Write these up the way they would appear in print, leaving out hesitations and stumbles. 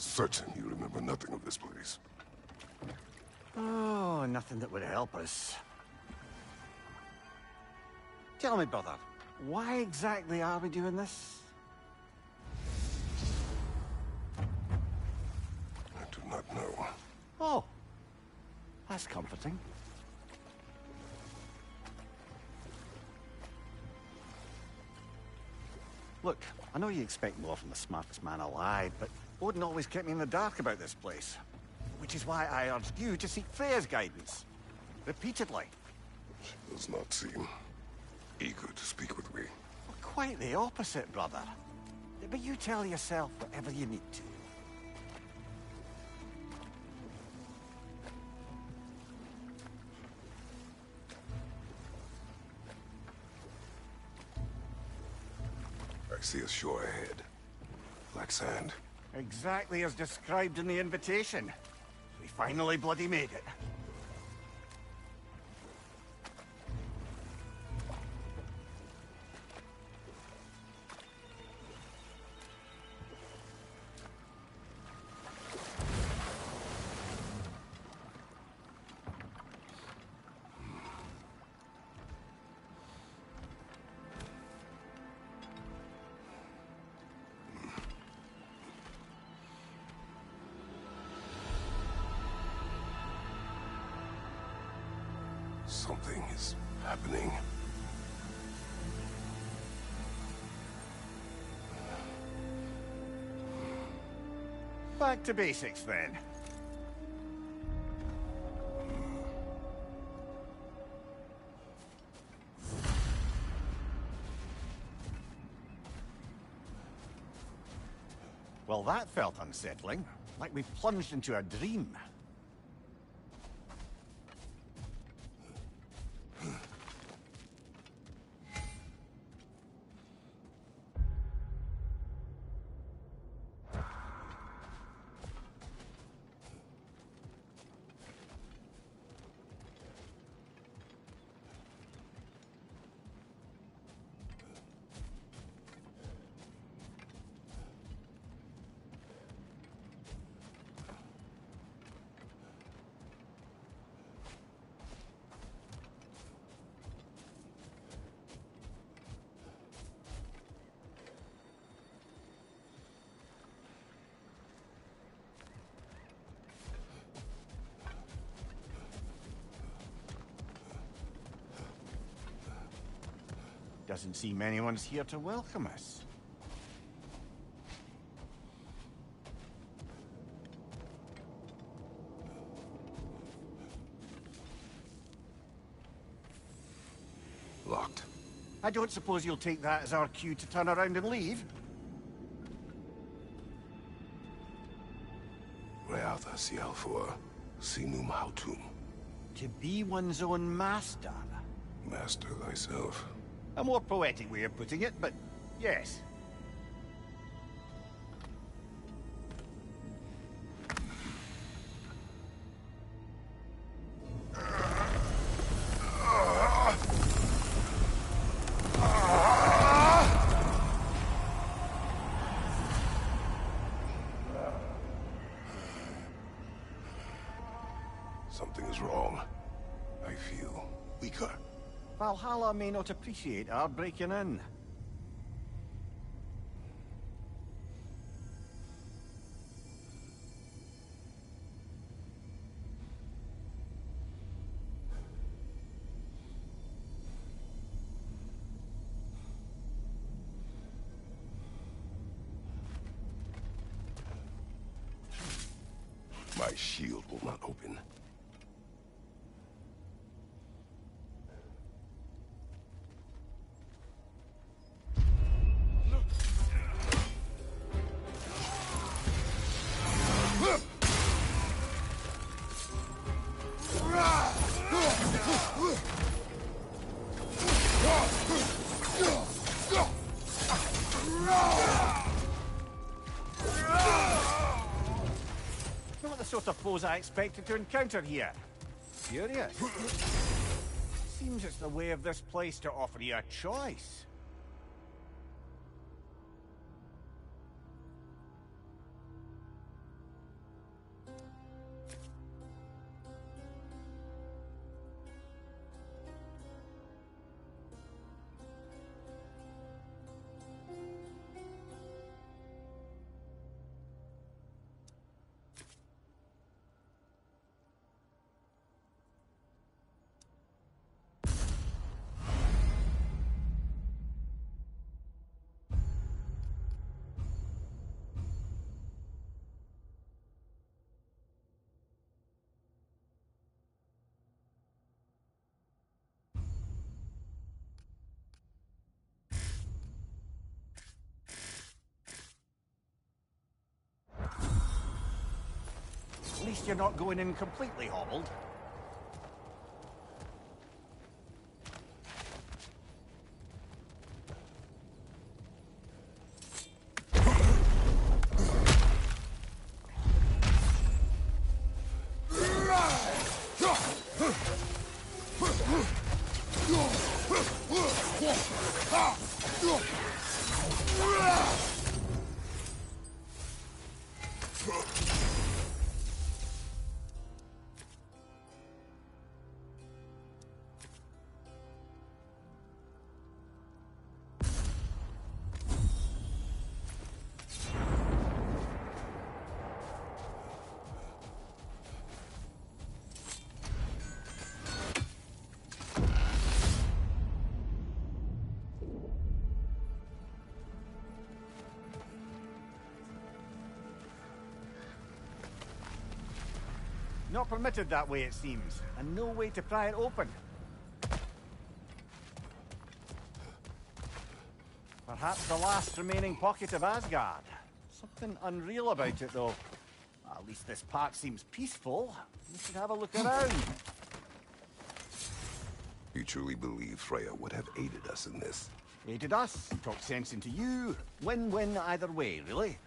certain you remember nothing of this place. Oh, nothing that would help us. Tell me, brother, why exactly are we doing this? I do not know. Oh, that's comforting. Look, I know you expect more from the smartest man alive, but Odin always kept me in the dark about this place. Which is why I urged you to seek Freya's guidance. Repeatedly. She does not seem eager to speak with me. Well, quite the opposite, brother. But you tell yourself whatever you need to. I see a shore ahead. Black sand. Exactly as described in the invitation. We finally bloody made it. Something is happening. Back to basics, then. Well, that felt unsettling. Like we plunged into a dream. Doesn't seem anyone's here to welcome us. Locked. I don't suppose you'll take that as our cue to turn around and leave? Reatha Sialfor, Sinum Hautum. To be one's own master. Master thyself. A more poetic way of putting it, but yes. Something is wrong. I feel weaker. Valhalla may not appreciate our breaking in. My shield will not open. Not the sort of foes I expected to encounter here. Curious. Seems it's the way of this place to offer you a choice. least you're not going in completely hobbled. Not permitted that way, it seems, and no way to pry it open. Perhaps the last remaining pocket of Asgard. Something unreal about it, though. At least this part seems peaceful. We should have a look around. You truly believe Freya would have aided us in this? Aided us, talked sense into you. Win-win either way, really.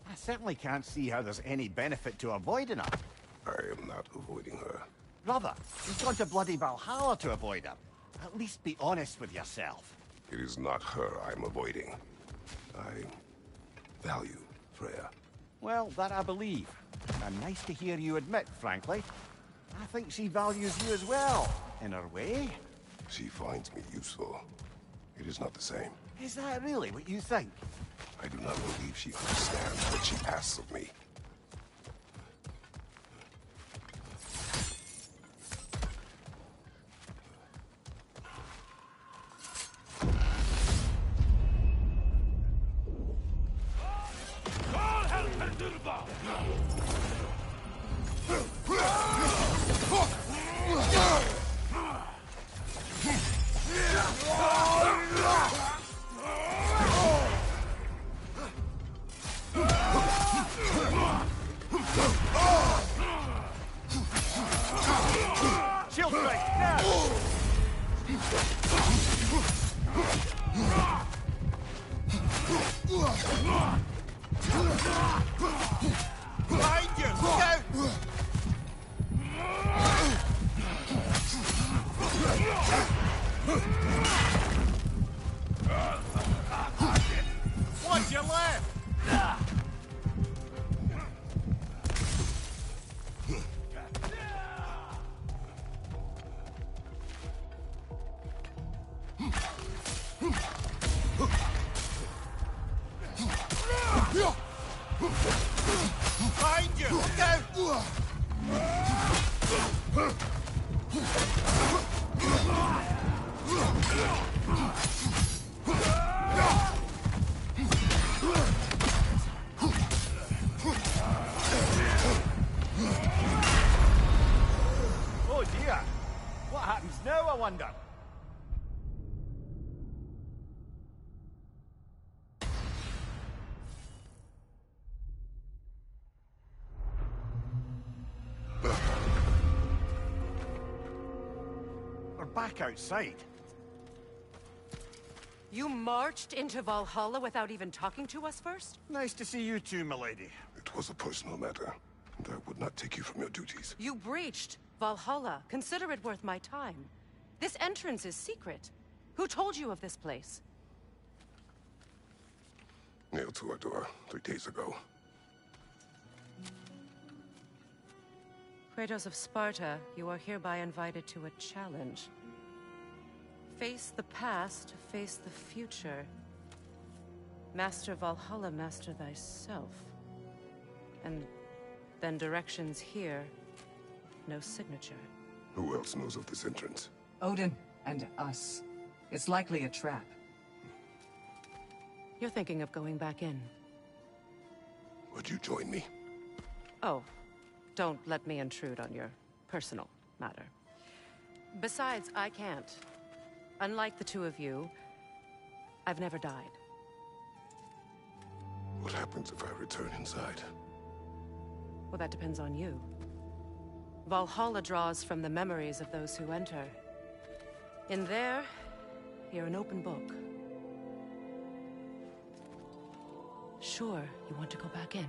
I certainly can't see how there's any benefit to avoiding her. I am not avoiding her. Brother, you've gone to bloody Valhalla to avoid her. At least be honest with yourself. It is not her I'm avoiding. I value Freya. Well, that I believe. And nice to hear you admit, frankly. I think she values you as well, in her way. She finds me useful. It is not the same. Is that really what you think? I do not believe she understands what she asks of me. Shield strike, now! Behind you! Look out! What's your left? Behind you! Look out! Oh dear! What happens now, I wonder? We're back outside. You marched into Valhalla without even talking to us first? Nice to see you too, milady. It was a personal matter, and I would not take you from your duties. You breached Valhalla. Consider it worth my time. This entrance is secret. Who told you of this place? Nailed to our door 3 days ago. Kratos of Sparta, you are hereby invited to a challenge. Face the past, face the future. Master Valhalla, master thyself. And then directions here, no signature. Who else knows of this entrance? Odin and us. It's likely a trap. You're thinking of going back in. Would you join me? Oh, don't let me intrude on your personal matter. Besides, I can't. Unlike the two of you, I've never died. What happens if I return inside? Well, that depends on you. Valhalla draws from the memories of those who enter. In there, you're an open book. Sure, you want to go back in?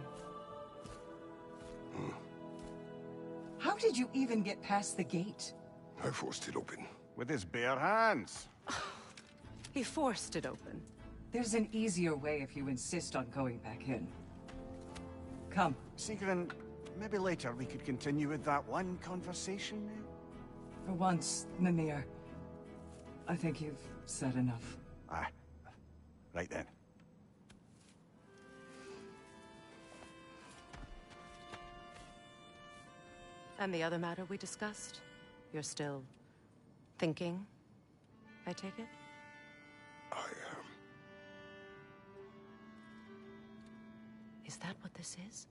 How did you even get past the gate? I forced it open. With his bare hands. He forced it open. There's an easier way if you insist on going back in. Come. Sigrun, maybe later we could continue with that one conversation, eh? For once, Mimir, I think you've said enough. Aye. Right then. And the other matter we discussed? You're still thinking, I take it? I am. Is that what this is?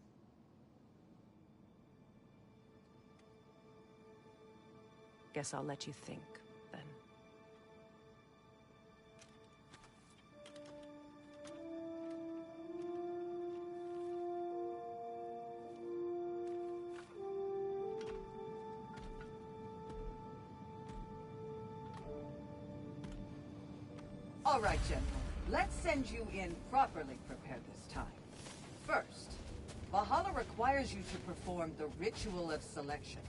Guess I'll let you think, then. All right, gentlemen. Let's send you in properly prepared this time. First, Valhalla requires you to perform the ritual of selection.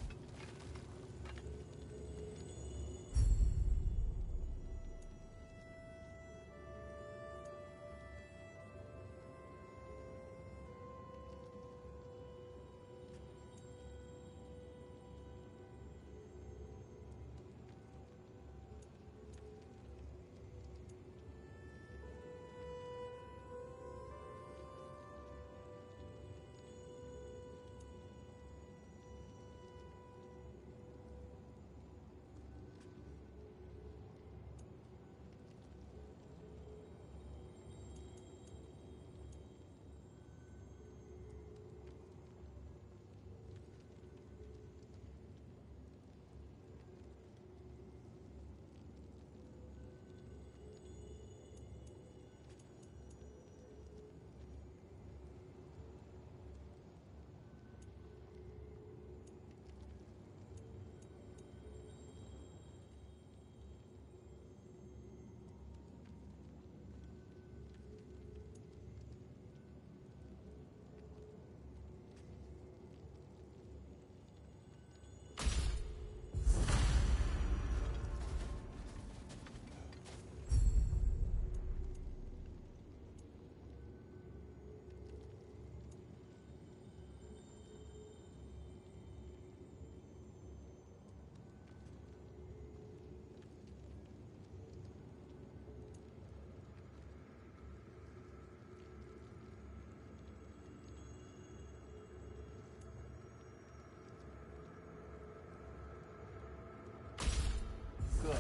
Good.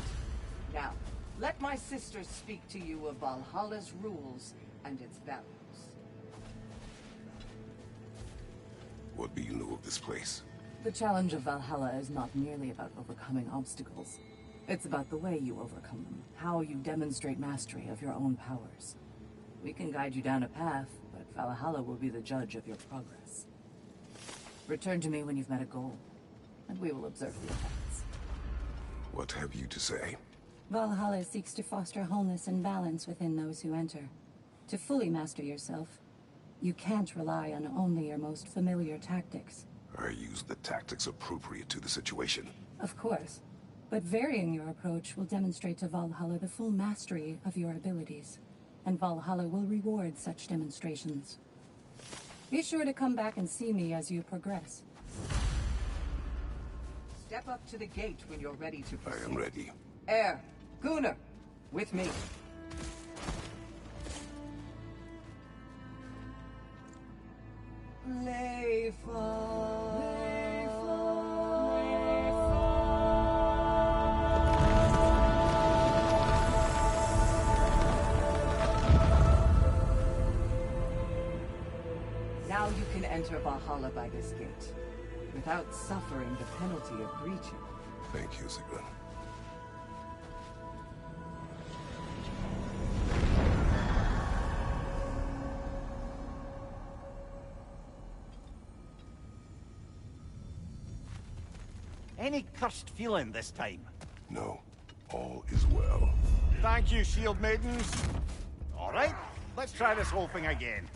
Now, let my sister speak to you of Valhalla's rules and its values. What do you know of this place? The challenge of Valhalla is not merely about overcoming obstacles. It's about the way you overcome them, how you demonstrate mastery of your own powers. We can guide you down a path, but Valhalla will be the judge of your progress. Return to me when you've met a goal, and we will observe the effects. What have you to say? Valhalla seeks to foster wholeness and balance within those who enter. To fully master yourself, you can't rely on only your most familiar tactics. I use the tactics appropriate to the situation. Of course, but varying your approach will demonstrate to Valhalla the full mastery of your abilities, and Valhalla will reward such demonstrations. Be sure to come back and see me as you progress. Step up to the gate when you're ready to proceed. I am ready. Air, Gunnar, with me. Now you can enter Valhalla by this gate, without suffering the penalty of breaching. Thank you, Sigrun. Any cursed feeling this time? No, all is well. Thank you, shield maidens. All right, let's try this whole thing again.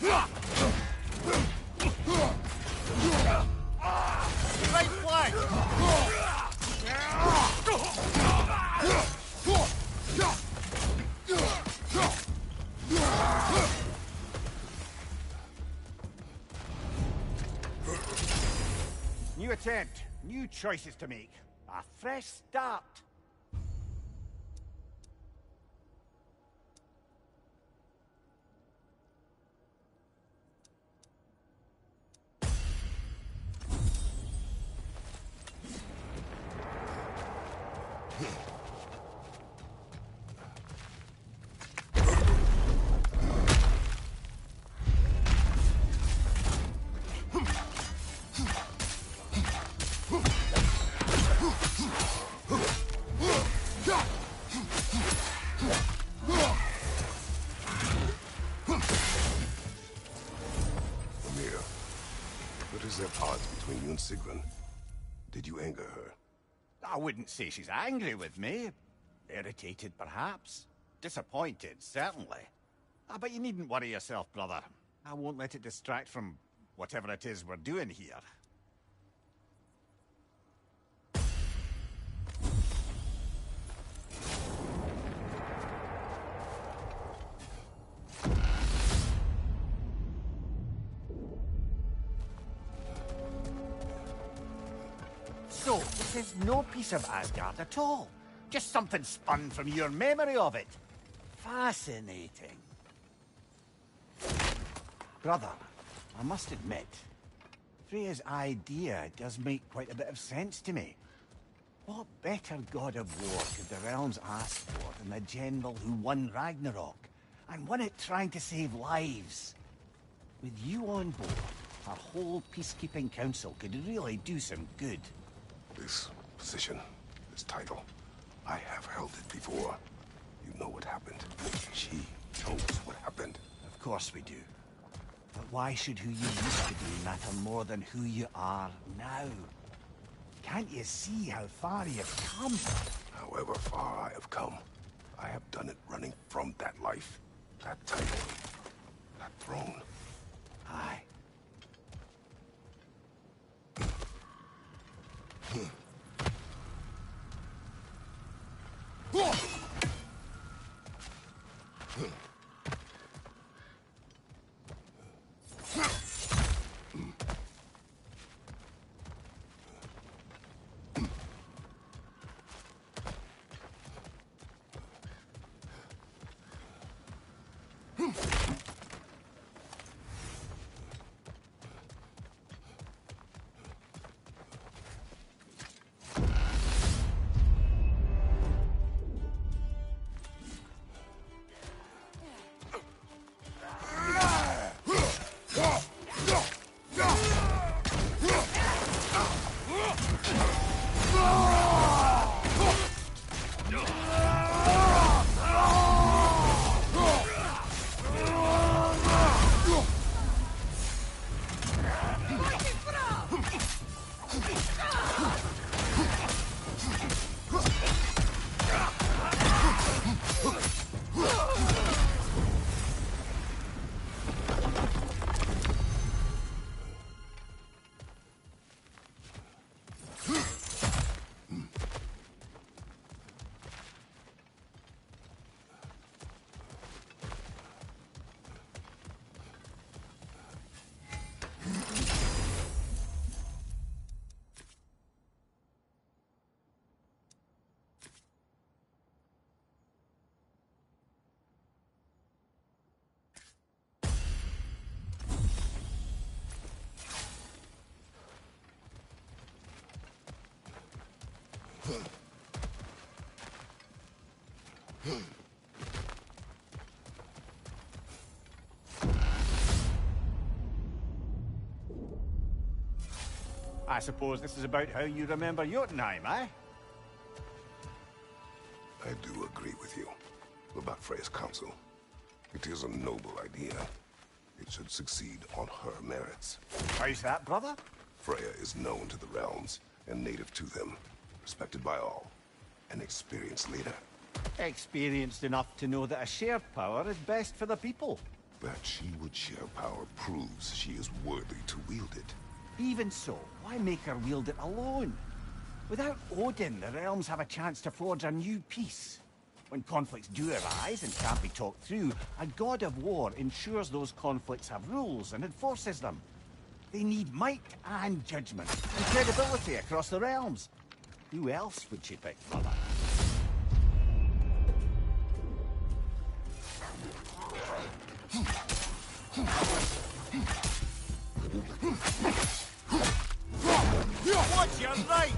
Right flank! New attempt, new choices to make. A fresh start. What is at odds between you and Sigrun? Did you anger her? I wouldn't say she's angry with me. Irritated, perhaps. Disappointed, certainly. But you needn't worry yourself, brother. I won't let it distract from whatever it is we're doing here. So, this is no piece of Asgard at all. Just something spun from your memory of it. Fascinating. Brother, I must admit, Freya's idea does make quite a bit of sense to me. What better god of war could the realms ask for than the general who won Ragnarok, and won it trying to save lives? With you on board, our whole peacekeeping council could really do some good. This position, this title, I have held it before. You know what happened. She knows what happened. Of course we do. But why should who you used to be matter more than who you are now? Can't you see how far you've come? However far I have come, I have done it running from that life, that title, that throne. Aye. I suppose this is about how you remember Jotunheim, eh? I do agree with you about Freya's counsel. It is a noble idea. It should succeed on her merits. How's that, brother? Freya is known to the realms and native to them, respected by all, an experienced leader. Experienced enough to know that a shared power is best for the people. That she would share power proves she is worthy to wield it. Even so, why make her wield it alone? Without Odin, the realms have a chance to forge a new peace. When conflicts do arise and can't be talked through, a god of war ensures those conflicts have rules and enforces them. They need might and judgment, and credibility across the realms. Who else would she pick for that? Watch your right!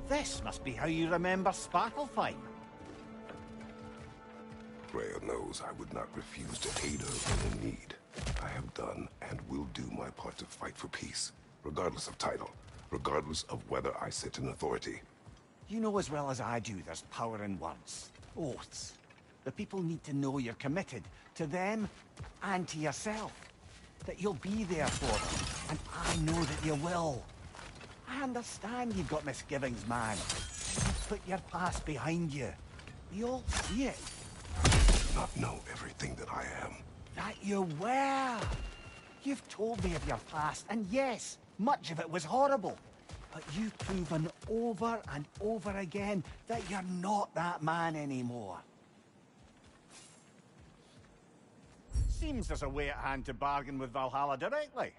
This must be how you remember Sparklefine. Freya knows I would not refuse to aid her in need. I have done and will do my part to fight for peace, regardless of title, regardless of whether I sit in authority. You know as well as I do there's power in words. Oaths. The people need to know you're committed, to them and to yourself. That you'll be there for them, and I know that you will. I understand you've got misgivings, man. You've put your past behind you. We all see it. Not know everything that I am. That you were. You've told me of your past, and yes, much of it was horrible. But you've proven over and over again that you're not that man anymore. Seems there's a way at hand to bargain with Valhalla directly.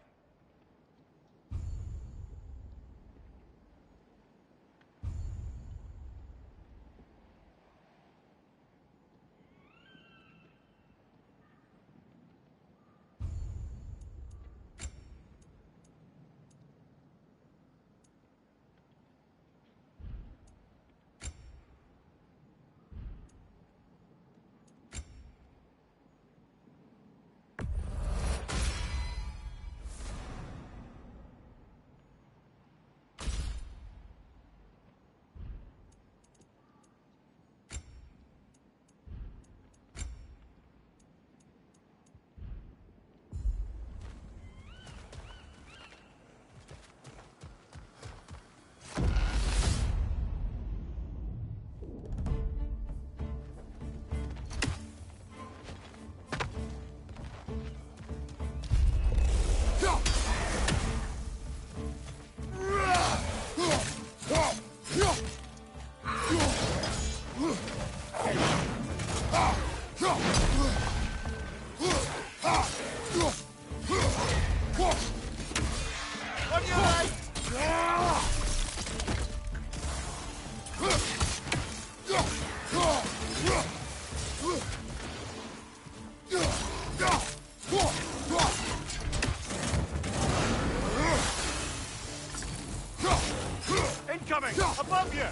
Incoming! Above you!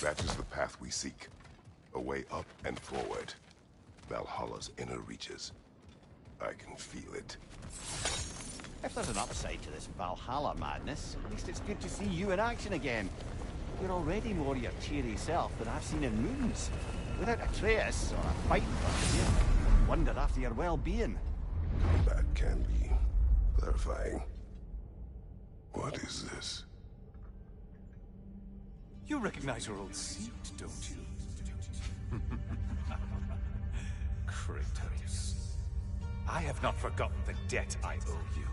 That is the path we seek. A way up and forward. Valhalla's inner reaches. I can feel it. If there's an upside to this Valhalla madness, at least it's good to see you in action again. You're already more your cheery self than I've seen in moons. Without Atreus or a fighting for you, I wonder after your well-being. Combat can be clarifying. What is this? You recognize your old seat, don't you? Kratos. I have not forgotten the debt I owe you.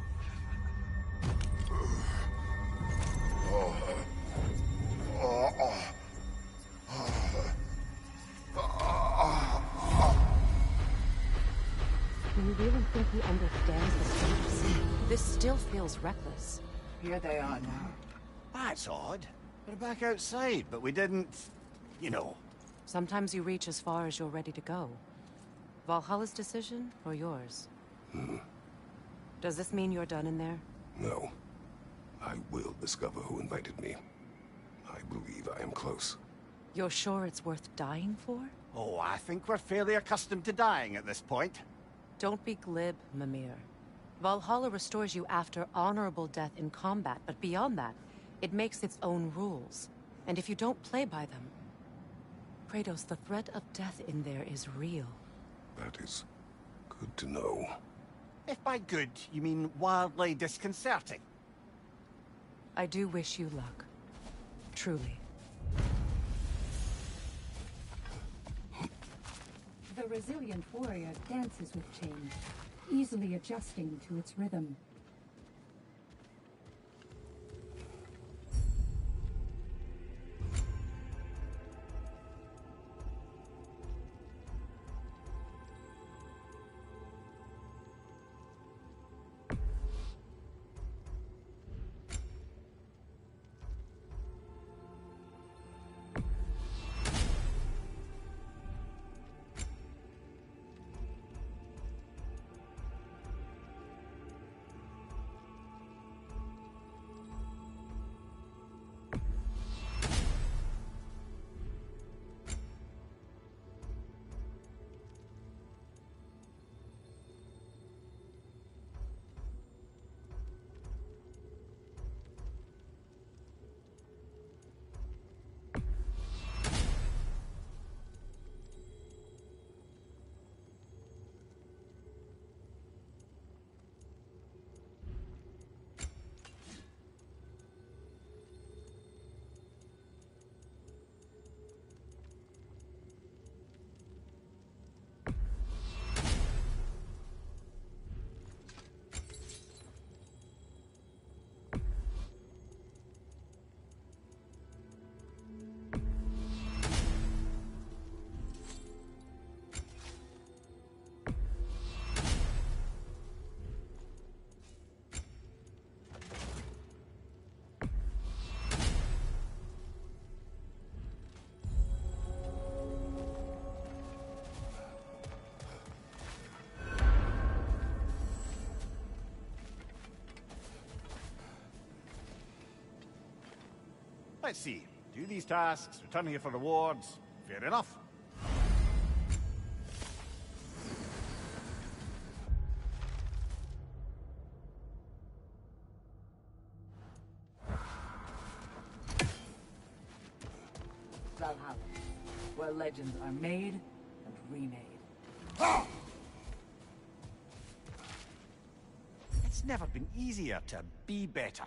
Do you really think he understands the stakes? This still feels reckless. Here they are now. That's odd. We're back outside, but we didn't... you know. Sometimes you reach as far as you're ready to go. Valhalla's decision, or yours? Does this mean you're done in there? No. I will discover who invited me. I believe I am close. You're sure it's worth dying for? Oh, I think we're fairly accustomed to dying at this point. Don't be glib, Mimir. Valhalla restores you after honorable death in combat, but beyond that, it makes its own rules. And if you don't play by them... Kratos, the threat of death in there is real. That is good to know. If by good, you mean wildly disconcerting. I do wish you luck. Truly. The resilient warrior dances with change, easily adjusting to its rhythm. Let's see. Do these tasks, return here for rewards. Fair enough. Valhalla, where legends are made and remade. It's never been easier to be better.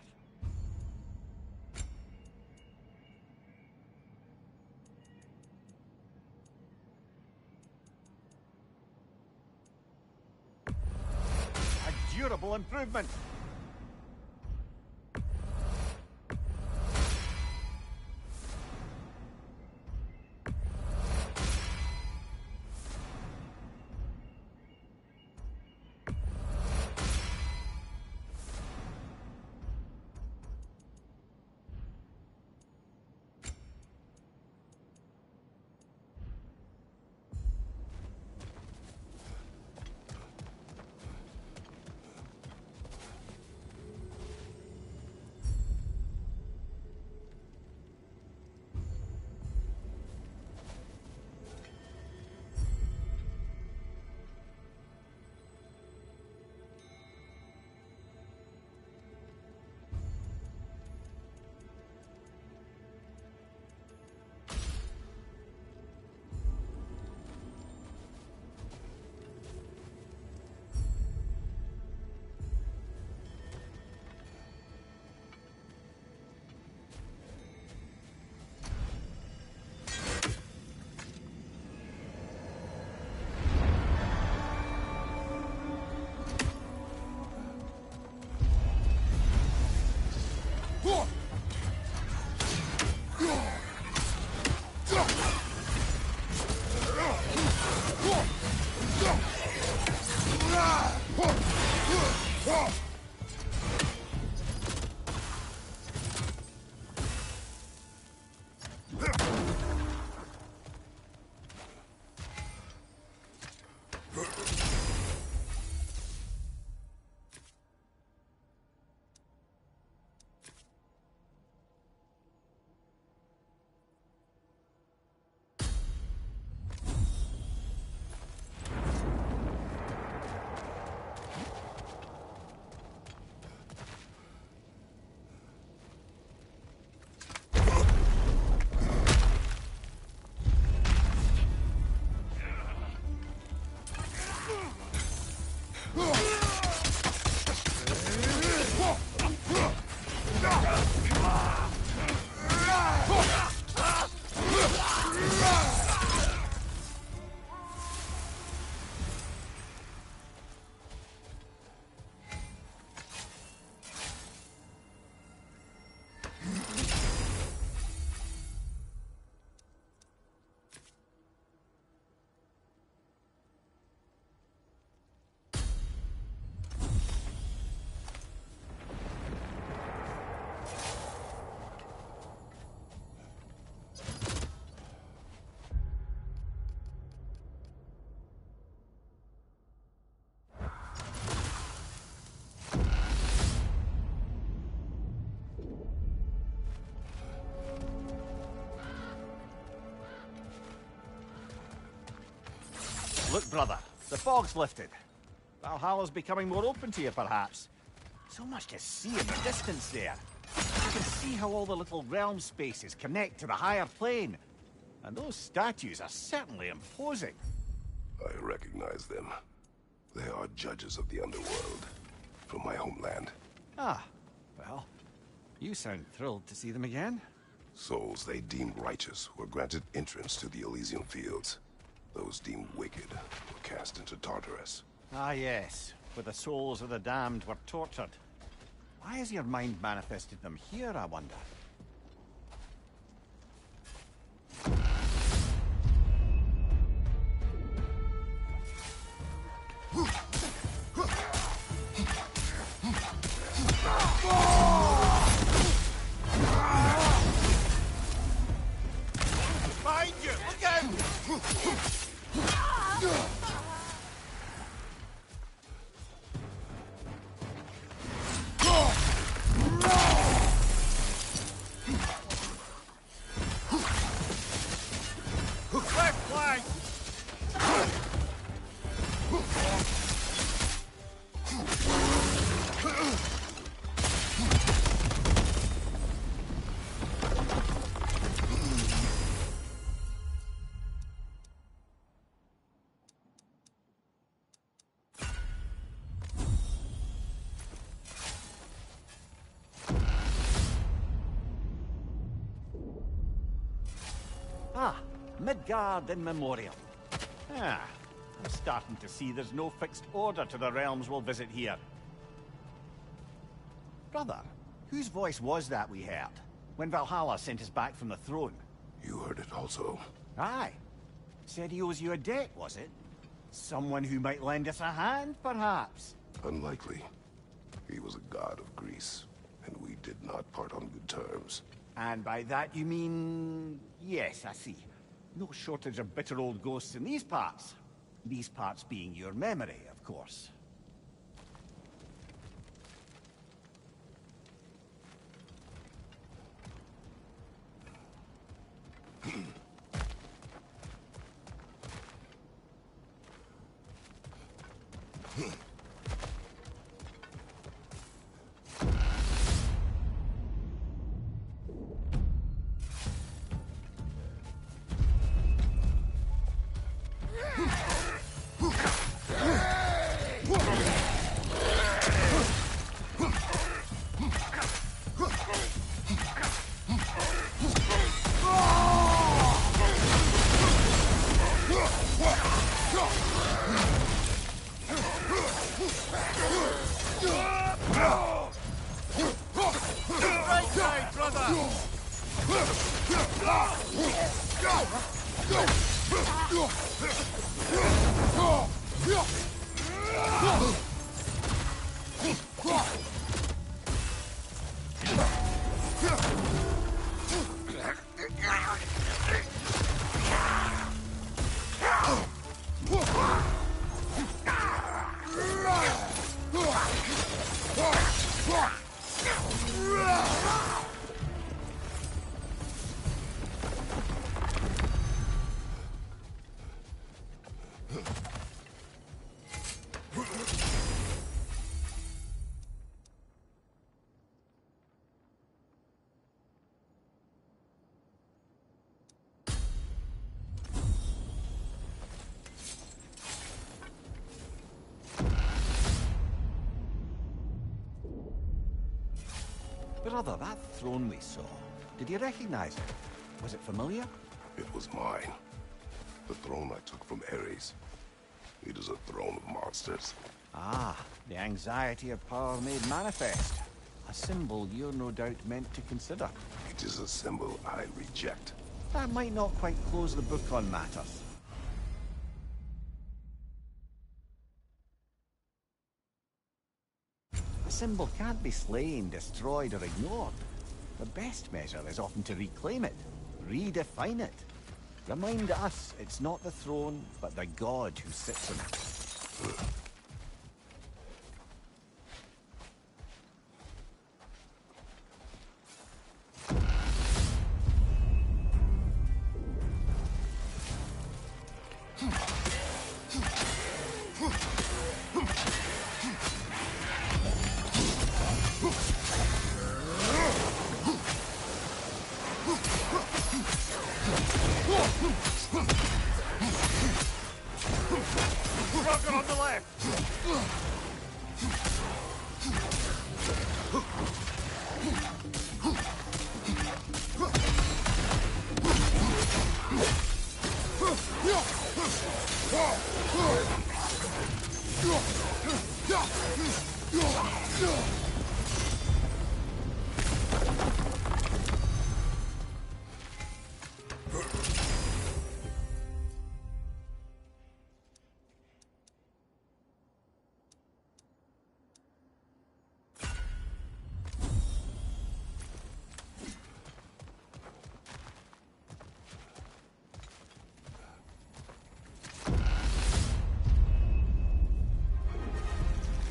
A durable improvement. Look, brother, the fog's lifted. Valhalla's becoming more open to you, perhaps. So much to see in the distance there. You can see how all the little realm spaces connect to the higher plane. And those statues are certainly imposing. I recognize them. They are judges of the underworld, from my homeland. Ah, well, you sound thrilled to see them again. Souls they deemed righteous were granted entrance to the Elysian fields. Those deemed wicked were cast into Tartarus. Ah, yes, where the souls of the damned were tortured. Why has your mind manifested them here, I wonder? Behind you! Look out! Left flank! Ah, Midgard in memoriam. Ah, I'm starting to see there's no fixed order to the realms we'll visit here. Brother, whose voice was that we heard when Valhalla sent us back from the throne? You heard it also. Aye. Said he owes you a debt, was it? Someone who might lend us a hand, perhaps? Unlikely. He was a god of Greece, and we did not part on good terms. And by that you mean... Yes, I see. No shortage of bitter old ghosts in these parts. These parts being your memory, of course. Brother, that throne we saw, did you recognize it? Was it familiar? It was mine. The throne I took from Ares. It is a throne of monsters. Ah, the anxiety of power made manifest. A symbol you're no doubt meant to consider. It is a symbol I reject. That might not quite close the book on matters. A symbol can't be slain, destroyed, or ignored. The best measure is often to reclaim it, redefine it. Remind us it's not the throne, but the god who sits on it. Rocket on the left!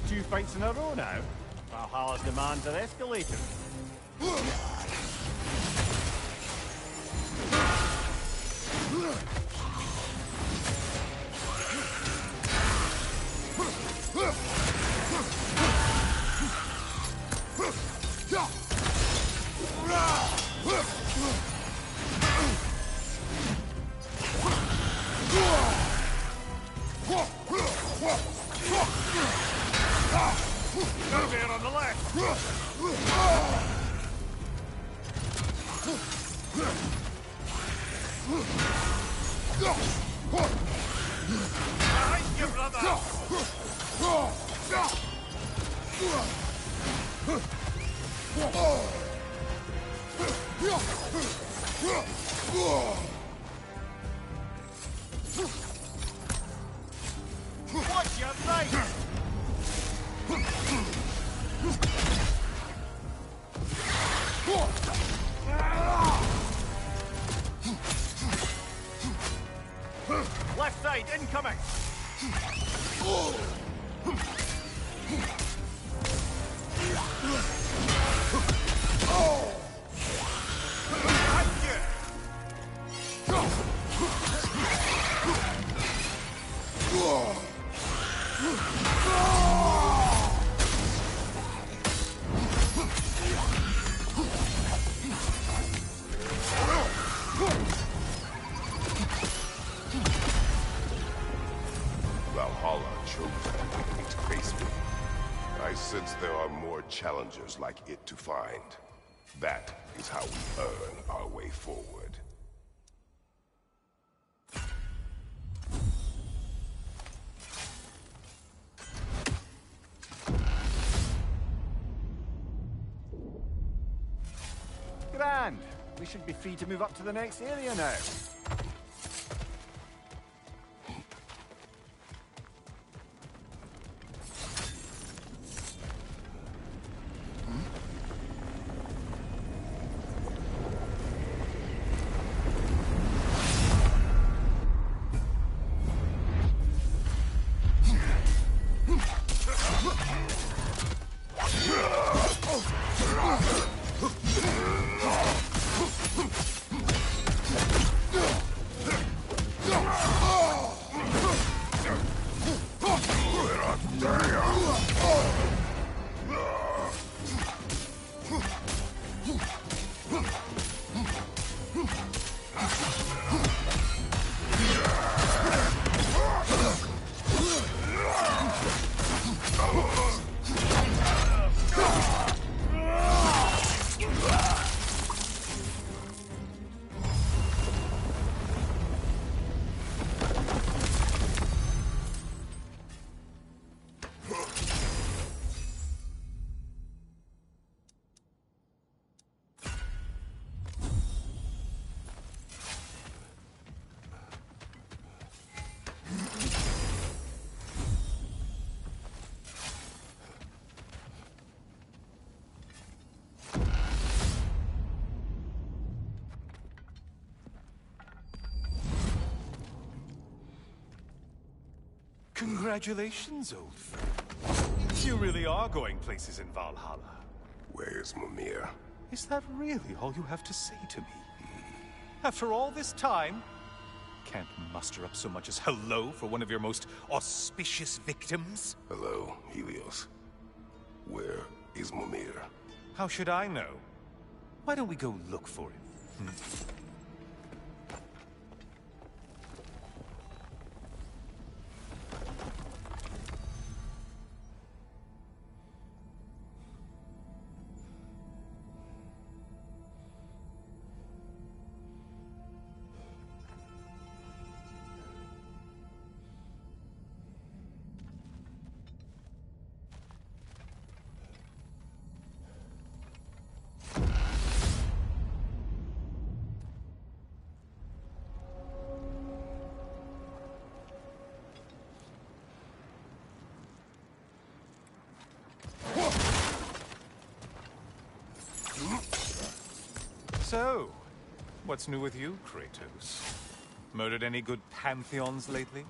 Two fights in a row now. Valhalla's demands are escalating. Go there on the left! Behind you, brother! Watch your right! Left side, incoming! Behind you! Valhalla chose me to face me. I sense there are more challengers like it to find. That is how we earn our way forward. Grand. We should be free to move up to the next area now. Congratulations, old friend. You really are going places in Valhalla. Where's Mimir? Is that really all you have to say to me? After all this time, can't muster up so much as hello for one of your most auspicious victims? Hello, Helios. Where is Mimir? How should I know? Why don't we go look for him? So, what's new with you, Kratos? Murdered any good pantheons lately?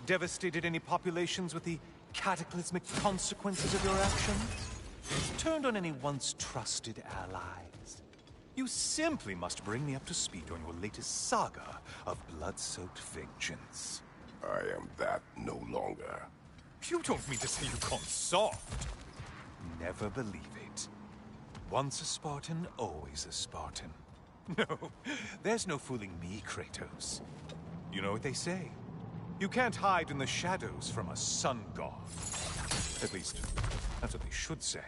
Devastated any populations with the cataclysmic consequences of your actions? Turned on any once trusted allies? You simply must bring me up to speed on your latest saga of blood-soaked vengeance. I am that no longer. You don't mean to say you've gone soft? Never believe it. Once a Spartan, always a Spartan. No, there's no fooling me, Kratos. You know what they say? You can't hide in the shadows from a sun god. At least, that's what they should say.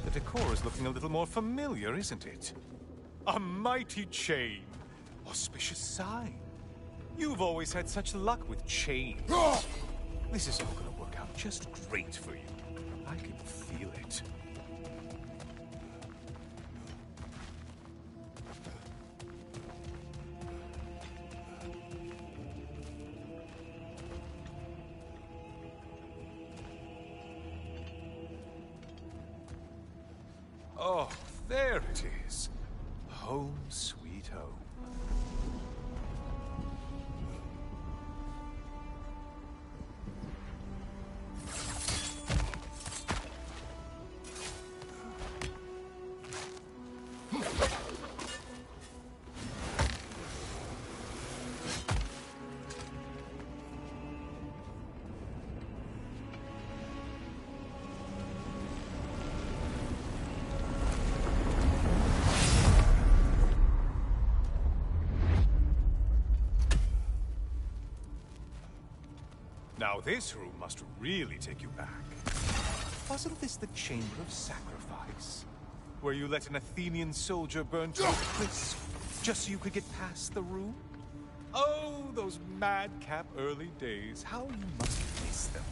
The decor is looking a little more familiar, isn't it? A mighty chain. Auspicious sign. You've always had such luck with chains. This is all gonna work out just great for you. I can feel it. Oh, there it is. Home sweet home. Now this room must really take you back. Wasn't this the Chamber of Sacrifice? Where you let an Athenian soldier burn to a crisp, just so you could get past the room? Oh, those madcap early days. How you must miss them.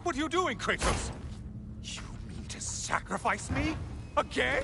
What are you doing, Kratos? You mean to sacrifice me? Again?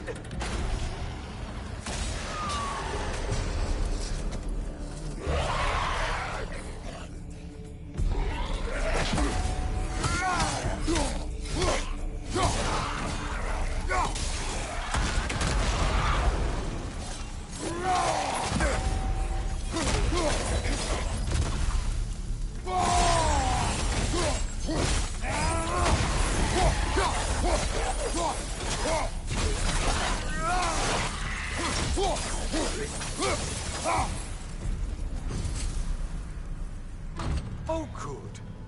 Oh, good.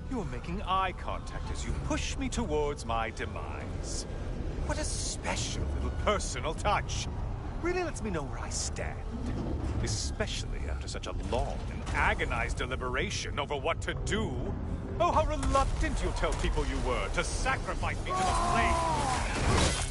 You're making eye contact as you push me towards my demise. What a special little personal touch. Really lets me know where I stand. Especially after such a long and agonized deliberation over what to do. Oh, how reluctant you'll tell people you were to sacrifice me to the flames.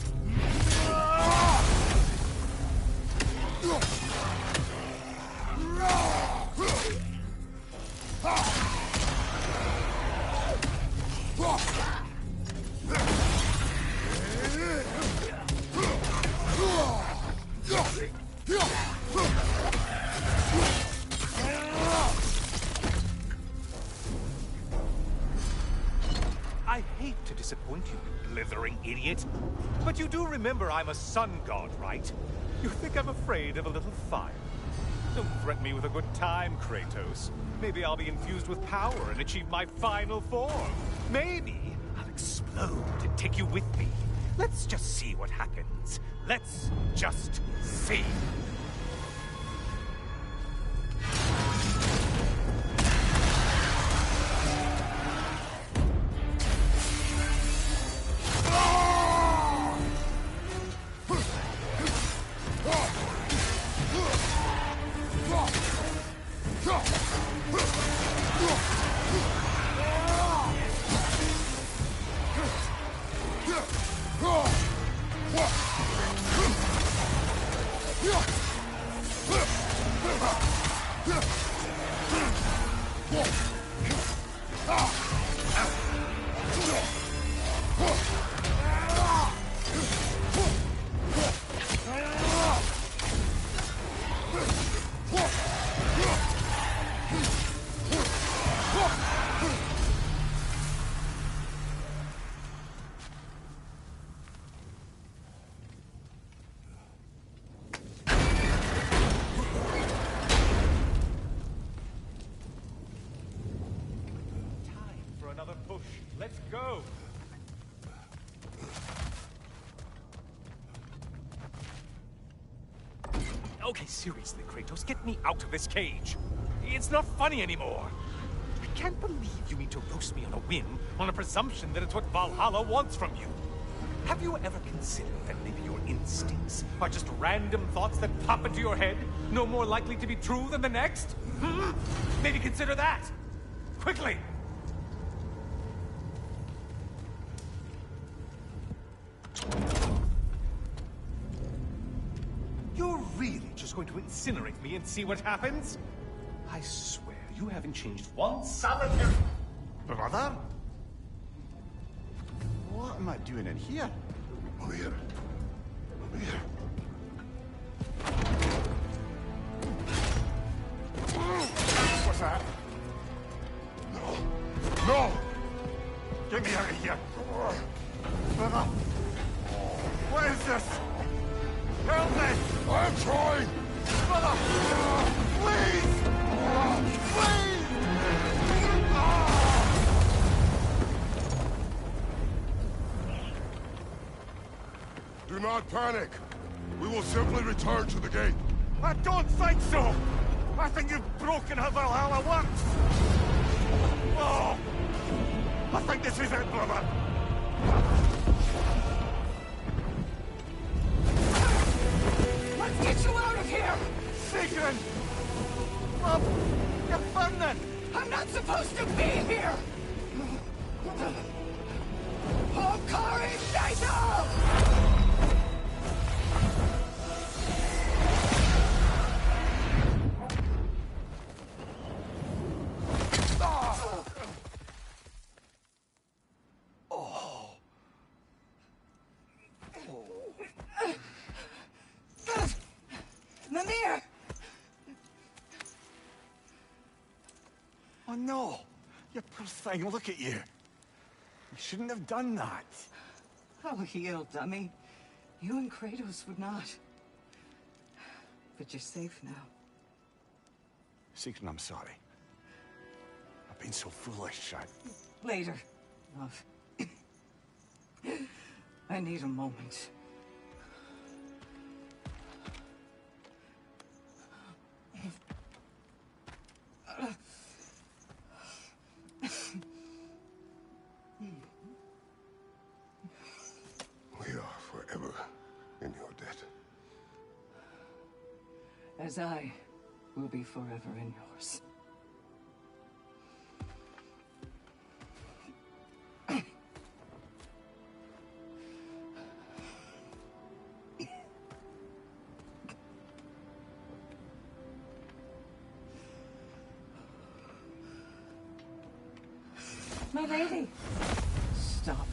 I hate to disappoint you, you blithering idiot. But you do remember I'm a sun god, right? You think I'm afraid of a little fire? Don't threaten me with a good time, Kratos. Maybe I'll be infused with power and achieve my final form. Maybe I'll explode and take you with me. Let's just see what happens. Let's just see. Another push. Let's go. Okay, seriously, Kratos, get me out of this cage. It's not funny anymore. I can't believe you mean to roast me on a whim, on a presumption that it's what Valhalla wants from you. Have you ever considered that maybe your instincts are just random thoughts that pop into your head, no more likely to be true than the next? Maybe consider that. Quickly! You're really just going to incinerate me and see what happens? I swear, you haven't changed one solitary... Brother? What am I doing in here? Over here. Over here. What's that? No. No! Get me out of here! Brother! What is this? Help me! I'm trying! Brother! Please! Please! Do not panic. We will simply return to the gate. I don't think so! I think you've broken how Valhalla works! Oh! I think this is it, brother! Let's get you out of here! Sigrun! Mom! You're burning! I'm not supposed to be here! Hokari Naito! Mimir! Oh no! You poor thing, look at you. You shouldn't have done that. Oh, heal, dummy. You and Kratos would not. But you're safe now. Secret, I'm sorry. I've been so foolish. Later, love. I need a moment. We are forever in your debt. As I will be forever in yours. My lady! Stop.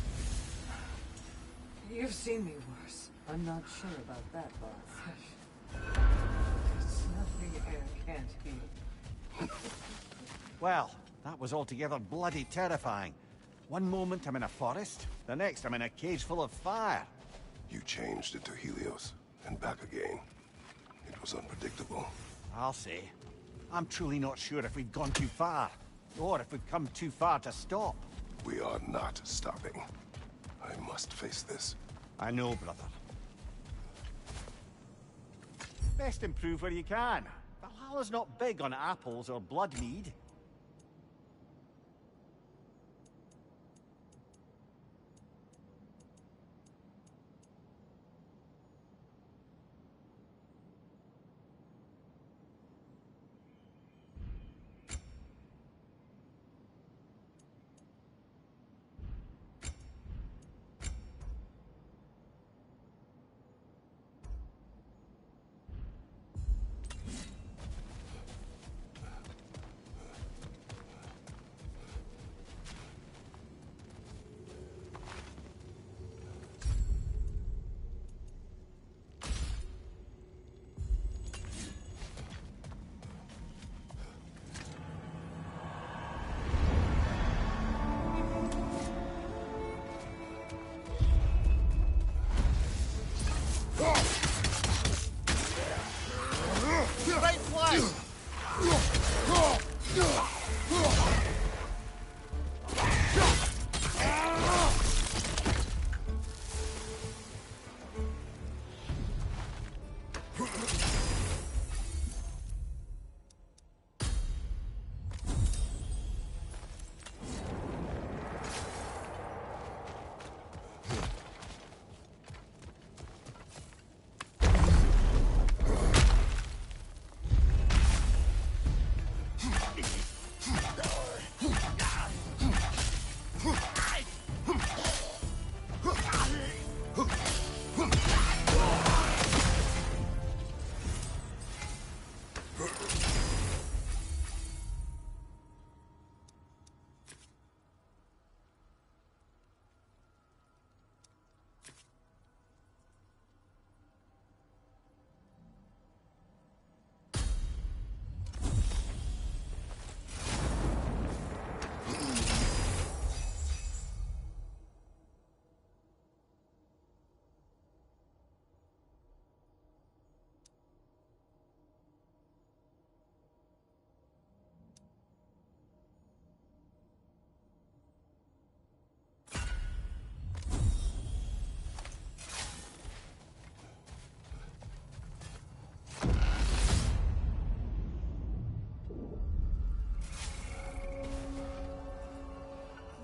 You've seen me worse. I'm not sure about that, boss. It's nothing air can't heal. Well, that was altogether bloody terrifying. One moment I'm in a forest, the next I'm in a cage full of fire. You changed into Helios, and back again. It was unpredictable. I'll say. I'm truly not sure if we've gone too far, or if we've come too far to stop. We are not stopping. I must face this. I know, brother. Best improve where you can. Valhalla's not big on apples or blood mead.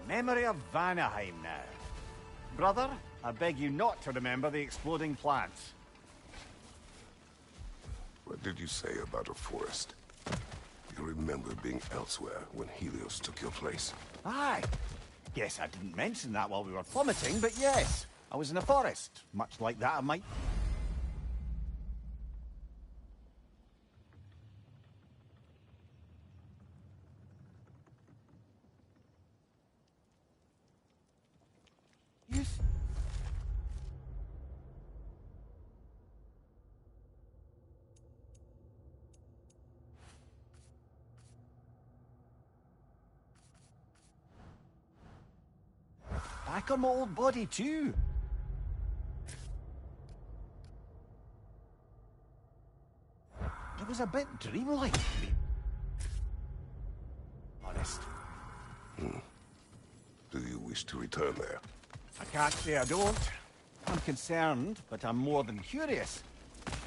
Memory of Vanaheim now. Brother, I beg you not to remember the exploding plants. What did you say about a forest? You remember being elsewhere when Helios took your place? Aye. Guess I didn't mention that while we were plummeting, but yes. I was in a forest, much like that of my... back on my old body too. It was a bit dreamlike to me. Honest. Do you wish to return there? I can't say I don't. I'm concerned, but I'm more than curious.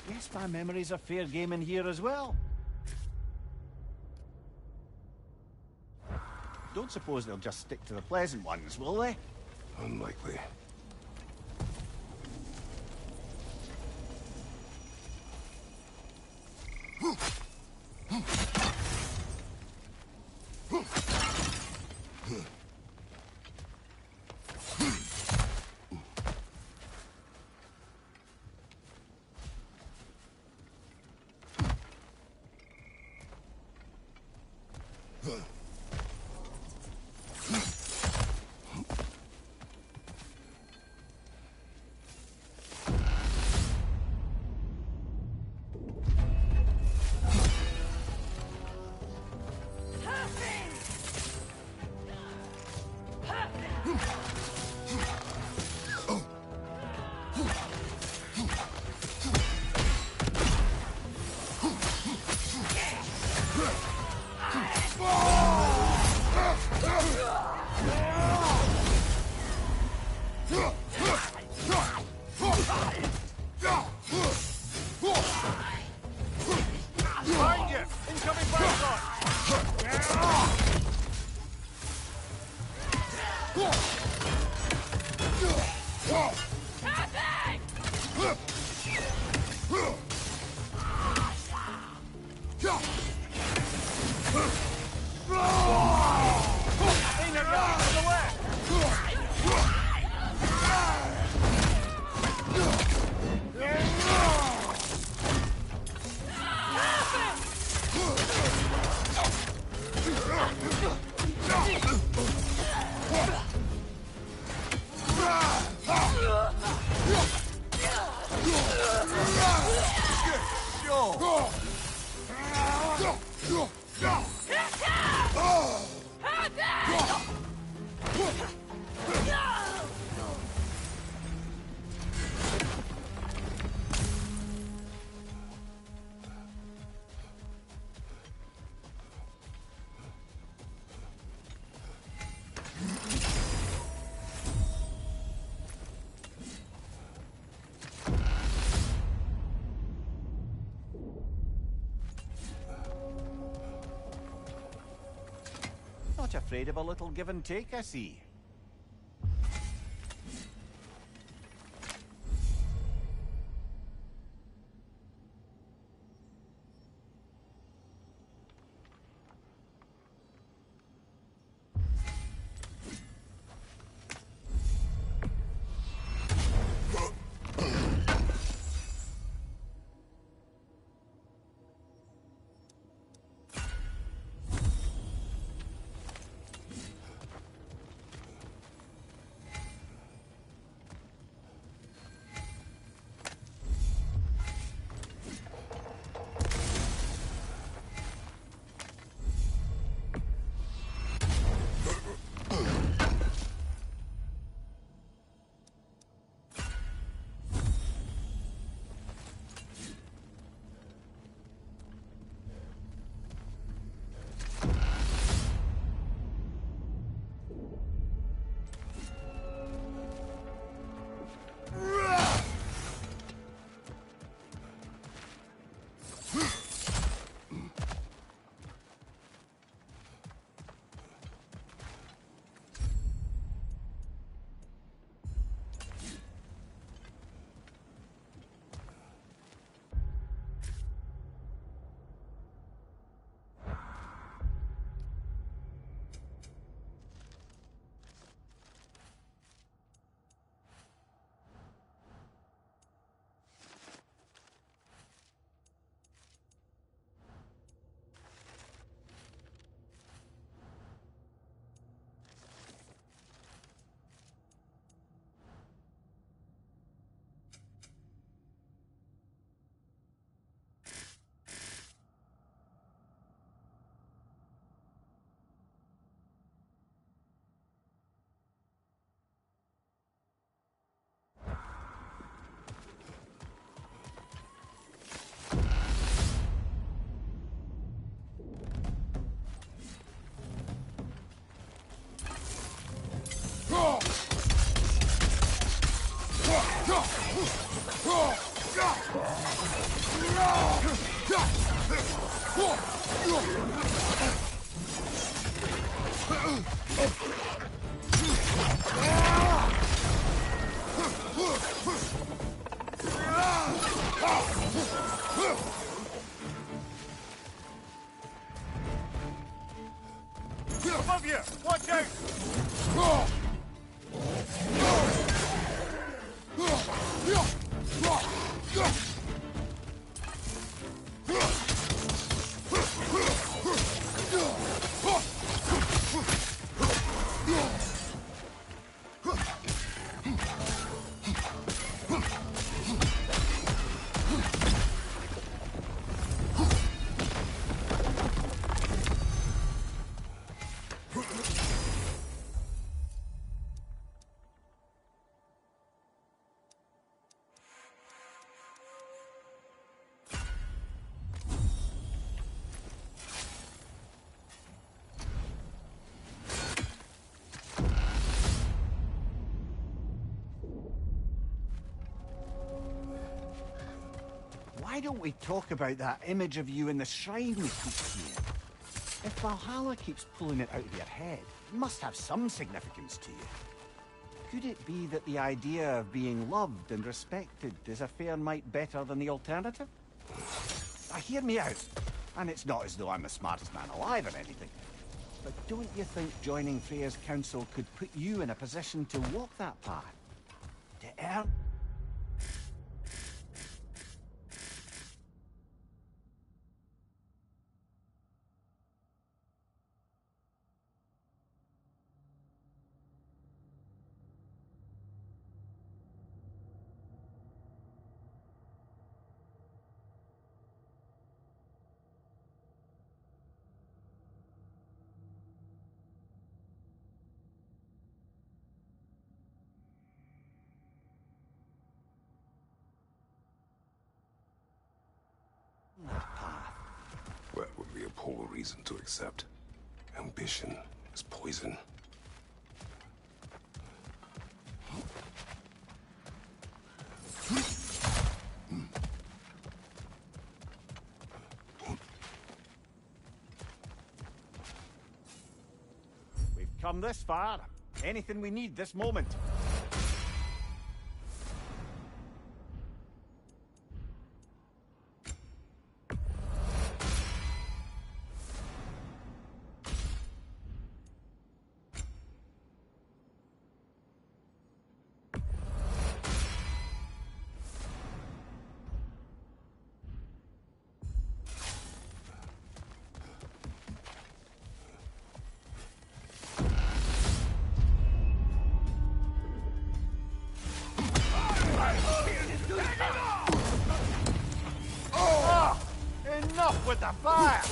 Guess my memories are fair game in here as well. Don't suppose they'll just stick to the pleasant ones, will they? Unlikely. Behind you! Incoming Bangor! Not afraid of a little give and take, I see. Above you! Watch out! Why don't we talk about that image of you in the shrine we keep seeing? If Valhalla keeps pulling it out of your head, it must have some significance to you. Could it be that the idea of being loved and respected is a fair mite better than the alternative? Now, hear me out. And it's not as though I'm the smartest man alive or anything. But don't you think joining Freya's council could put you in a position to walk that path? To earn... That would be a poor reason to accept. Ambition is poison. We've come this far. Anything we need this moment. Enough with the fire!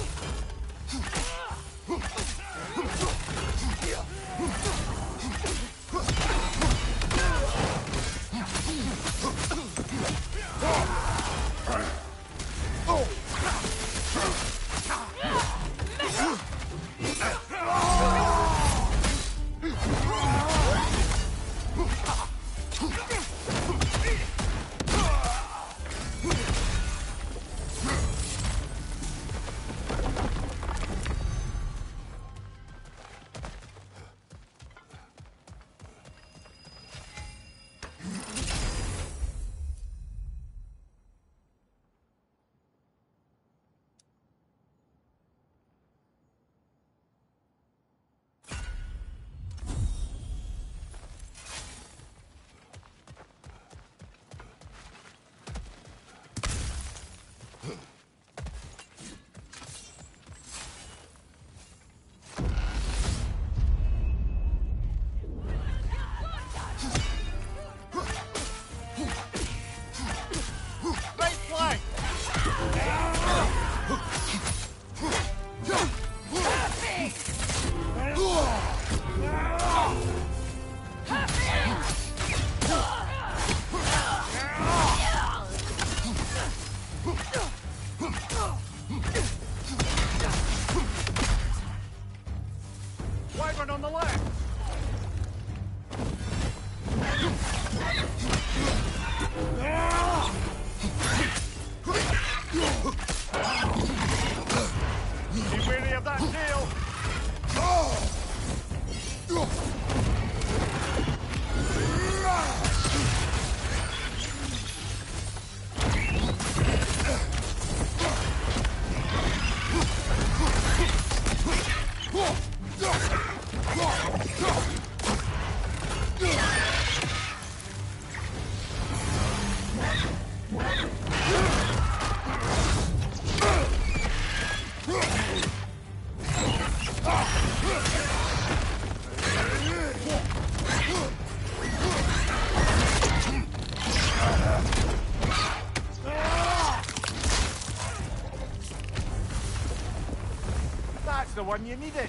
the one you needed.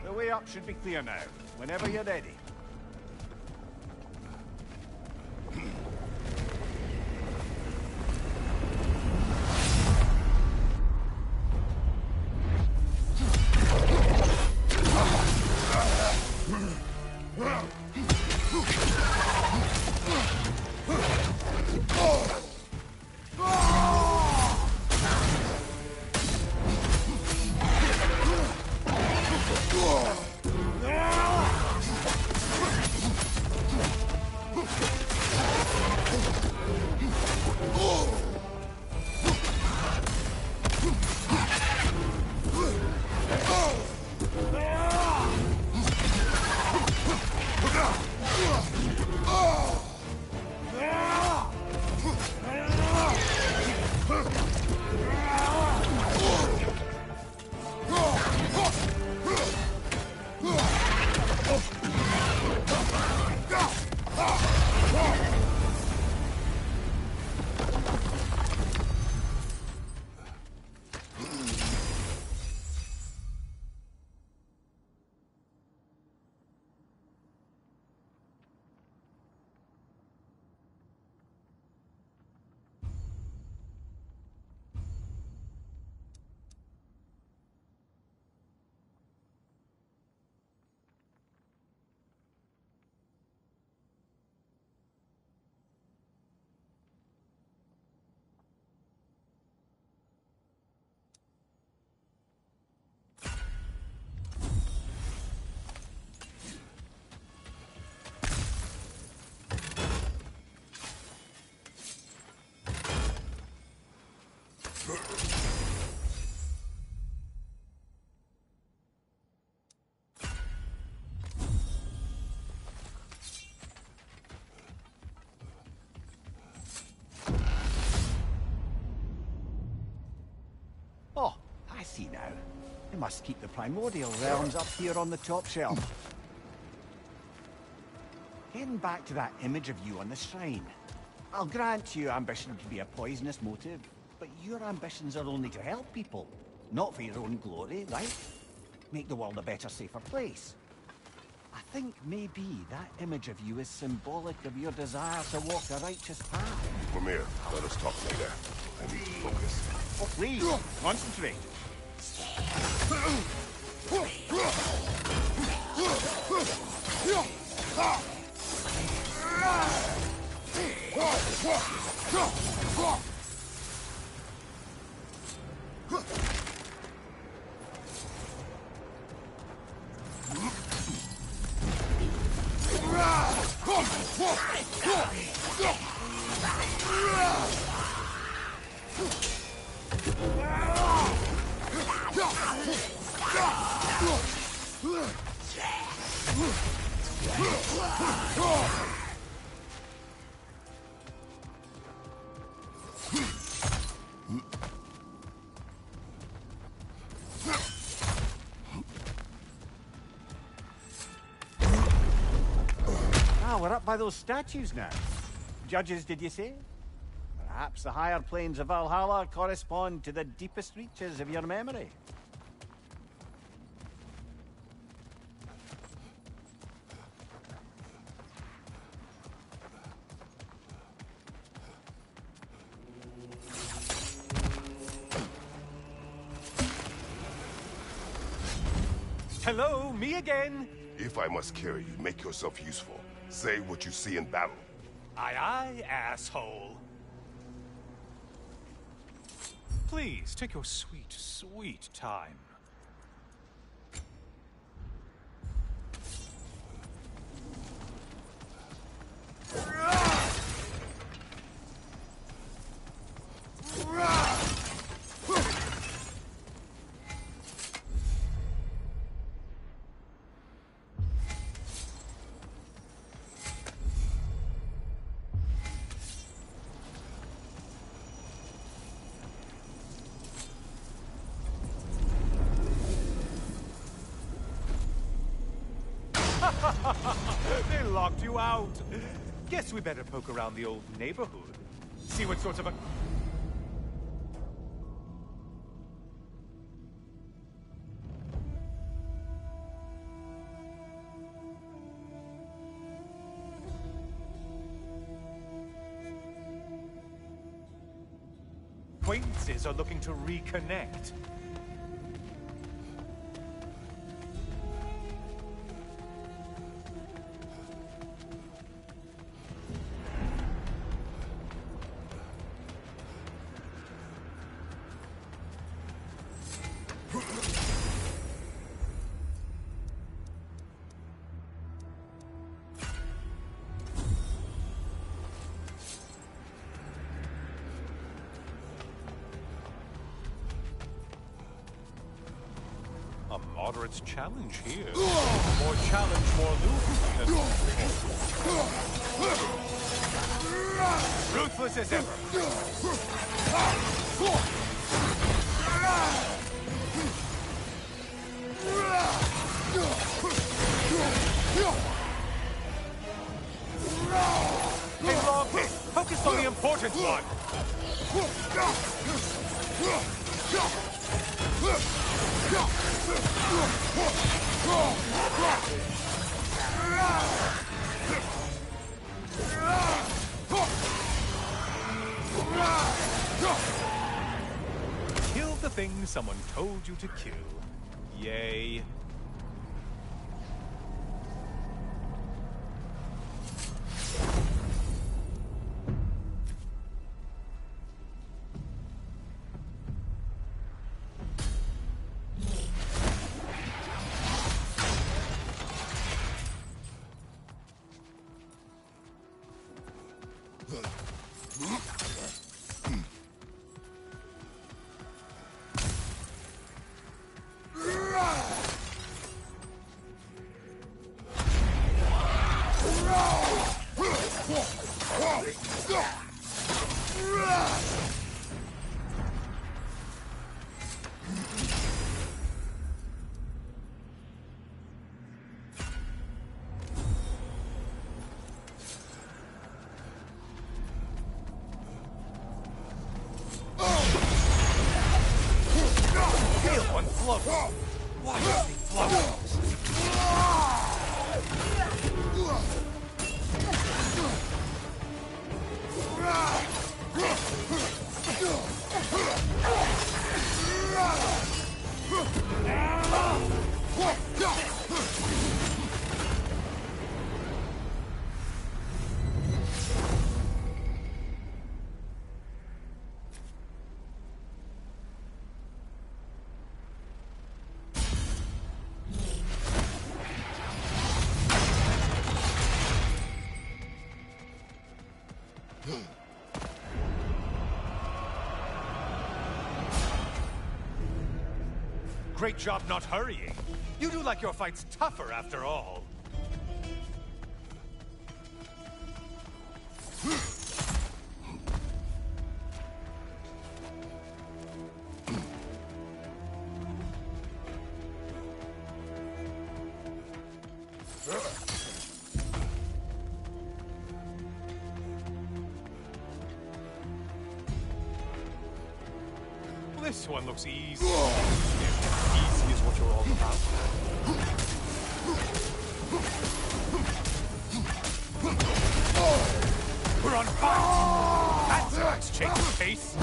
The way up should be clear now, whenever you're ready. Oh, I see now. They must keep the primordial realms up here on the top shelf. Getting back to that image of you on the shrine. I'll grant you ambition can be a poisonous motive, but your ambitions are only to help people, not for your own glory, right? Make the world a better, safer place. I think maybe that image of you is symbolic of your desire to walk a righteous path. Mimir, let us talk later. I need to focus. Oh, please, concentrate. Ah, we're up by those statues now. Judges, did you say? Perhaps the higher planes of Valhalla correspond to the deepest reaches of your memory. Hello, me again. If I must carry you, make yourself useful. Say what you see in battle. Aye aye, asshole. Please, take your sweet, sweet time. They locked you out. Guess we better poke around the old neighborhood. See what sorts of acquaintances are looking to reconnect. A moderate challenge here. More challenge, more loot. Ruthless as ever. Hey, Loghead, focus on the important one. Kill the thing someone told you to kill. Yay. Why are they floating? Great job not hurrying. You do like your fights tougher after all. This one looks easy. Easy is what you're all about. We're on fire! That starts changing pace.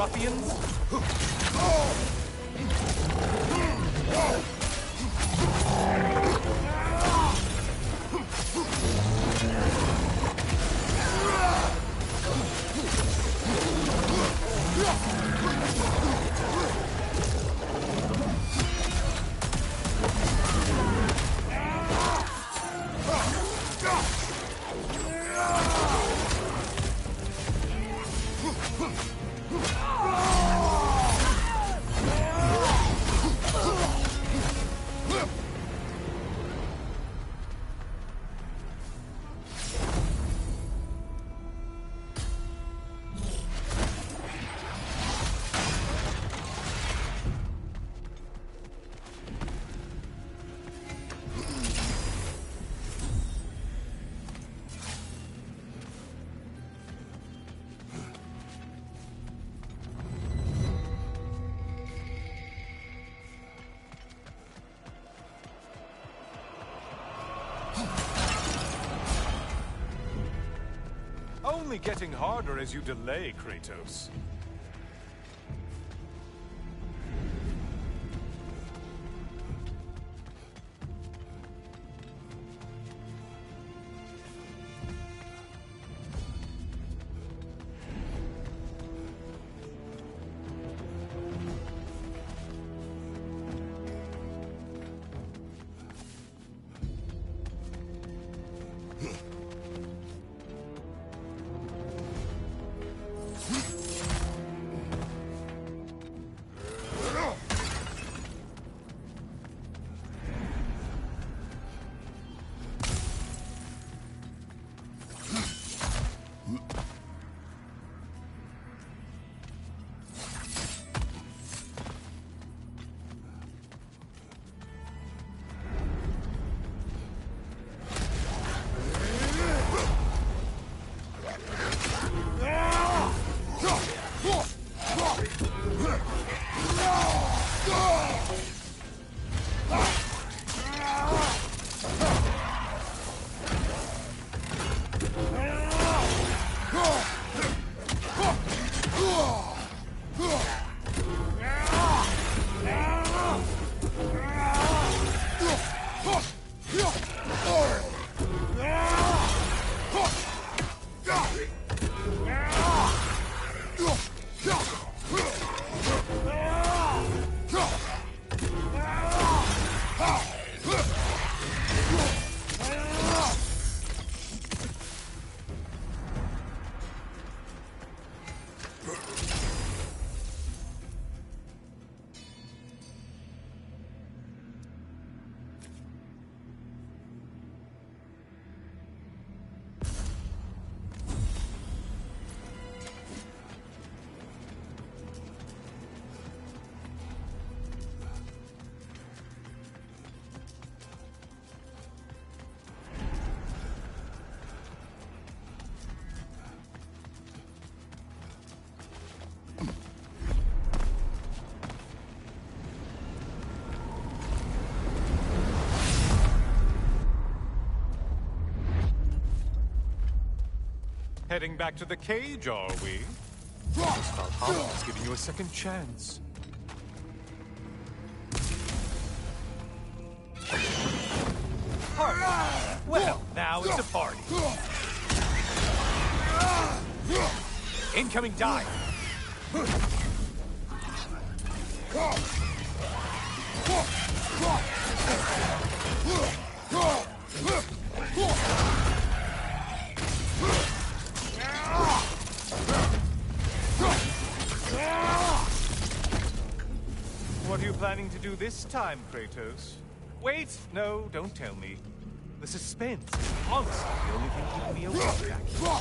ruffians? Only getting harder as you delay, Kratos. Heading back to the cage, are we? Valhalla is giving you a second chance. Party! Well, now it's a party. Incoming dive! What are you planning to do this time, Kratos? Wait, no, don't tell me. The suspense is honestly the only thing keeping me awake back here.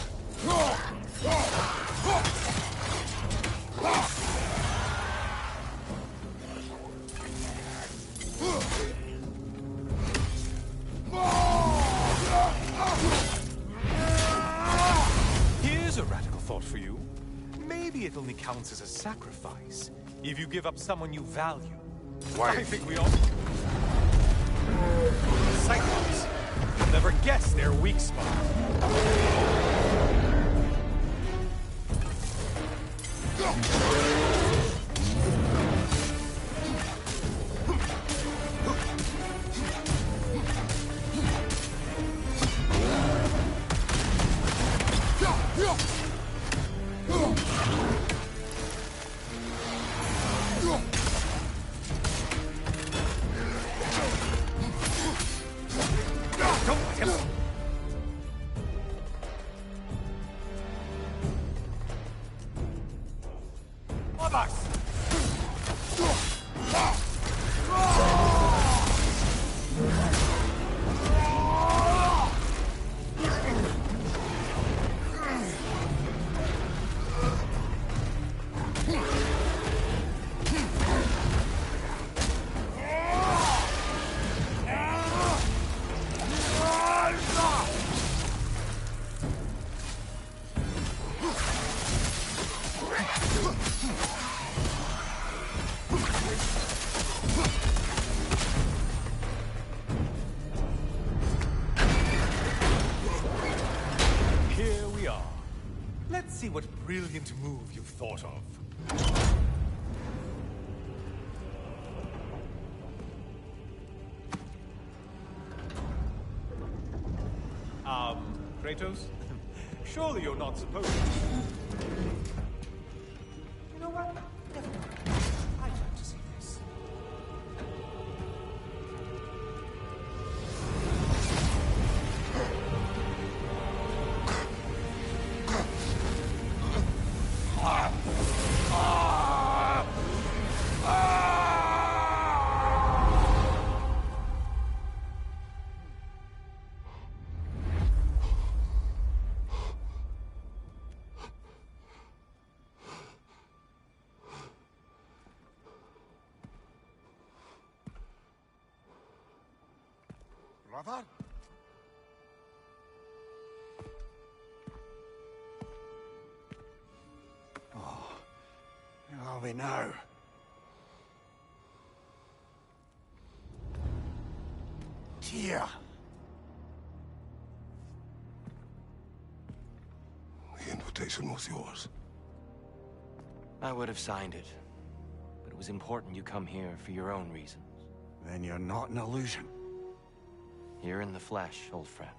Here's a radical thought for you. Maybe it only counts as a sacrifice if you give up someone you value. Why? I think we all... Cyclops. You'll never guess their weak spot. brilliant move you've thought of. Kratos? Surely you're not supposed to. You know what? Never mind. I'd like to see this. Brother? Oh, where are we now? Tyr! The invitation was yours. I would have signed it, but it was important you come here for your own reasons. Then you're not an illusion. You're in the flesh, old friend.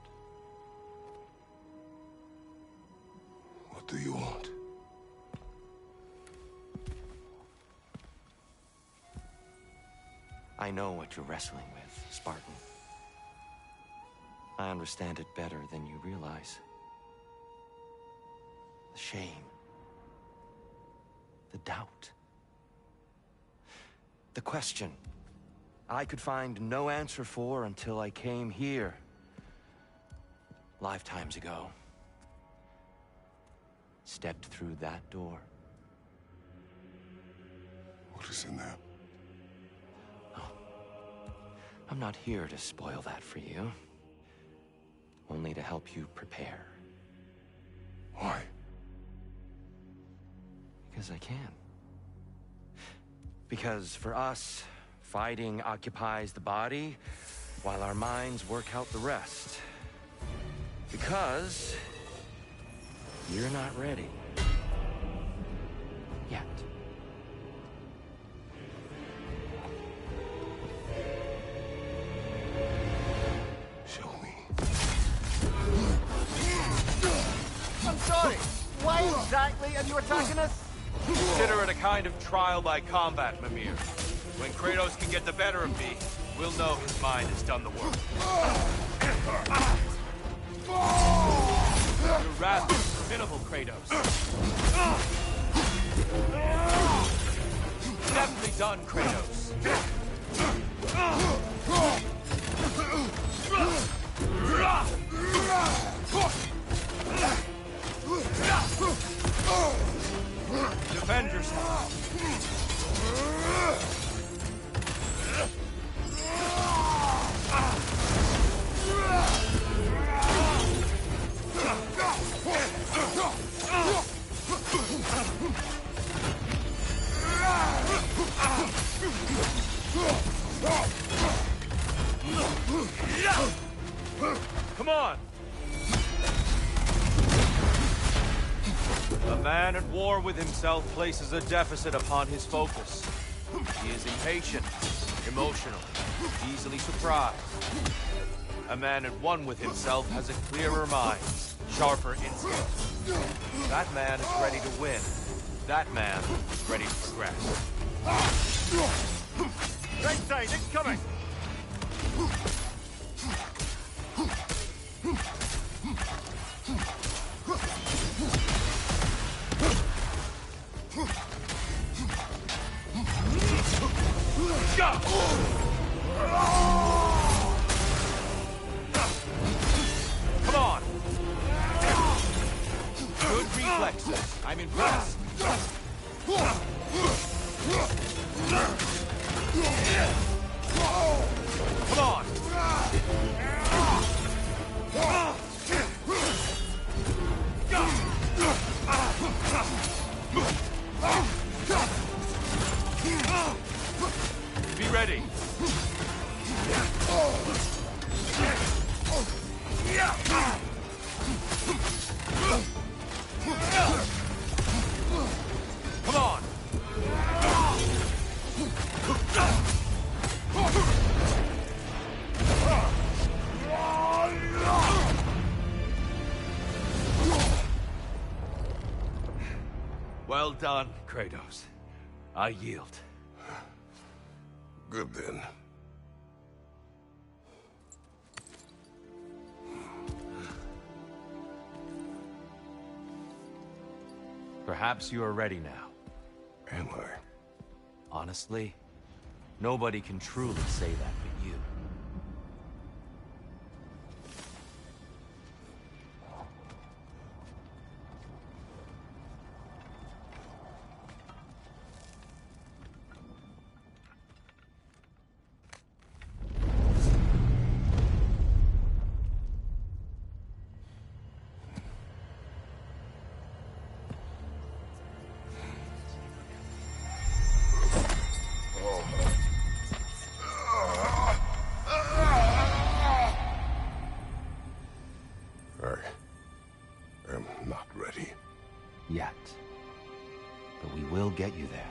What do you want? I know what you're wrestling with, Spartan. I understand it better than you realize. The shame. The doubt. The question I could find no answer for until I came here. Lifetimes ago. Stepped through that door. What is in there? I'm not here to spoil that for you. Only to help you prepare. Why? Because I can. Because for us, fighting occupies the body, while our minds work out the rest. Because you're not ready. Yet. Show me. I'm sorry. Why exactly are you attacking us? Consider it a kind of trial by combat, Mimir. When Kratos can get the better of me, we'll know his mind has done the work. Your wrath is pitiful, Kratos. Deftly done, Kratos. Defend yourself. Come on! A man at war with himself places a deficit upon his focus. He is impatient, emotional, easily surprised. A man at one with himself has a clearer mind, sharper instinct. That man is ready to win. That man is ready to progress. Right side, incoming! Come on! Good reflexes. I'm impressed. Come on! Be ready. done, Kratos. I yield. Good then. Perhaps you are ready now. Am I? Honestly, nobody can truly say that but you. I am not ready. Yet. But we will get you there.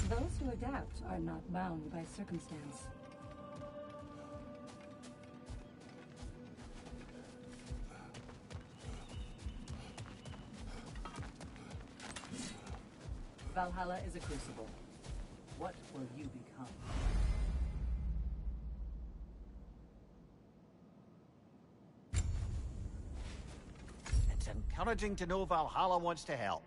Those who adapt are not bound by circumstance. Valhalla is a crucible. What will you become? It's encouraging to know Valhalla wants to help.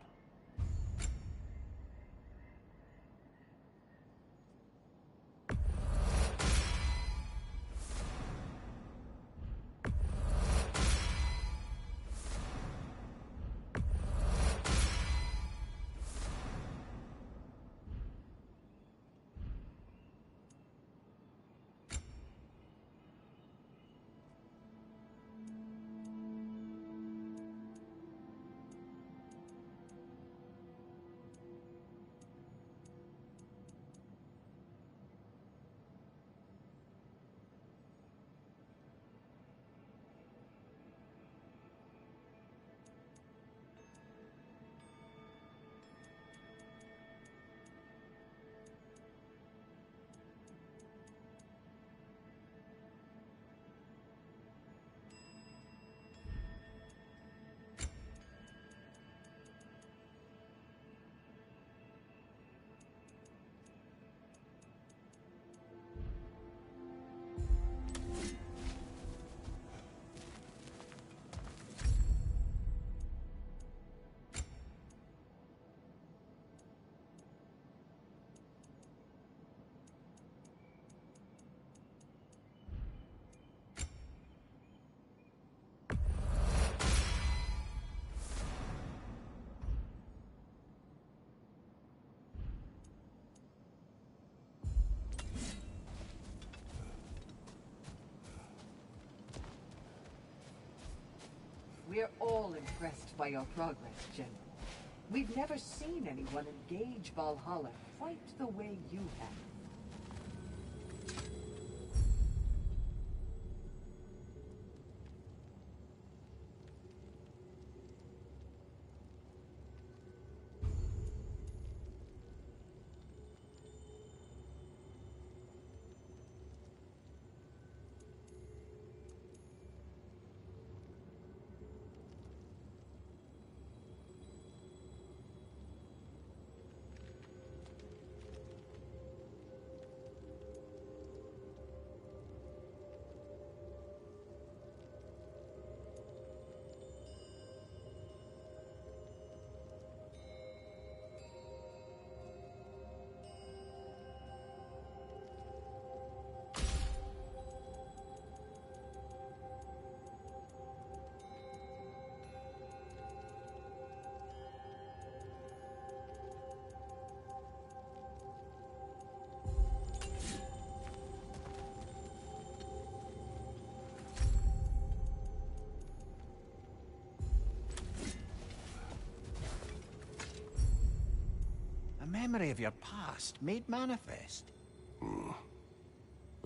We're all impressed by your progress, General. We've never seen anyone engage Valhalla quite the way you have. memory of your past made manifest.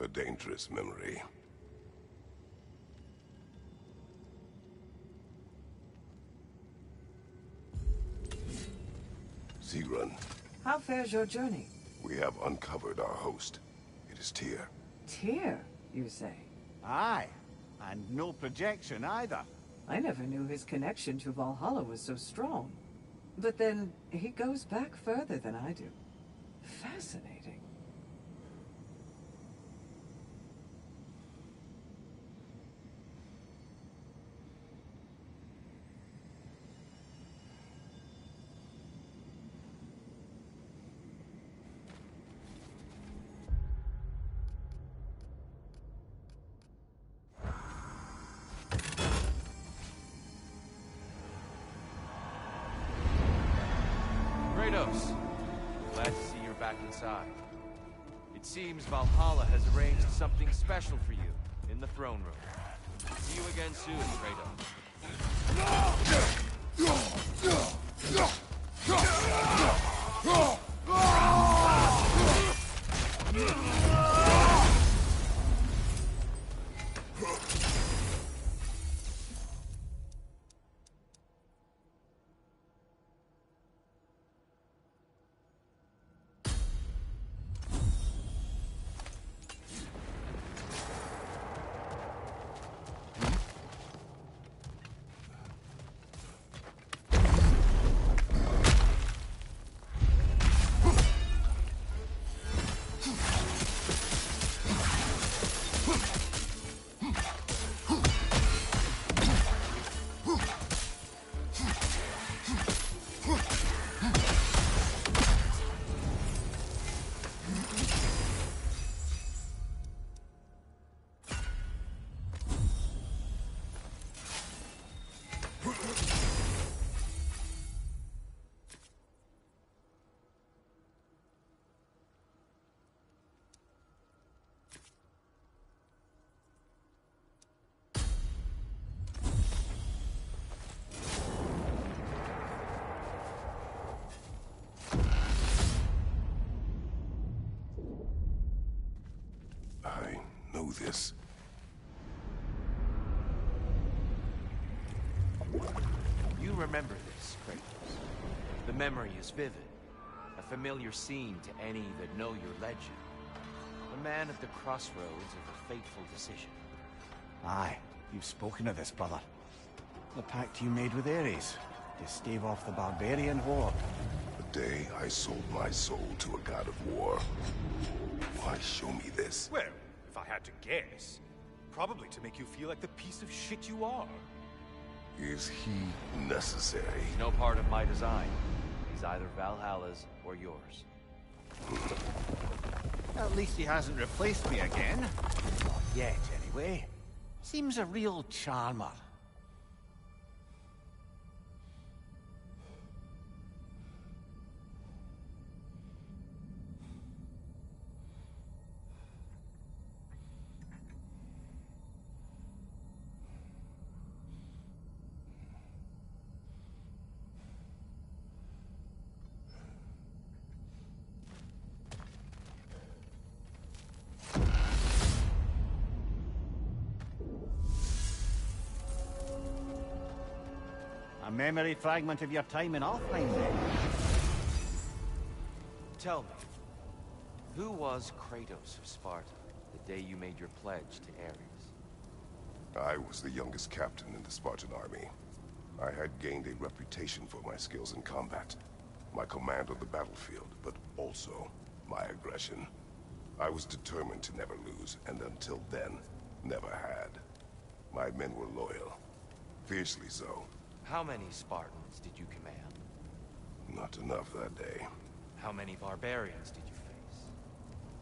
A dangerous memory. Sigrun, How fares your journey? we have uncovered our host. It is Tyr. Tyr, you say? Aye, and no projection either. I never knew his connection to Valhalla was so strong. But then, he goes back further than I do. Fascinating. Kratos, glad to see you're back inside. It seems Valhalla has arranged something special for you in the throne room. See you again soon, Kratos. I know this. You remember this, Kratos. The memory is vivid. A familiar scene to any that know your legend. The man at the crossroads of a fateful decision. Aye, you've spoken of this, brother. The pact you made with Ares, to stave off the barbarian horde. The day I sold my soul to a god of war. Why show me this? Well, if I had to guess, probably to make you feel like the piece of shit you are. Is he necessary? He's no part of my design. He's either Valhalla's or yours. At least he hasn't replaced me again. Not yet, anyway. Seems a real charmer. A memory fragment of your time in Alfheim, then. Tell me, who was Kratos of Sparta the day you made your pledge to Ares? I was the youngest captain in the Spartan army. I had gained a reputation for my skills in combat, my command on the battlefield, but also my aggression. I was determined to never lose, and until then, never had. My men were loyal, fiercely so. How many Spartans did you command? Not enough that day. How many barbarians did you face?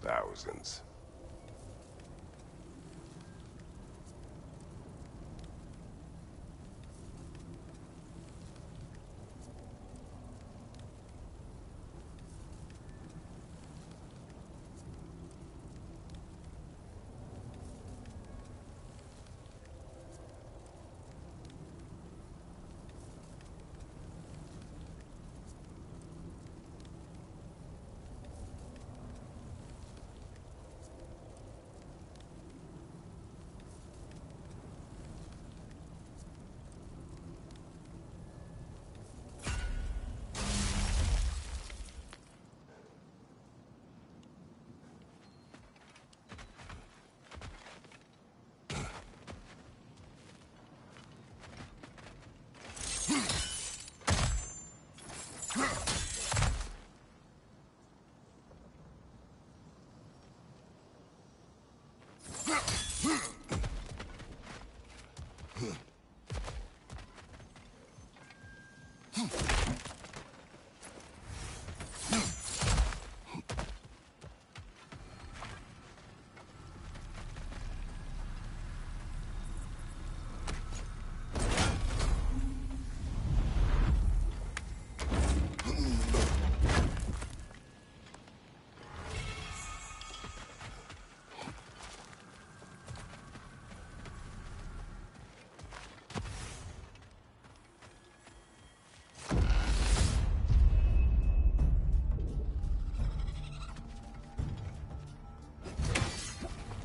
Thousands.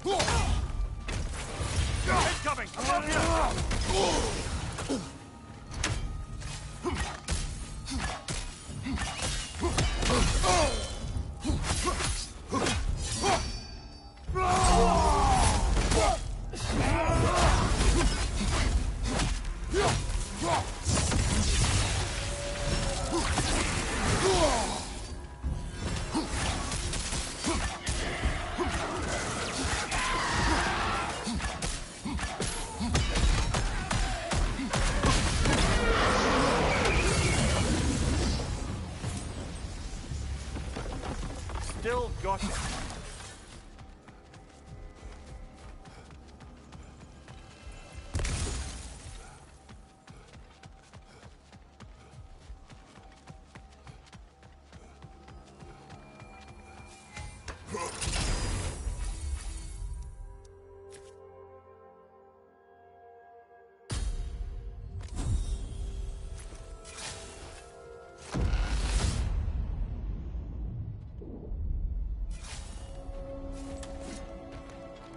Incoming! Above you! Still got it.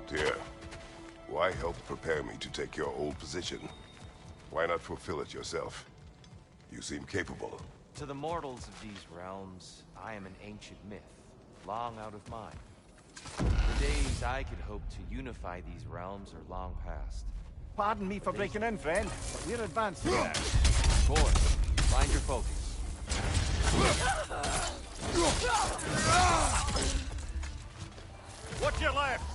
Dear, why help prepare me to take your old position? Why not fulfill it yourself? You seem capable. To the mortals of these realms, I am an ancient myth, long out of mind. The days I could hope to unify these realms are long past. Pardon me for breaking in, friend, but we're advancing now. Boy, find your focus. Watch your left!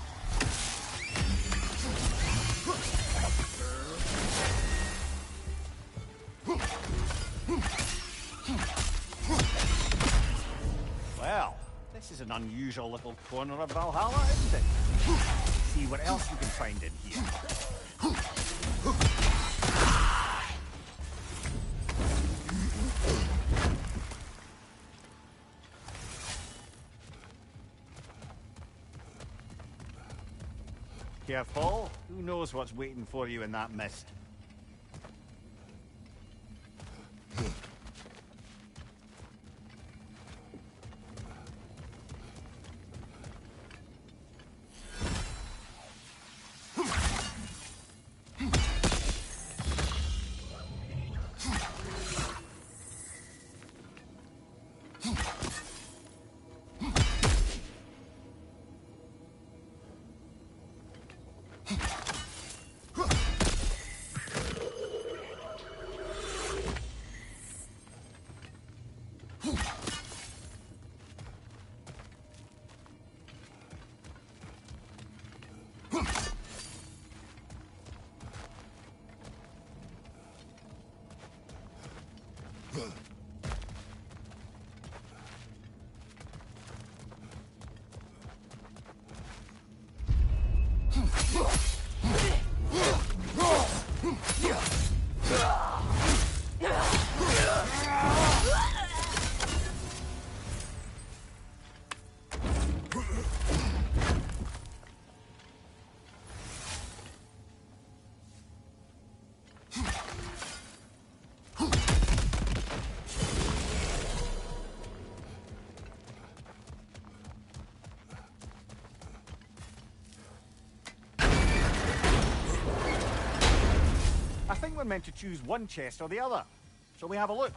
Well, this is an unusual little corner of Valhalla, isn't it? See what else you can find in here. Careful. Who knows what's waiting for you in that mist? I think we're meant to choose one chest or the other. Shall we have a look?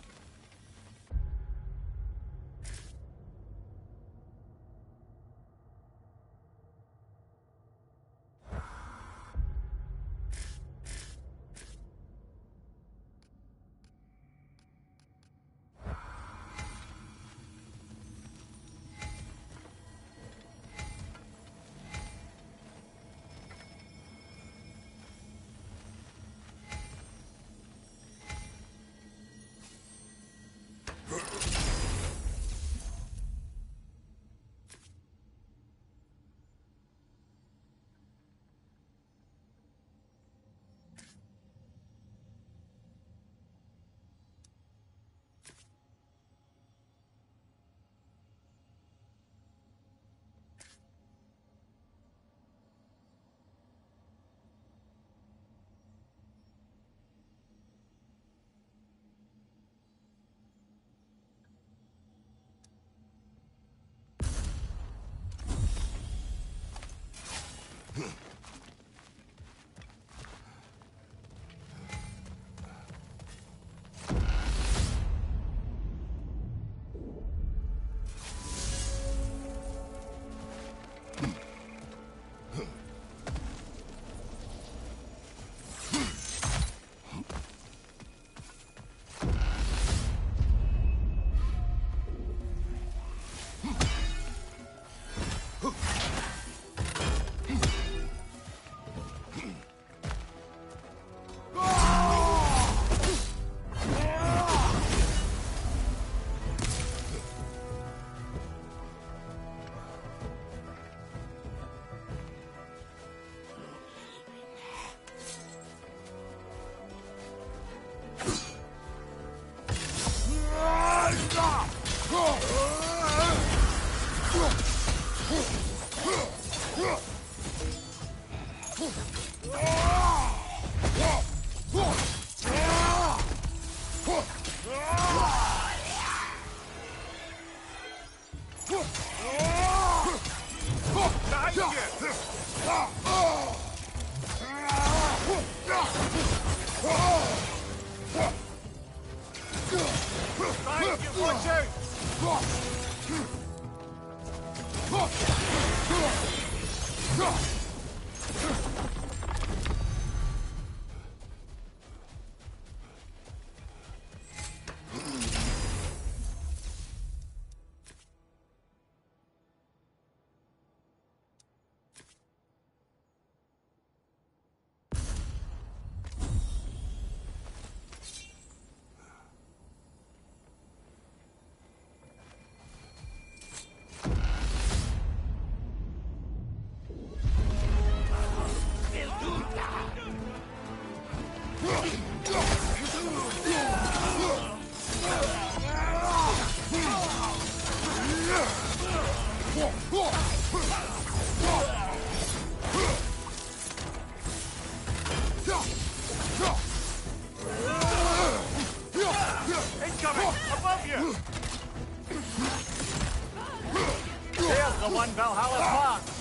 Incoming! Above you! There's the one Valhalla marks!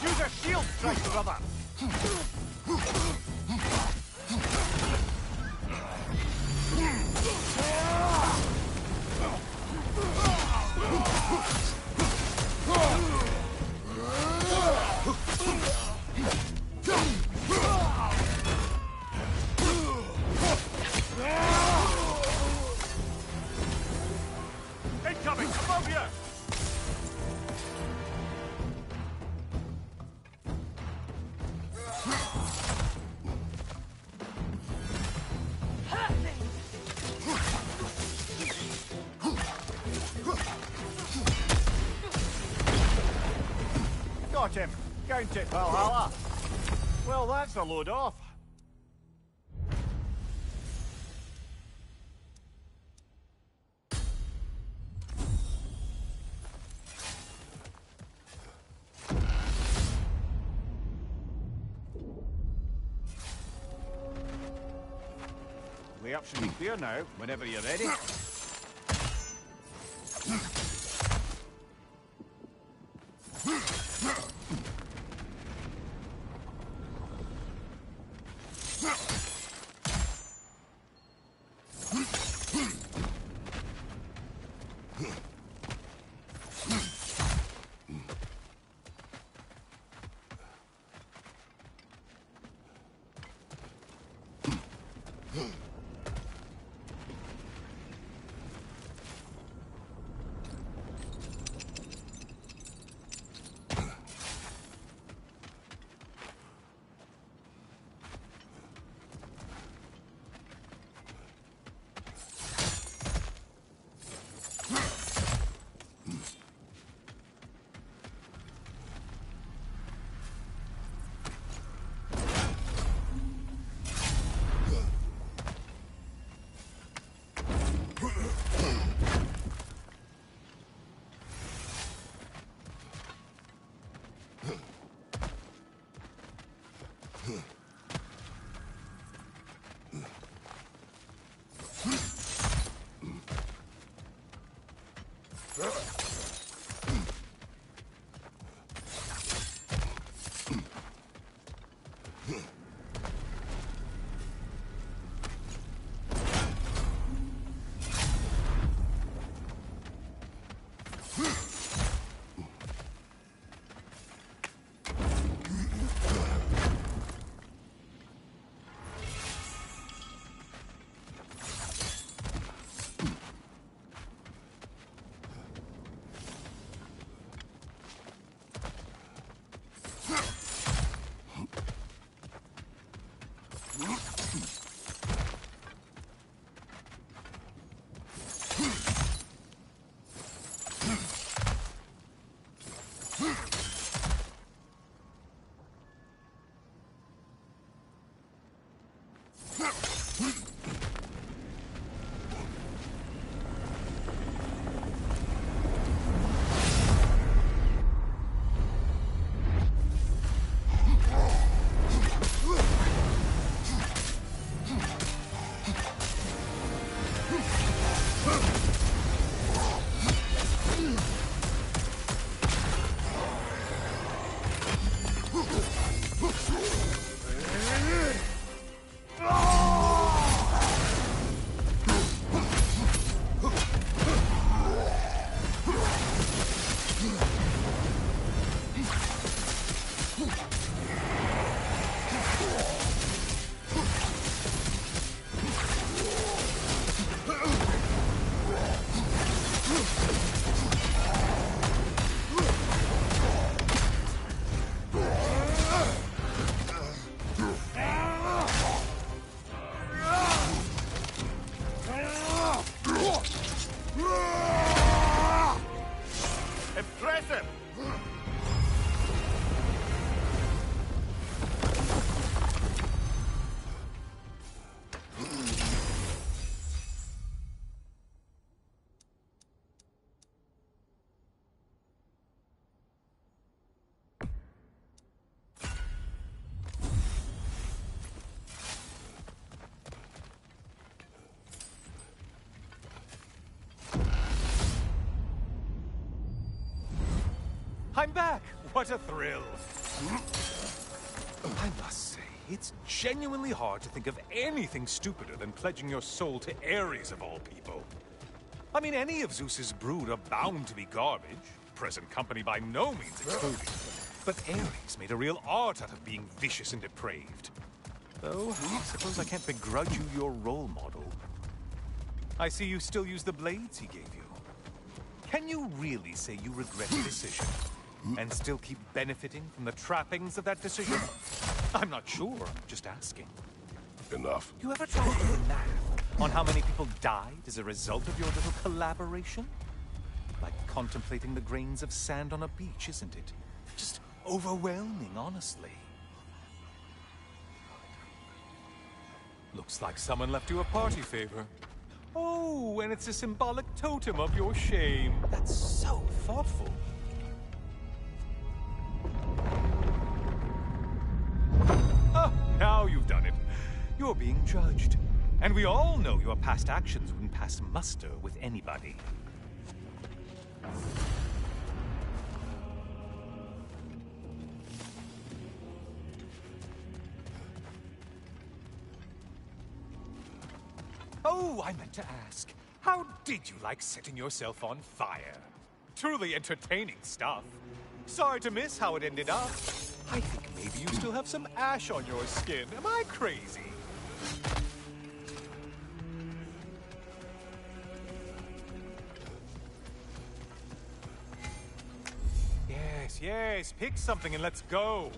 Use a shield strike, brother! Incoming! Above you! Got him! Count it, Valhalla! Well, that's a load off. Way up should be clear now, whenever you're ready. I'm back! What a thrill! I must say, it's genuinely hard to think of anything stupider than pledging your soul to Ares of all people. I mean, any of Zeus's brood are bound to be garbage, present company by no means excluded. But Ares made a real art out of being vicious and depraved. Though, I suppose I can't begrudge you your role model. I see you still use the blades he gave you. Can you really say you regret the decision? And still keep benefiting from the trappings of that decision? I'm not sure, I'm just asking. Enough. You ever tried to do math on how many people died as a result of your little collaboration? Like contemplating the grains of sand on a beach, isn't it? Just overwhelming, honestly. Looks like someone left you a party favor. Oh, and it's a symbolic totem of your shame. That's so thoughtful. Oh, now you've done it. You're being judged. And we all know your past actions wouldn't pass muster with anybody. Oh, I meant to ask. How did you like setting yourself on fire? Truly entertaining stuff. Sorry to miss how it ended up. I think maybe you still have some ash on your skin. Am I crazy? Yes, yes. Pick something and let's go.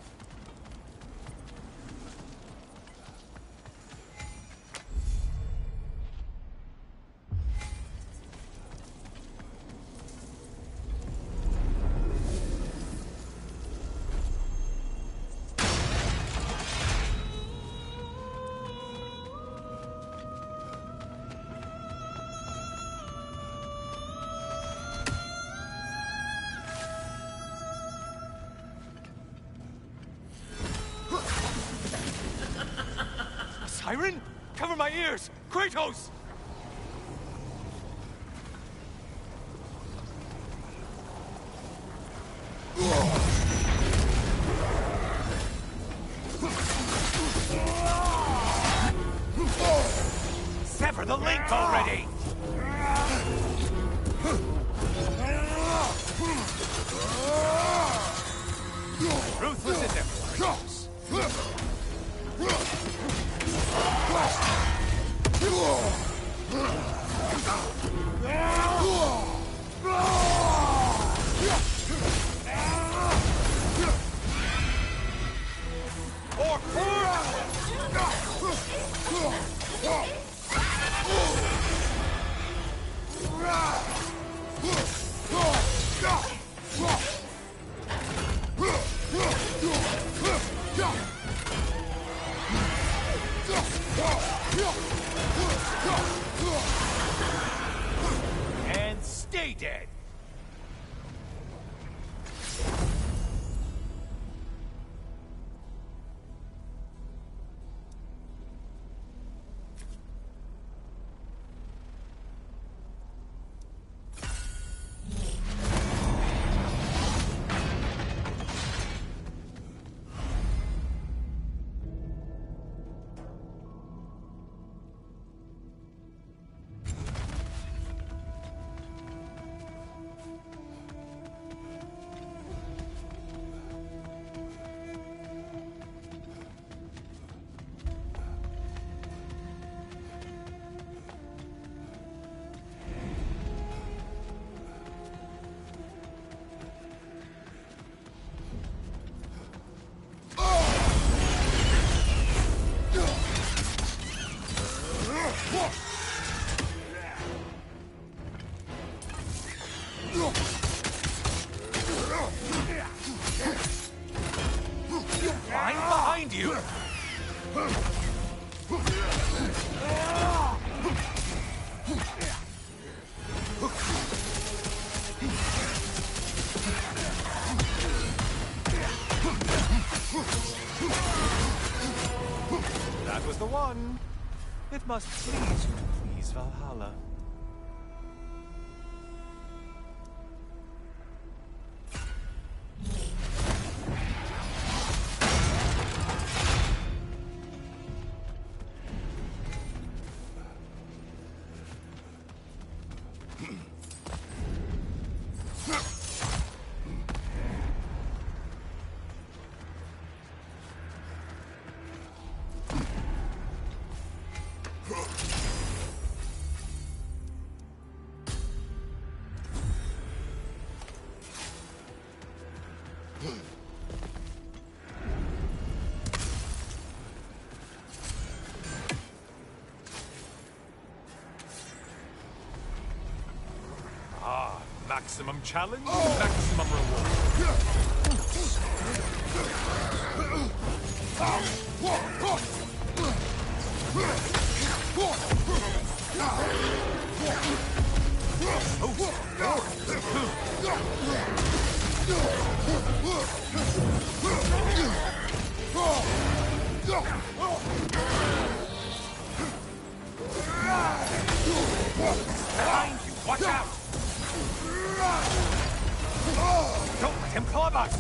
Siren? Cover my ears! Kratos! for the link already! Ruthless endeavor. And stay dead. I'm behind you! That was the one. It must please you to please Valhalla. Maximum challenge, maximum reward. Behind you, watch out! Don't let him club us!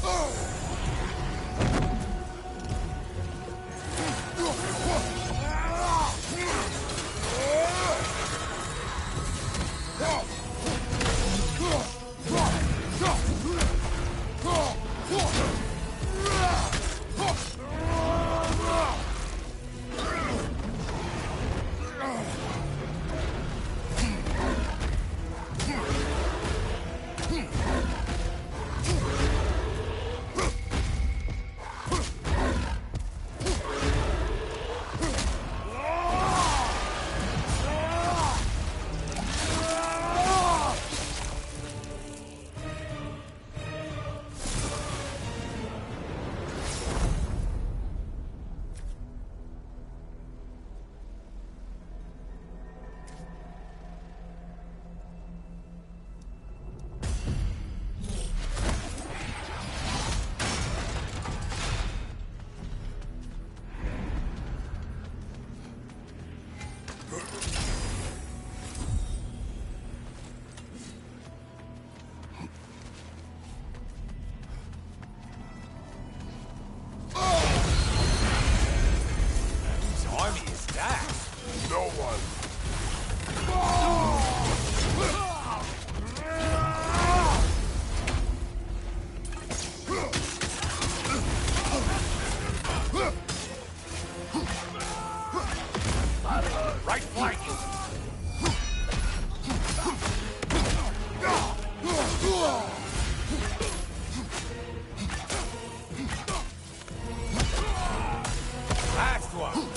agua!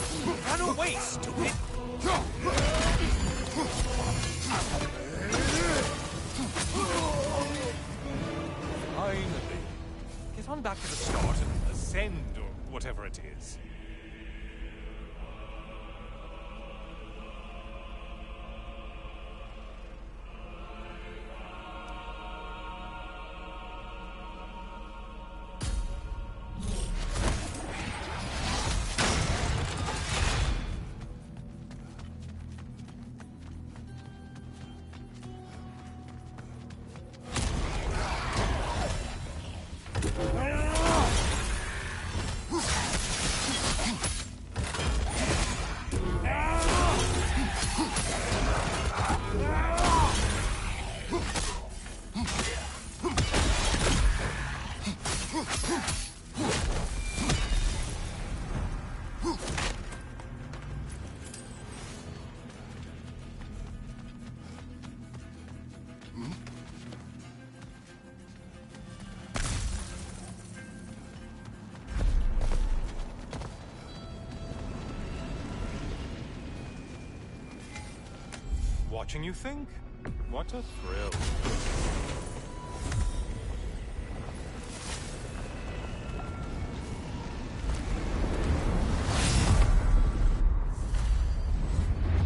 Run away, stupid! Finally. Get on back to the start and ascend, or whatever it is. Watching you think? What a thrill.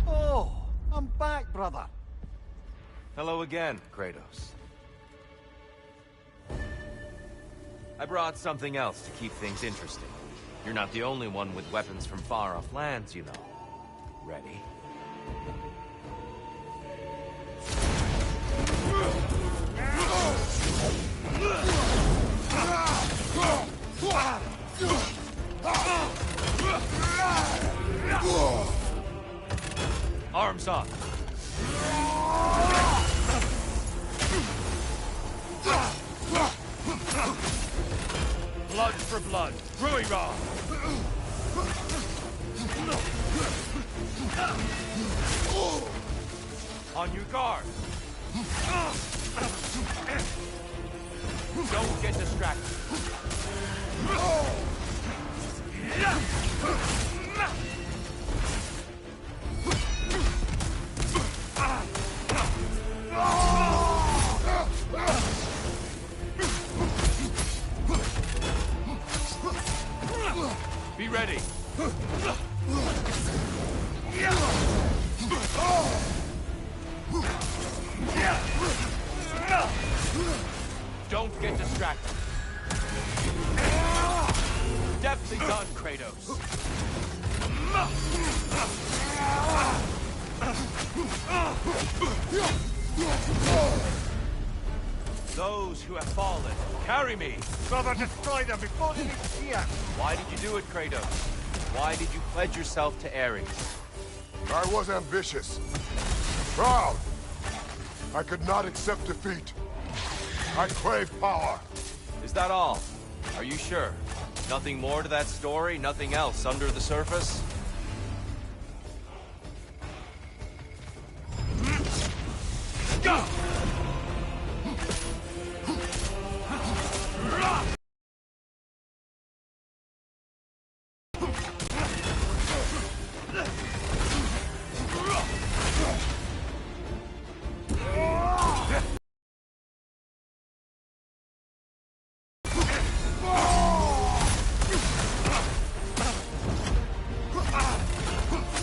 Oh, I'm back, brother. Hello again, Kratos. I brought something else to keep things interesting. You're not the only one with weapons from far-off lands, you know. Ready? Arms up. Blood for blood. Rui-Ra. On your guard. Don't get distracted. Be ready. Don't get distracted. Deftly done, Kratos. Those who have fallen, carry me. Brother, destroy them before they see us. Why did you do it, Kratos? Why did you pledge yourself to Ares? I was ambitious. Proud. I could not accept defeat. I crave power. Is that all? Are you sure? Nothing more to that story? Nothing else under the surface? Go!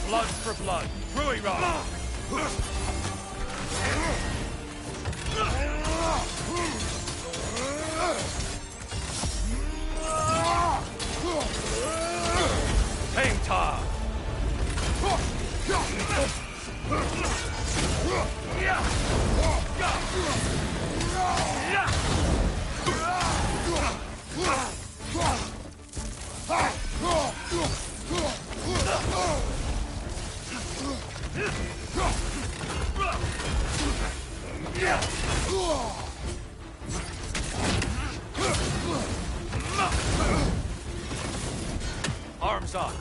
Blood for blood. Rui-Ra! Hang time! Arms up.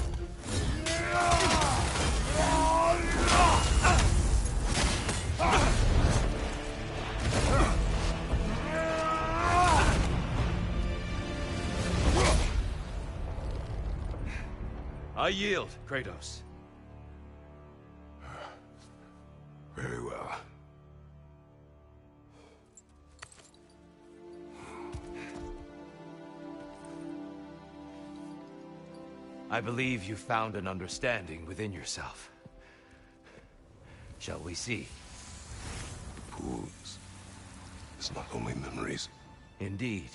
I yield, Kratos. Very well. I believe you found an understanding within yourself. Shall we see? Pools. It's not only memories. Indeed.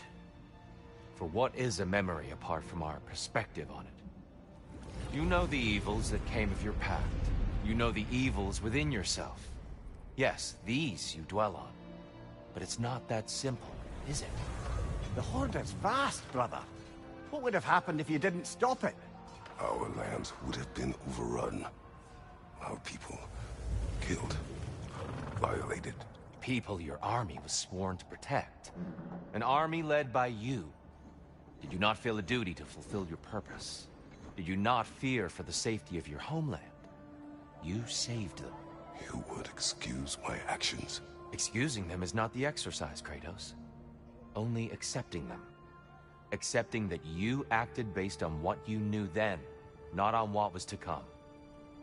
For what is a memory apart from our perspective on it? You know the evils that came of your pact. You know the evils within yourself. Yes, these you dwell on. But it's not that simple, is it? The Horde is vast, brother. What would have happened if you didn't stop it? Our lands would have been overrun. Our people killed, violated. People your army was sworn to protect. An army led by you. Did you not feel a duty to fulfill your purpose? Did you not fear for the safety of your homeland? You saved them. You would excuse my actions. Excusing them is not the exercise, Kratos. Only accepting them. Accepting that you acted based on what you knew then, not on what was to come.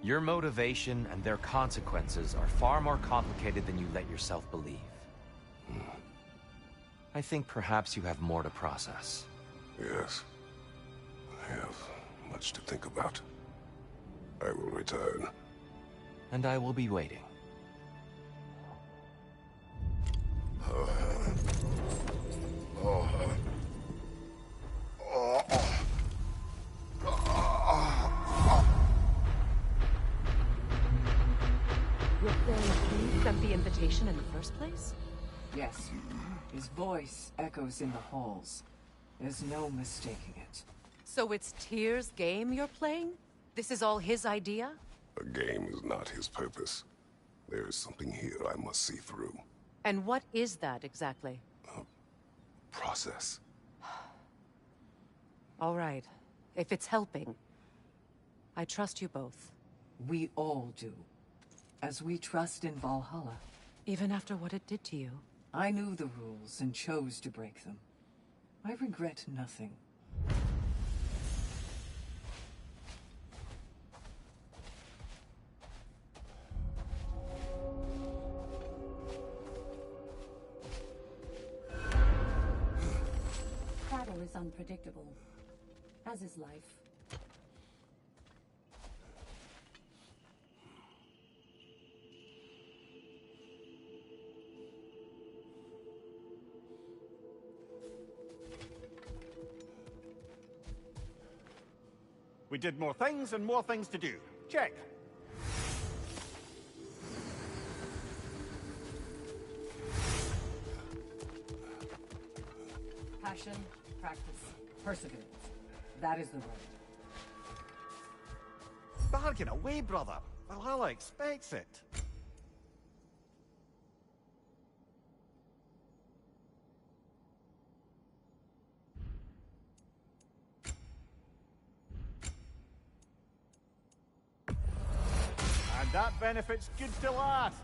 Your motivation and their consequences are far more complicated than you let yourself believe. I think perhaps you have more to process. Yes. I have much to think about. I will return. And I will be waiting. Your friend sent the invitation in the first place? Yes. His voice echoes in the halls. There's no mistaking it. So it's Tyr's game you're playing? This is all his idea? A game is not his purpose. There is something here I must see through. And what is that exactly? Process. All right. If it's helping, I trust you both. We all do. As we trust in Valhalla. Even after what it did to you. I knew the rules and chose to break them. I regret nothing. Travel is unpredictable, as is life. We did more things and more things to do. Check. Passion, practice, perseverance. That is the road. Bargain away, brother. Valhalla expects it. And that benefit's good to last.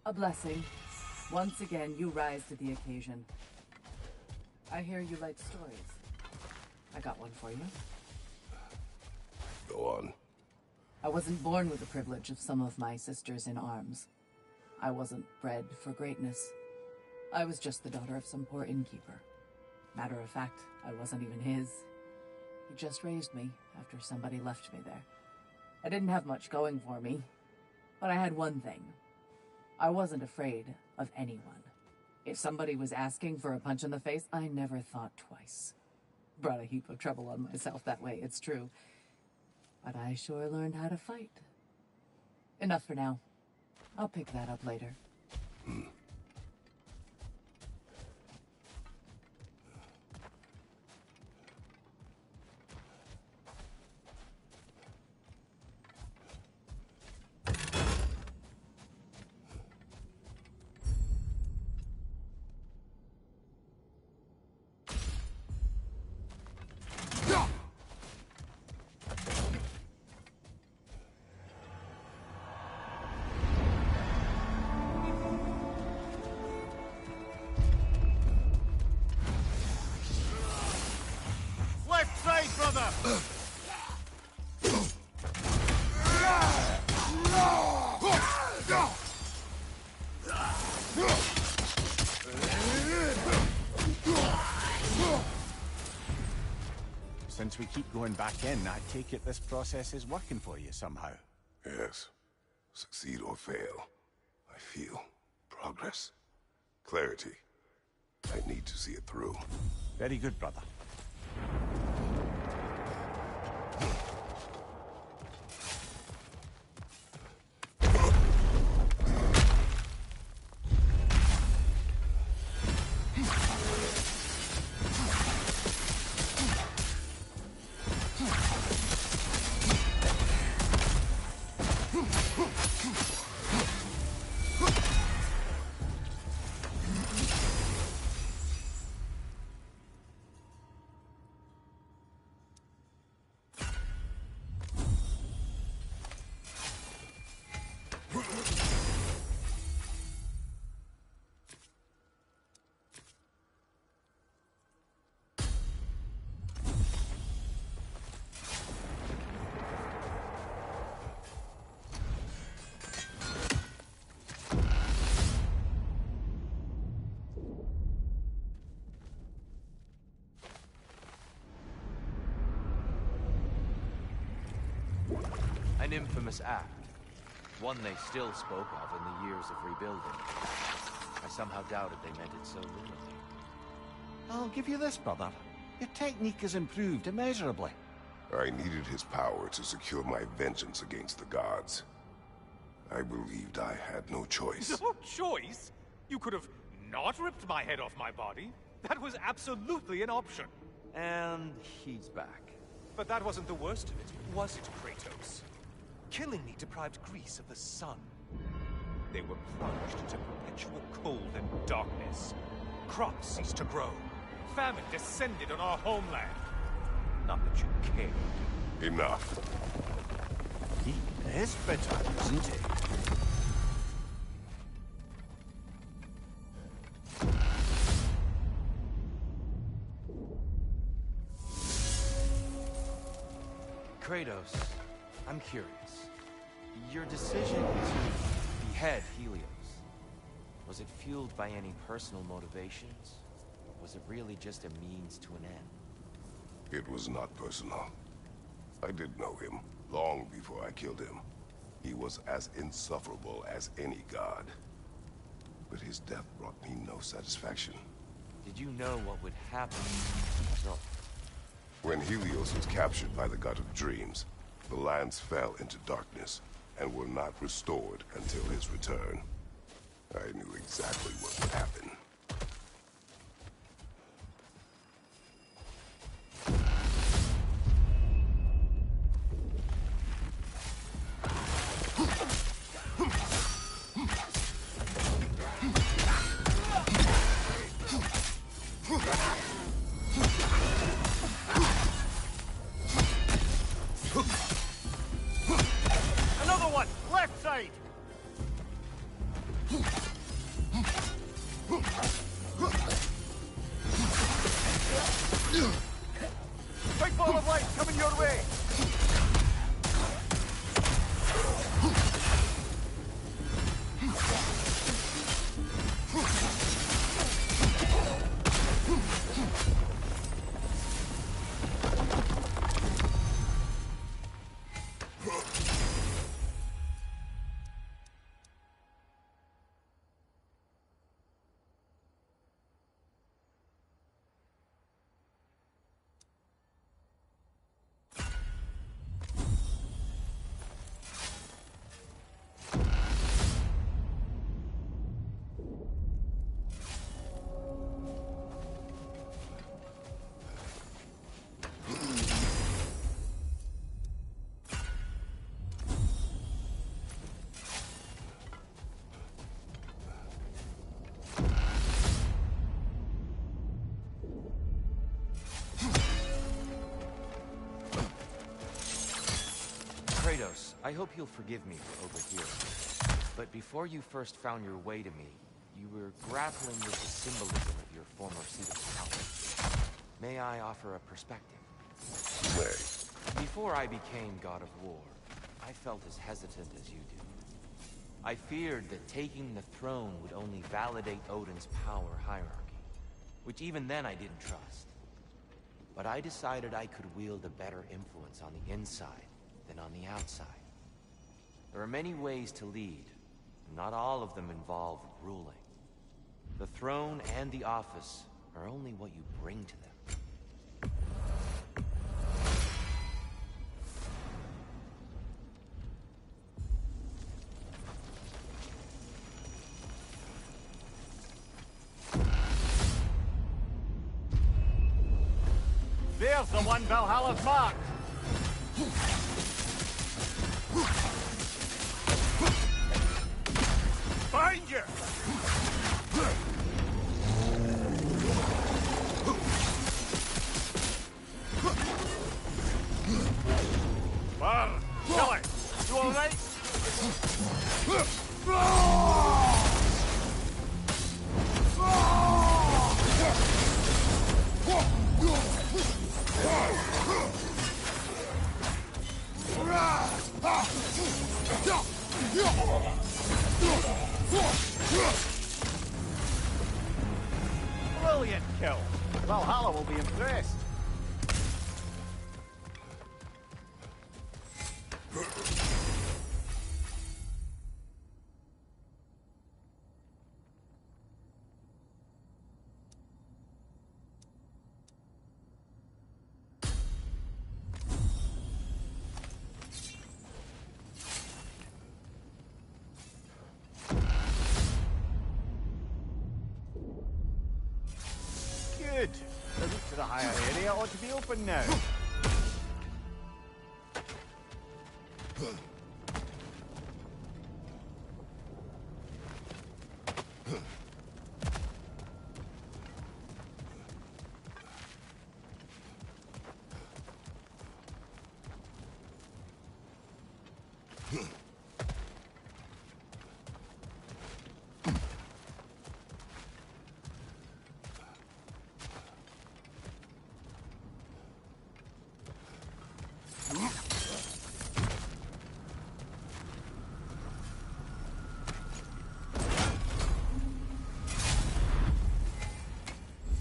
A blessing. Once again, you rise to the occasion. I hear you like stories. I got one for you. Go on. I wasn't born with the privilege of some of my sisters in arms. I wasn't bred for greatness. I was just the daughter of some poor innkeeper. Matter of fact, I wasn't even his. He just raised me after somebody left me there. I didn't have much going for me, but I had one thing. I wasn't afraid of anyone. If somebody was asking for a punch in the face, I never thought twice. Brought a heap of trouble on myself that way, it's true. But I sure learned how to fight. Enough for now. I'll pick that up later. Left side, brother! Since we keep going back in, I take it this process is working for you somehow. Yes. Succeed or fail, I feel progress. Clarity. I need to see it through. Very good, brother. An infamous act. One they still spoke of in the years of rebuilding. I somehow doubted they meant it so literally. I'll give you this, brother. Your technique has improved immeasurably. I needed his power to secure my vengeance against the gods. I believed I had no choice. No choice? You could have not ripped my head off my body. That was absolutely an option. And he's back. But that wasn't the worst of it, was it, Kratos? Killing me deprived Greece of the sun. They were plunged into perpetual cold and darkness. Crops ceased to grow. Famine descended on our homeland. Not that you cared. Enough. He is bitter, isn't he? Kratos, I'm curious. Your decision to behead Helios, was it fueled by any personal motivations? Or was it really just a means to an end? It was not personal. I did know him, long before I killed him. He was as insufferable as any god. But his death brought me no satisfaction. Did you know what would happen? No. When Helios was captured by the god of dreams, the lands fell into darkness and were not restored until his return. I knew exactly what would happen. Another one! Left side! I hope you'll forgive me for overhearing. But before you first found your way to me, you were grappling with the symbolism of your former seat of power. May I offer a perspective? May. Before I became God of War, I felt as hesitant as you do. I feared that taking the throne would only validate Odin's power hierarchy, which even then I didn't trust. But I decided I could wield a better influence on the inside than on the outside. There are many ways to lead, and not all of them involve ruling. The throne and the office are only what you bring to them. There's the one Valhalla's marked! Find you! Bar, kill it! You alright? Brilliant kill! Valhalla will be impressed. Good. The route to the higher area ought to be open now.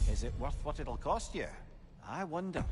Is it worth what it'll cost you? I wonder.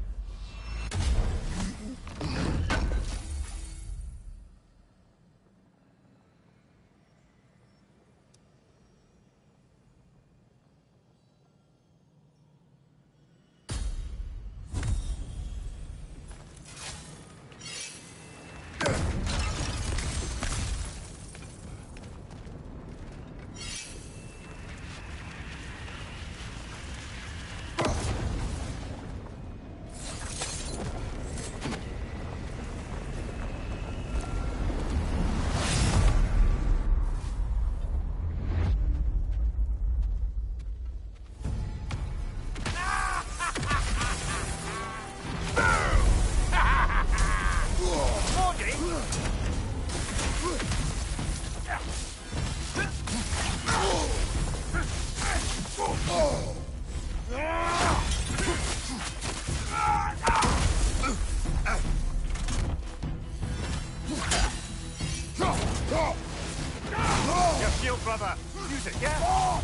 Your shield, brother! Use it, yeah?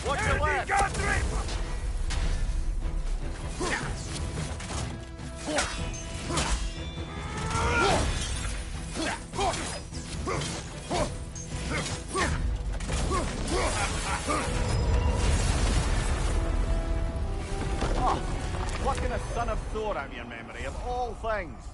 Watch your left! Oh, plucking a son of Thor out of your memory, of all things.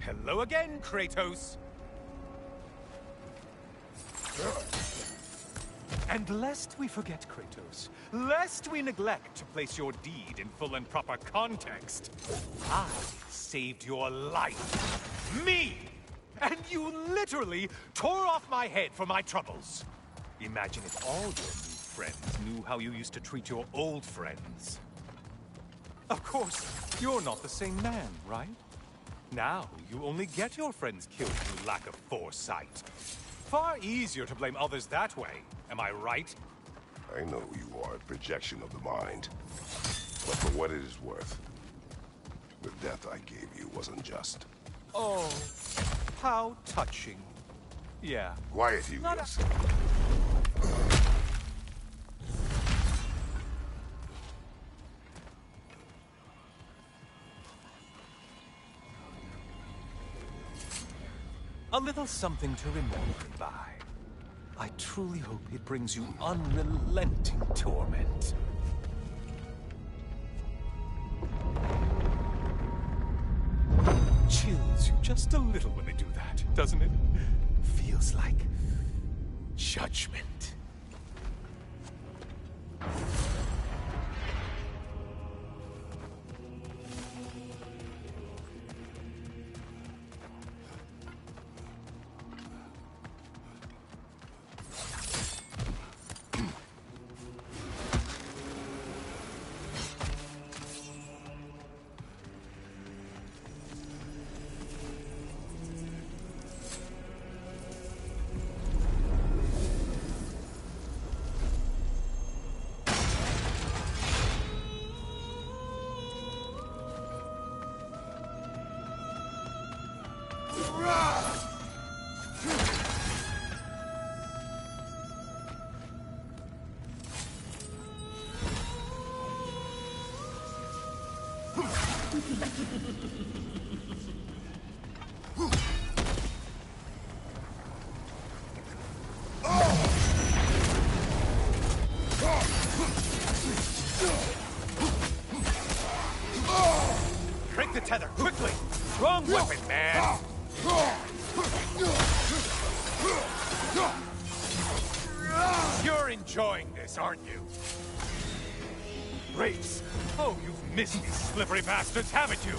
Hello again, Kratos! And lest we forget, Kratos, lest we neglect to place your deed in full and proper context, I saved your life. Me! And you literally tore off my head for my troubles. Imagine if all your new friends knew how you used to treat your old friends. Of course, you're not the same man, right? Now, you only get your friends killed through lack of foresight. Far easier to blame others that way, am I right? I know you are a projection of the mind. But for what it is worth, the death I gave you was unjust. Oh, how touching. Yeah. Quiet, Helios. A little something to remember by. I truly hope it brings you unrelenting torment. Chills you just a little when they do that, doesn't it? Feels like judgment. Break the tether, quickly! Wrong weapon, man! You're enjoying this, aren't you? Race! Oh, you've missed these slippery bastards, haven't you?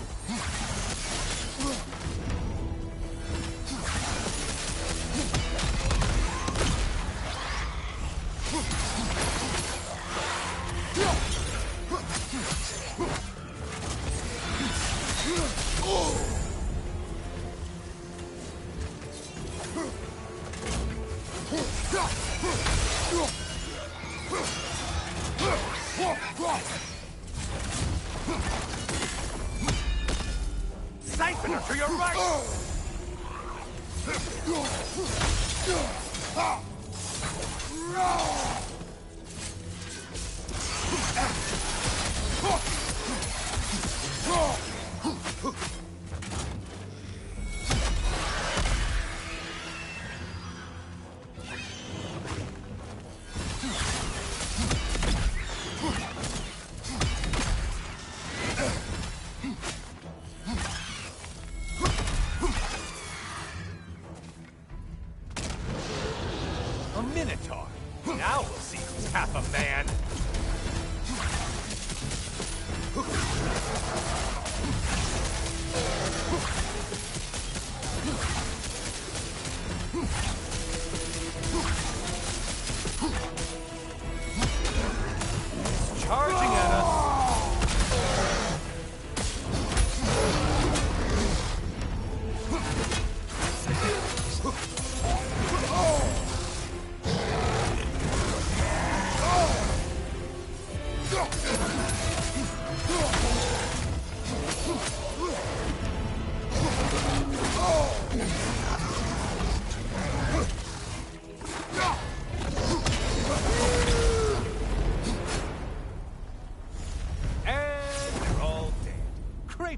Siphon her to your right! A Minotaur. Now we'll see who's half a man.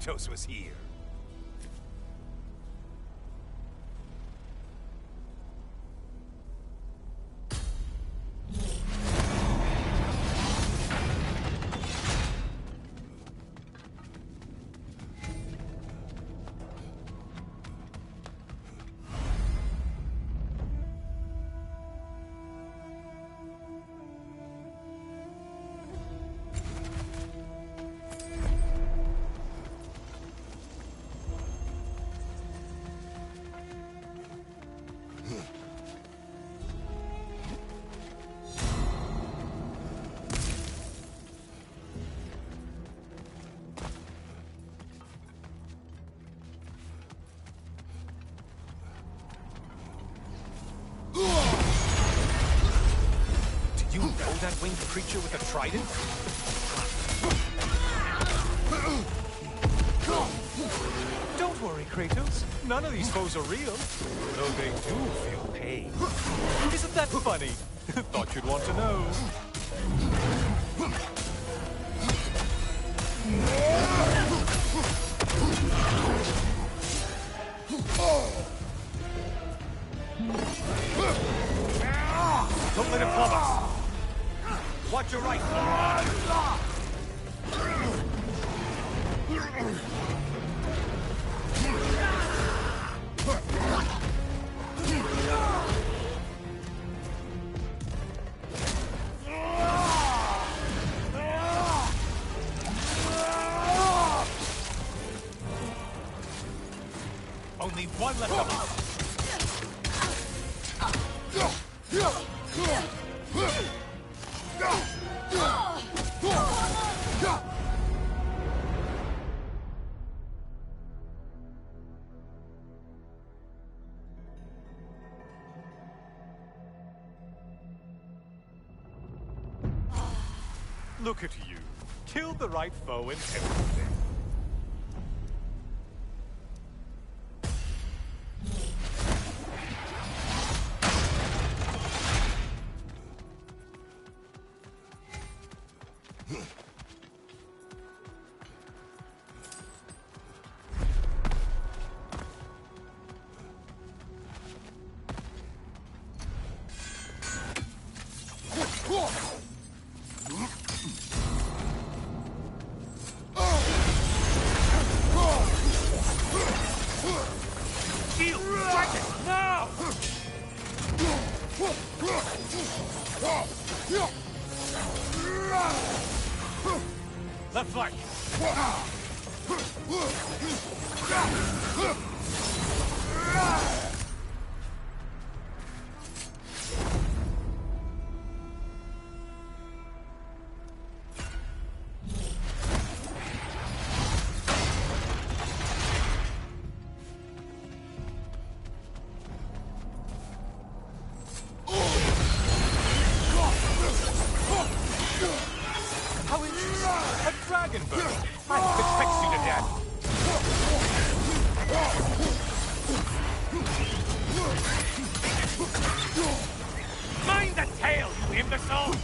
Kratos was here. You know that winged creature with a trident? Don't worry, Kratos. None of these foes are real, though they do feel pain. Isn't that funny? Thought you'd want to know. Don't let him club us. Watch your right. Only one left of us. Look at you. Killed the right foe and everything. Left flank. How interesting. A dragon bird. I hope it pecks you to death. Mind the tail, you imbecile!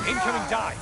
Incoming dive!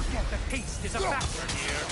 Forget that haste is a factor here.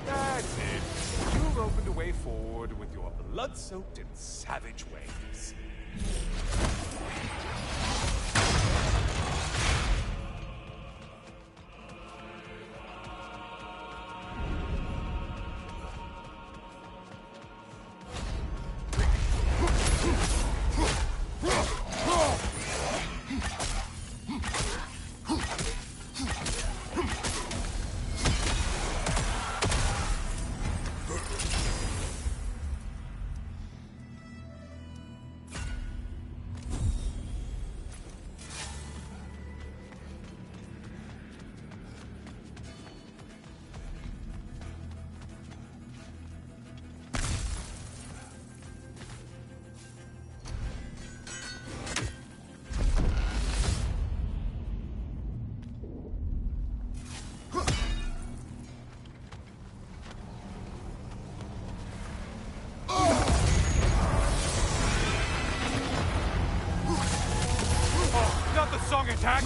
That's it. You've opened a way forward with your blood-soaked and savage ways. Not the song attack!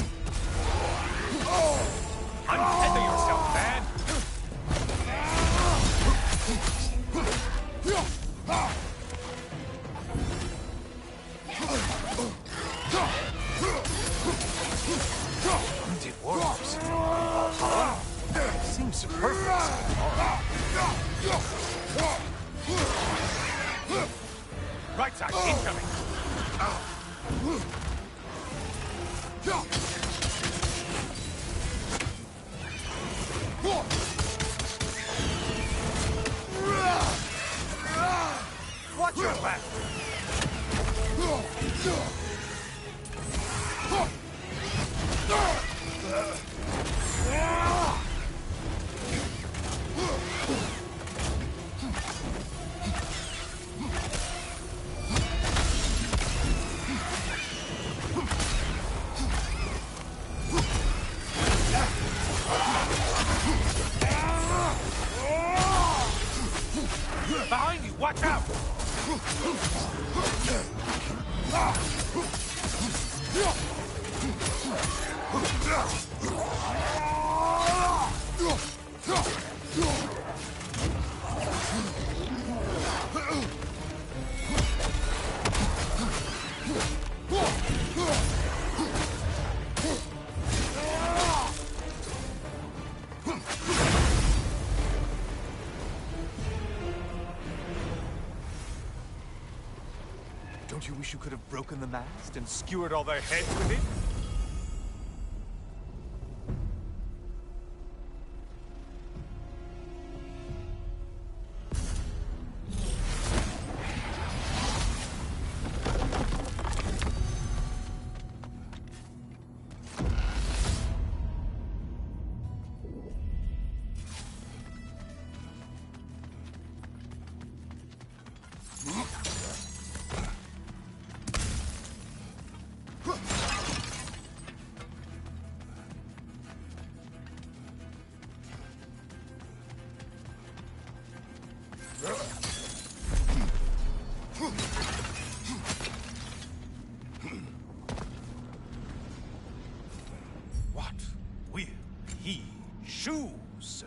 Untether yourself, man! Wounded warriors. Valhalla? Seems perfect. Right side, incoming! Watch your left! Behind you, watch out! Don't you wish you could have broken the mast and skewered all their heads with it? What will he choose?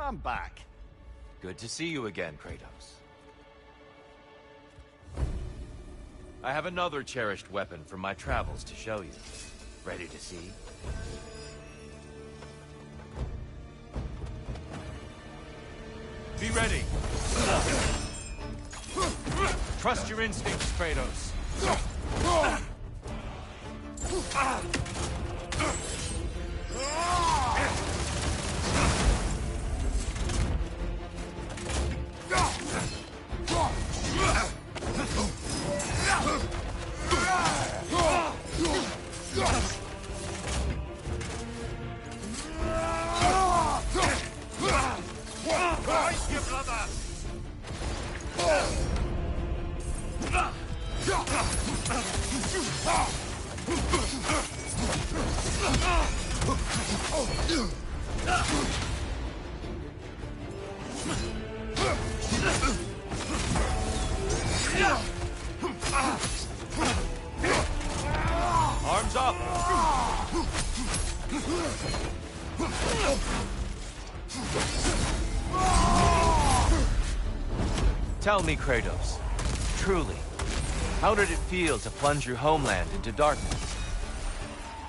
I'm back. Good to see you again, Kratos. I have another cherished weapon from my travels to show you. Ready to see? Be ready! Trust your instincts, Kratos. Arms up! Tell me, Kratos, truly, how did it feel to plunge your homeland into darkness?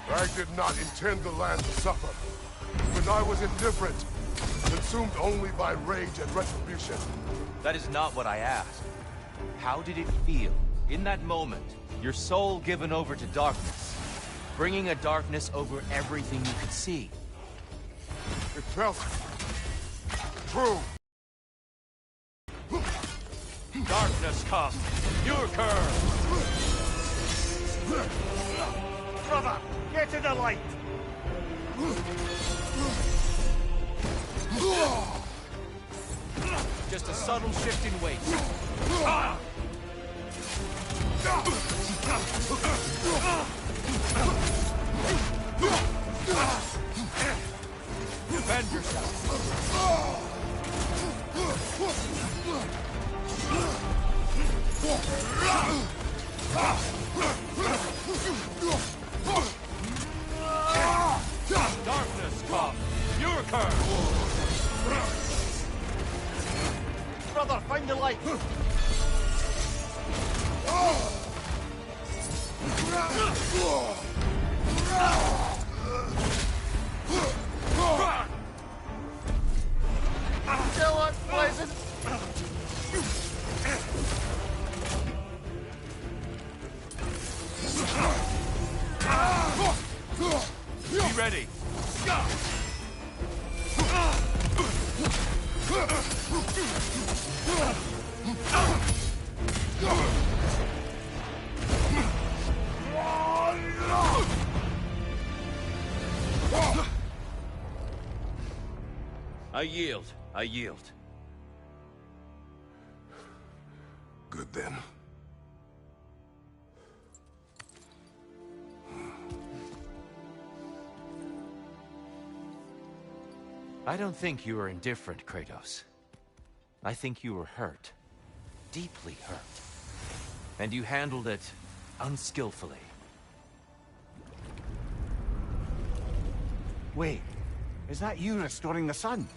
I did not intend the land to suffer. When I was indifferent, consumed only by rage and retribution. That is not what I asked. How did it feel, in that moment, your soul given over to darkness, bringing a darkness over everything you could see? It felt true. Darkness come, your curve! Brother, get to the light! Just a subtle shift in weight. Defend yourself. Darkness come, your curve! Brother, find the light! Still unpleasant! Be ready! I yield. I yield. Good then. I don't think you were indifferent, Kratos. I think you were hurt. Deeply hurt. And you handled it unskillfully. Wait, is that you restoring the sun?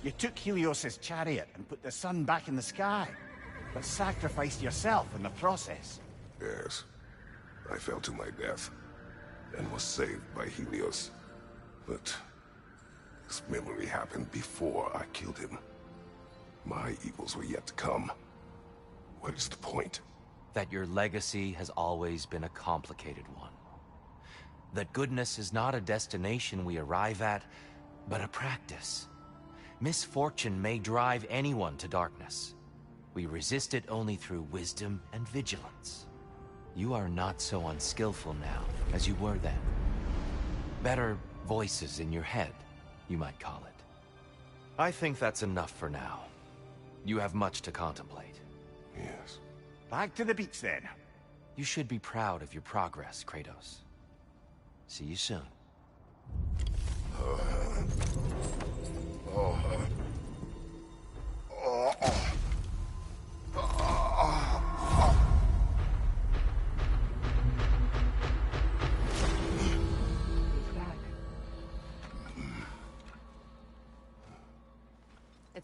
You took Helios's chariot and put the sun back in the sky, but sacrificed yourself in the process. Yes. I fell to my death, and was saved by Helios. But this memory happened before I killed him. My evils were yet to come. What is the point? That your legacy has always been a complicated one. That goodness is not a destination we arrive at, but a practice. Misfortune may drive anyone to darkness. We resist it only through wisdom and vigilance. You are not so unskillful now as you were then. Better voices in your head, you might call it. I think that's enough for now. You have much to contemplate. Yes. Back to the beach then. You should be proud of your progress, Kratos. See you soon.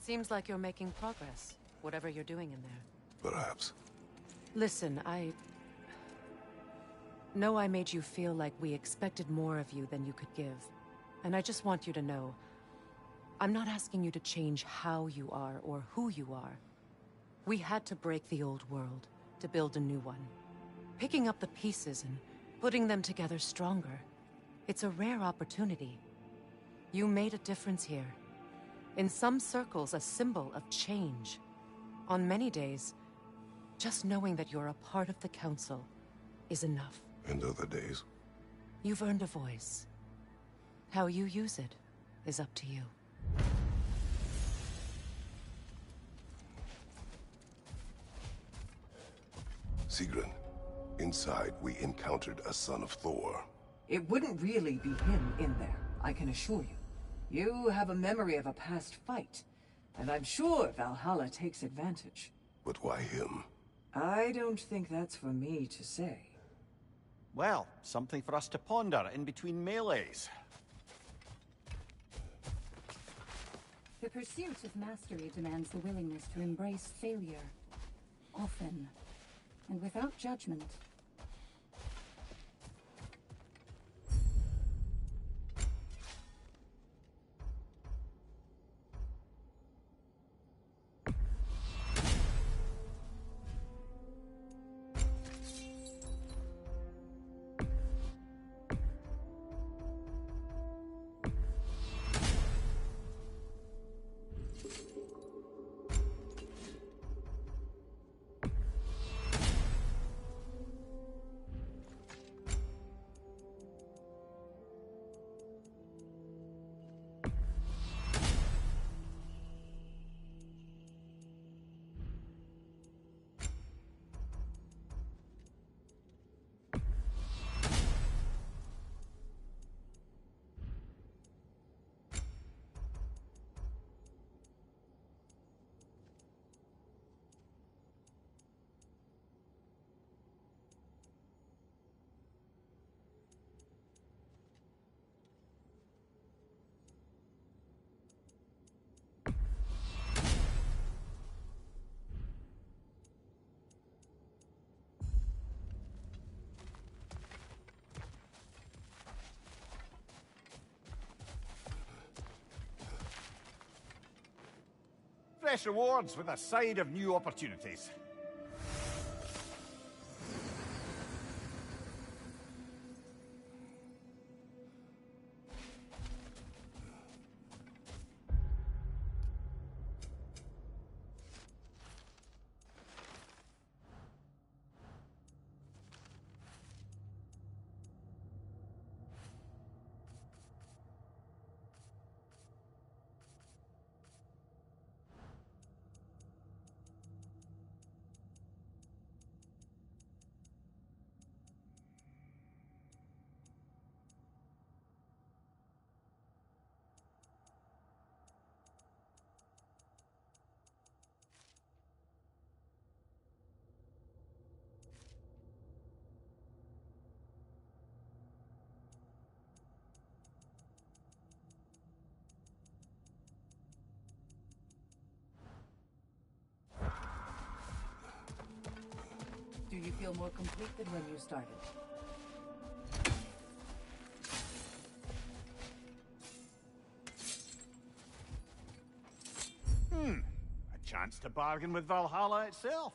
Seems like you're making progress, whatever you're doing in there. Perhaps. Listen, I know I made you feel like we expected more of you than you could give. And I just want you to know, I'm not asking you to change how you are or who you are. We had to break the old world to build a new one. Picking up the pieces and putting them together stronger. It's a rare opportunity. You made a difference here. In some circles, a symbol of change. On many days, just knowing that you're a part of the Council is enough. And other days? You've earned a voice. How you use it is up to you. Sigrun, inside we encountered a son of Thor. It wouldn't really be him in there, I can assure you. You have a memory of a past fight, and I'm sure Valhalla takes advantage. But why him? I don't think that's for me to say. Well, something for us to ponder in between melees. The pursuit of mastery demands the willingness to embrace failure. Often. And without judgment. Fresh rewards with a side of new opportunities. Do you feel more complete than when you started? A chance to bargain with Valhalla itself.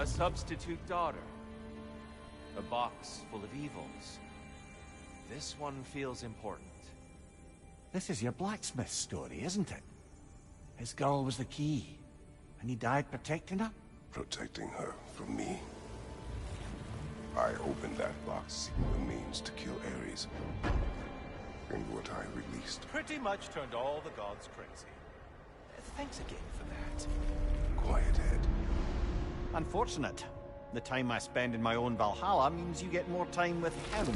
A substitute daughter. A box full of evils. This one feels important. This is your blacksmith story, isn't it? His girl was the key, and he died protecting her? Protecting her from me. I opened that box seeking the means to kill Ares. And what I released. Pretty much turned all the gods crazy. Thanks again for that. Quiet, Ed. Unfortunate. The time I spend in my own Valhalla means you get more time with him.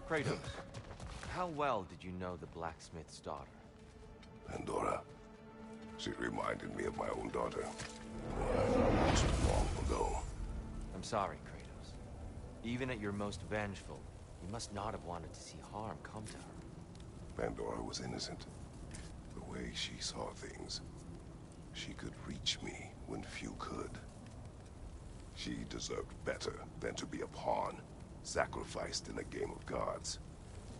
Kratos, how well did you know the blacksmith's daughter? Pandora. She reminded me of my own daughter. Who I lost long ago. I'm sorry, Kratos. Even at your most vengeful, you must not have wanted to see harm come to her. Pandora was innocent. The way she saw things. She could reach me when few could. She deserved better than to be a pawn, sacrificed in a game of gods.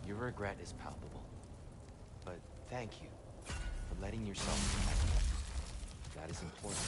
Your regret is palpable. But thank you for letting yourself know. That is important.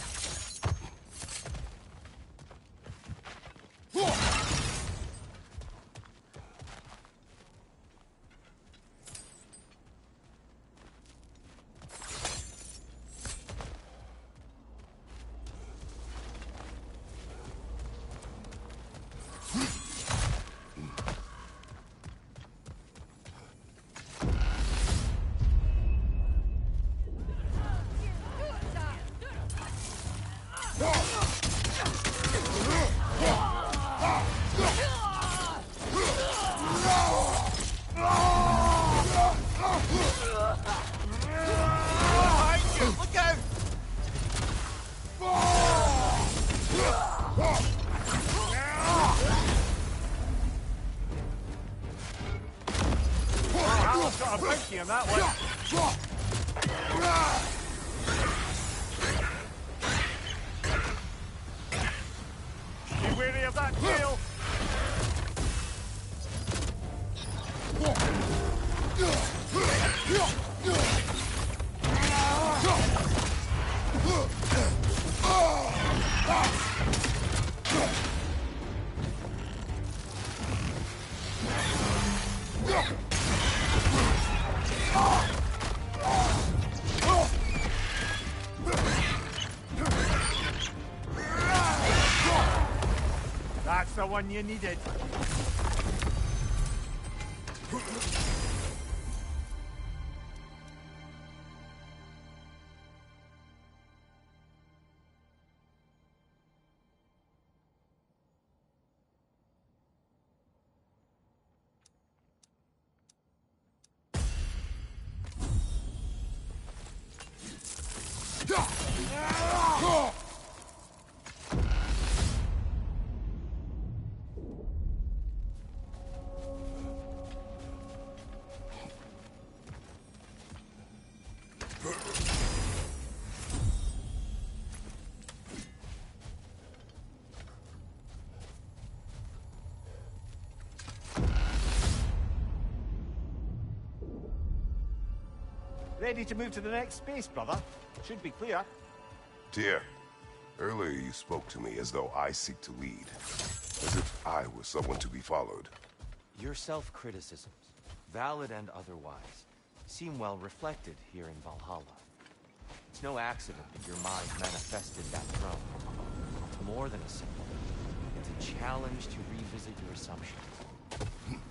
On that one. Be wary of that tail. That's the one you needed. Ready to move to the next space, brother? Should be clear. Tyr, earlier you spoke to me as though I seek to lead. As if I were someone to be followed. Your self-criticisms, valid and otherwise, seem well reflected here in Valhalla. It's no accident that your mind manifested that throne. It's more than a symbol. It's a challenge to revisit your assumptions.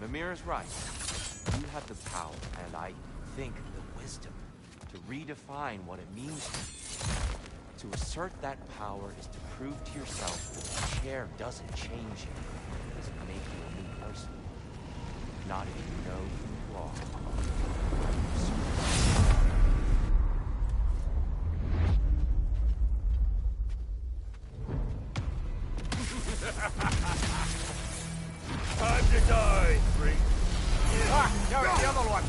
Mimir is right. You have the power, and I think the wisdom, to redefine what it means to you. To assert that power is to prove to yourself that the chair doesn't change you. It doesn't make you a new person. Not if you know who you are. Time to die, freak. Ah, now it's the other one.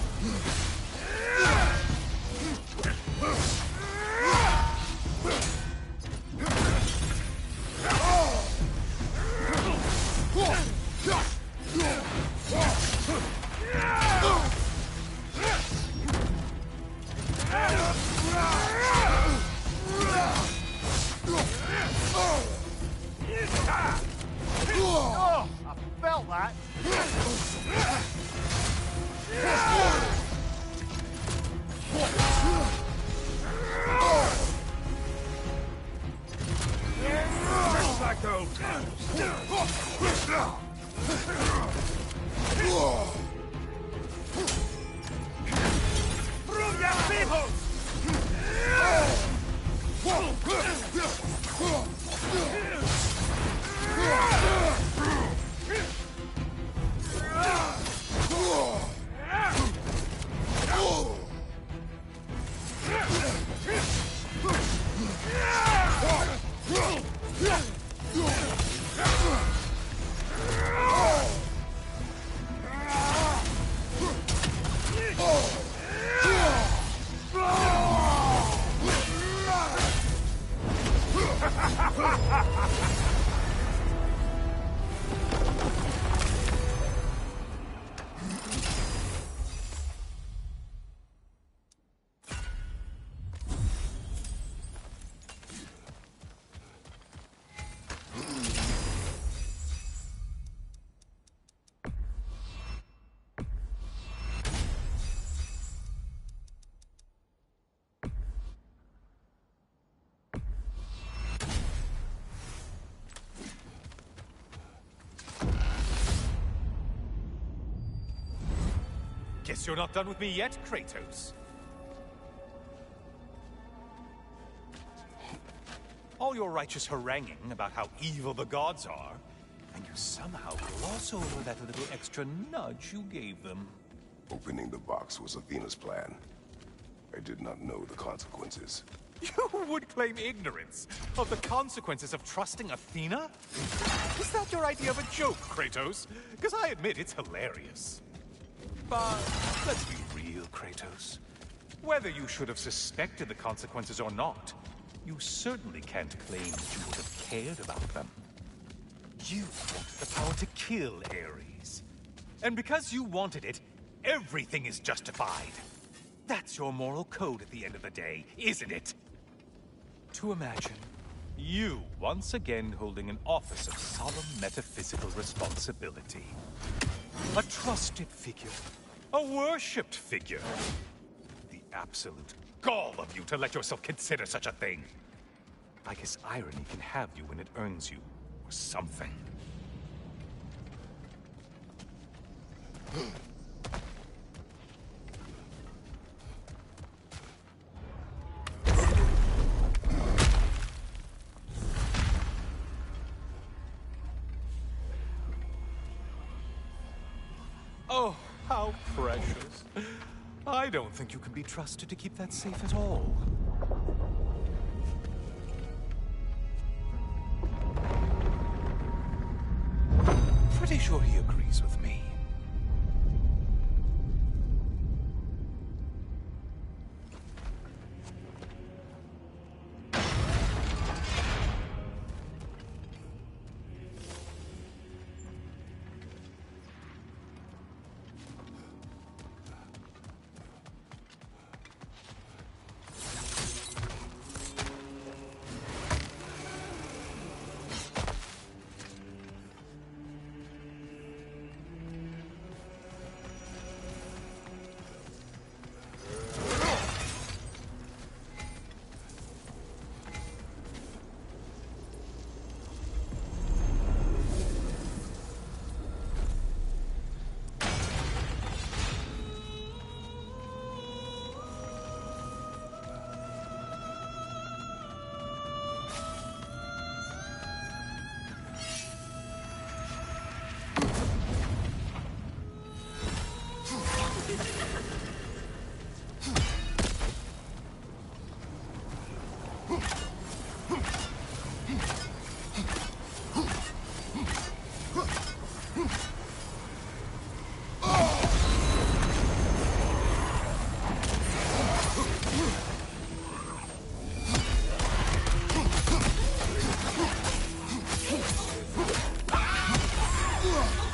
Guess you're not done with me yet, Kratos. All your righteous haranguing about how evil the gods are, and you somehow gloss over that little extra nudge you gave them. Opening the box was Athena's plan. I did not know the consequences. You would claim ignorance of the consequences of trusting Athena? Is that your idea of a joke, Kratos? Because I admit it's hilarious. But let's be real, Kratos. Whether you should have suspected the consequences or not, you certainly can't claim that you would have cared about them. You wanted the power to kill Ares. And because you wanted it, everything is justified. That's your moral code at the end of the day, isn't it? To imagine you once again holding an office of solemn metaphysical responsibility. A trusted figure. A worshipped figure. The absolute gall of you to let yourself consider such a thing. I guess irony can have you when it earns you, or something. Oh, how precious. I don't think you can be trusted to keep that safe at all. Pretty sure he agrees with me.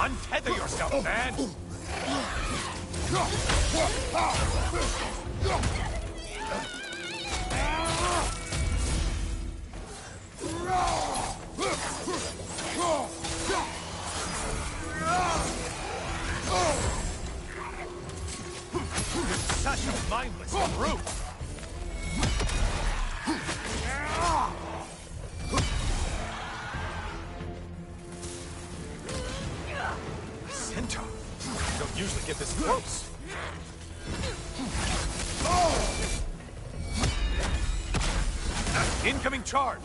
Untether yourself, man! Such a mindless brute! Centaur! You don't usually get this close! Oh! Incoming charge!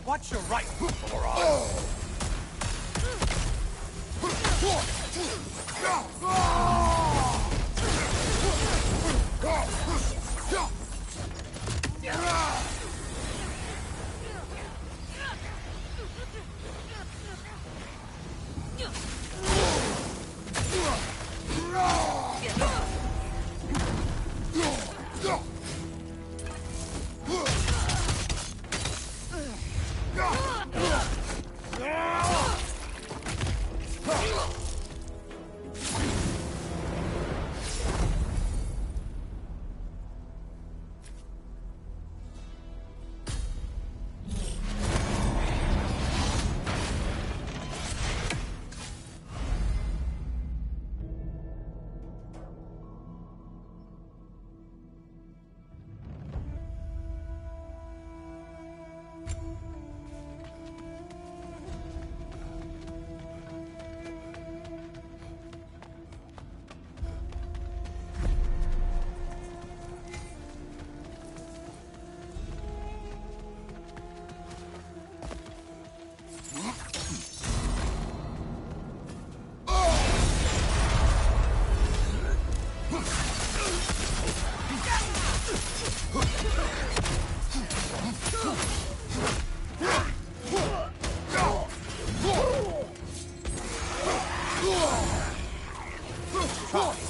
Watch your right, moron!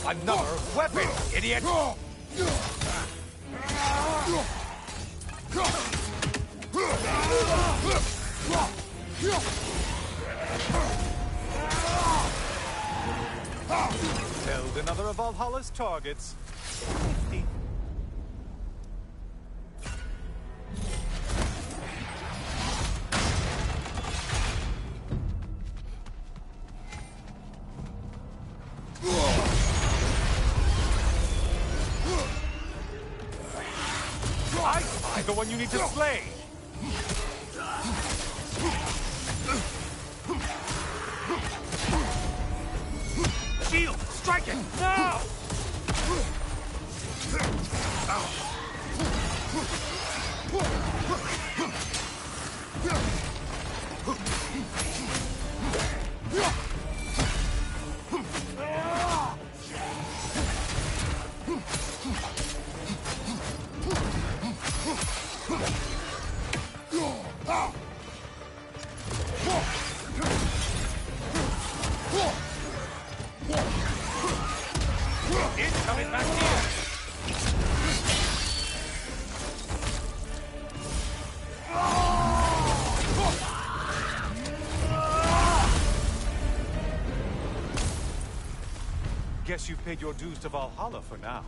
Another weapon, idiot! Held another of Valhalla's targets. 50. I'm the one you need to slay! Shield! Strike it! Now! Incoming back here! Guess you've paid your dues to Valhalla for now.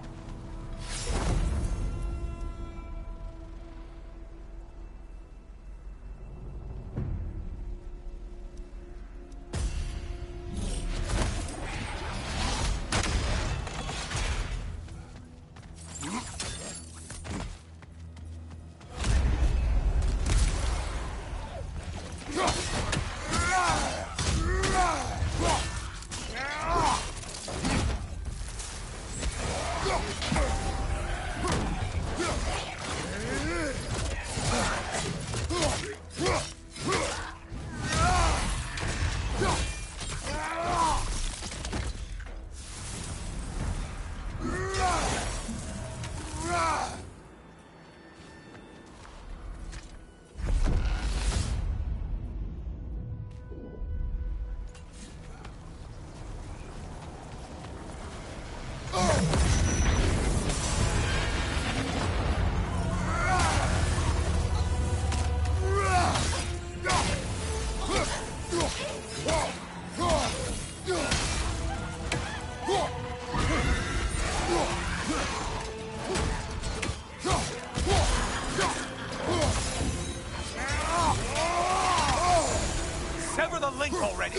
the link already!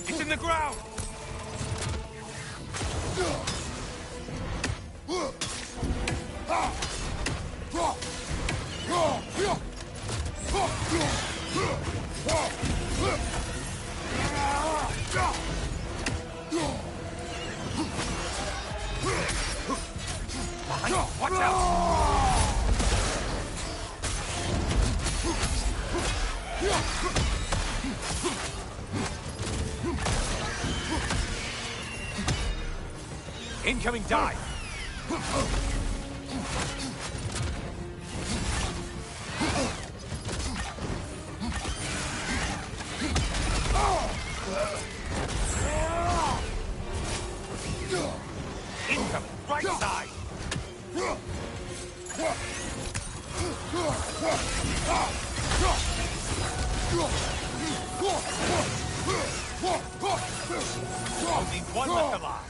It's in the ground! Watch out! Incoming dive! Incoming, right side! Only one left alive!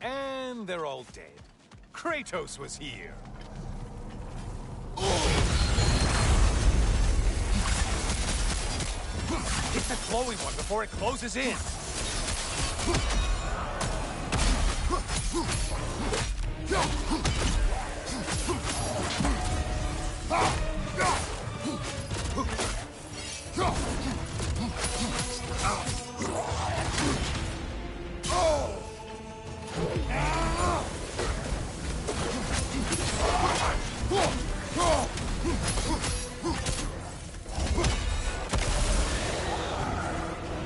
And they're all dead. Kratos was here. Hit the glowing one before it closes in.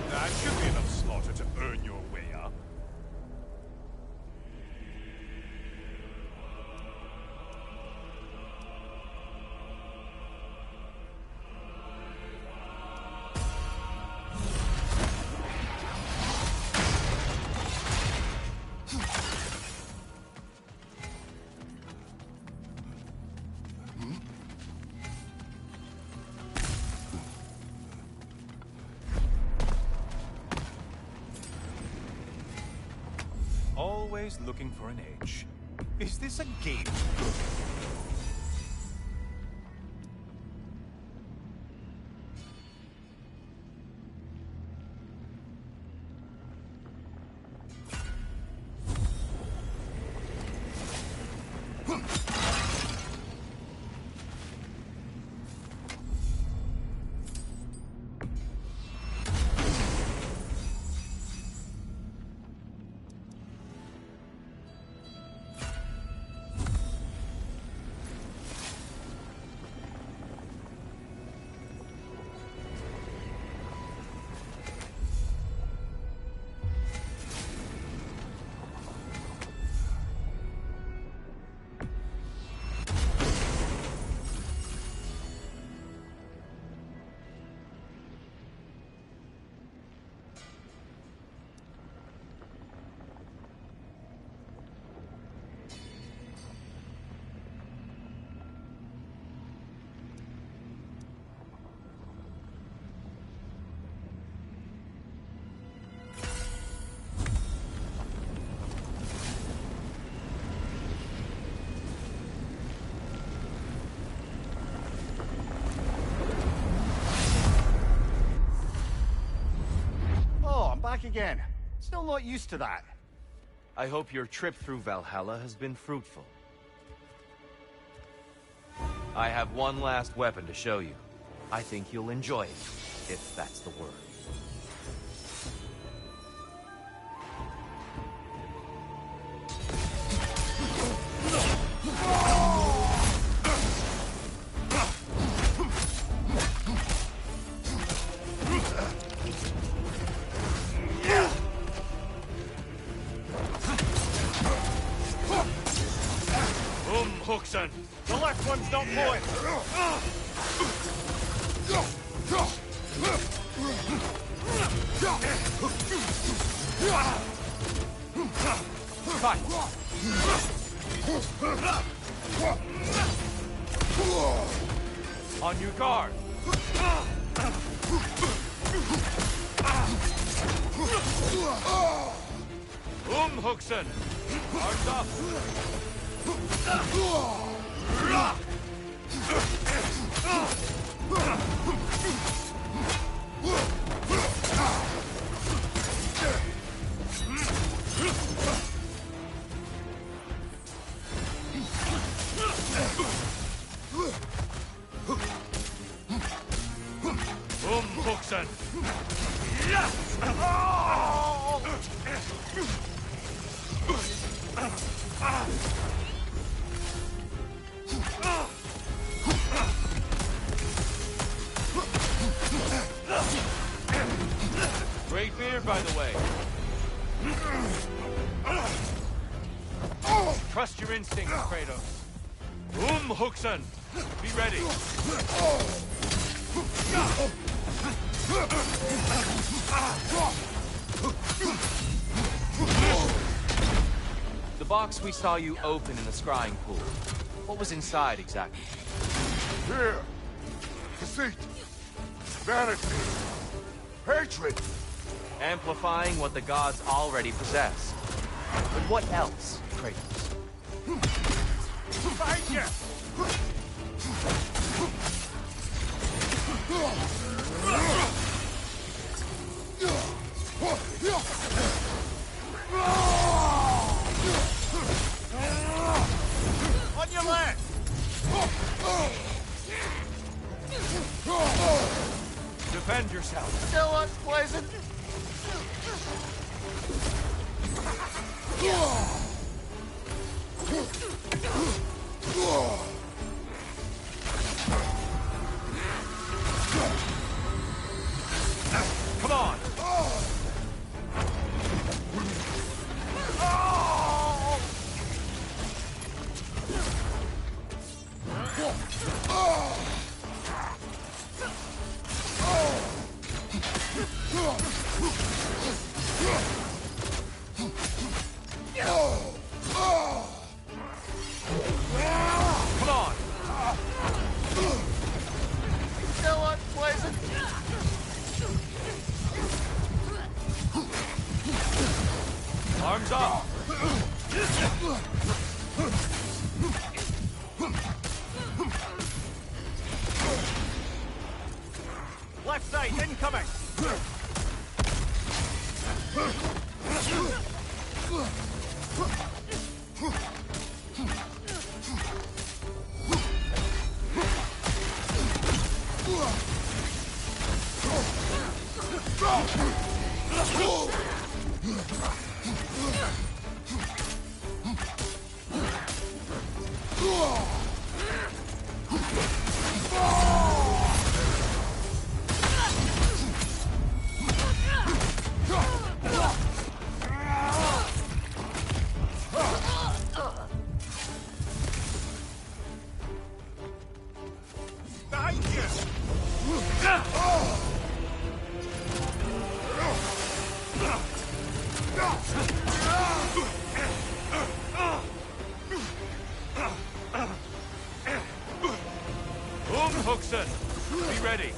That should be enough slaughter to earn your way up. Always looking for an edge. Is this a game? back again. Still not used to that. I hope your trip through Valhalla has been fruitful. I have one last weapon to show you. I think you'll enjoy it, if that's the word. Huxon! The left one's not pulling! Cut! On your guard! Huxon! Arms up! Huxon! Great beer, by the way. Trust your instincts, Kratos. Huxon! Be ready. The box we saw you open in the scrying pool. What was inside exactly? Fear, deceit, vanity, hatred. Amplifying what the gods already possessed. But what else, Kratos? Fight you! On your left! Defend yourself. Still unpleasant. Come on! Come on! Still unpleasant. Arms up! Left side, incoming! Huxon, be ready.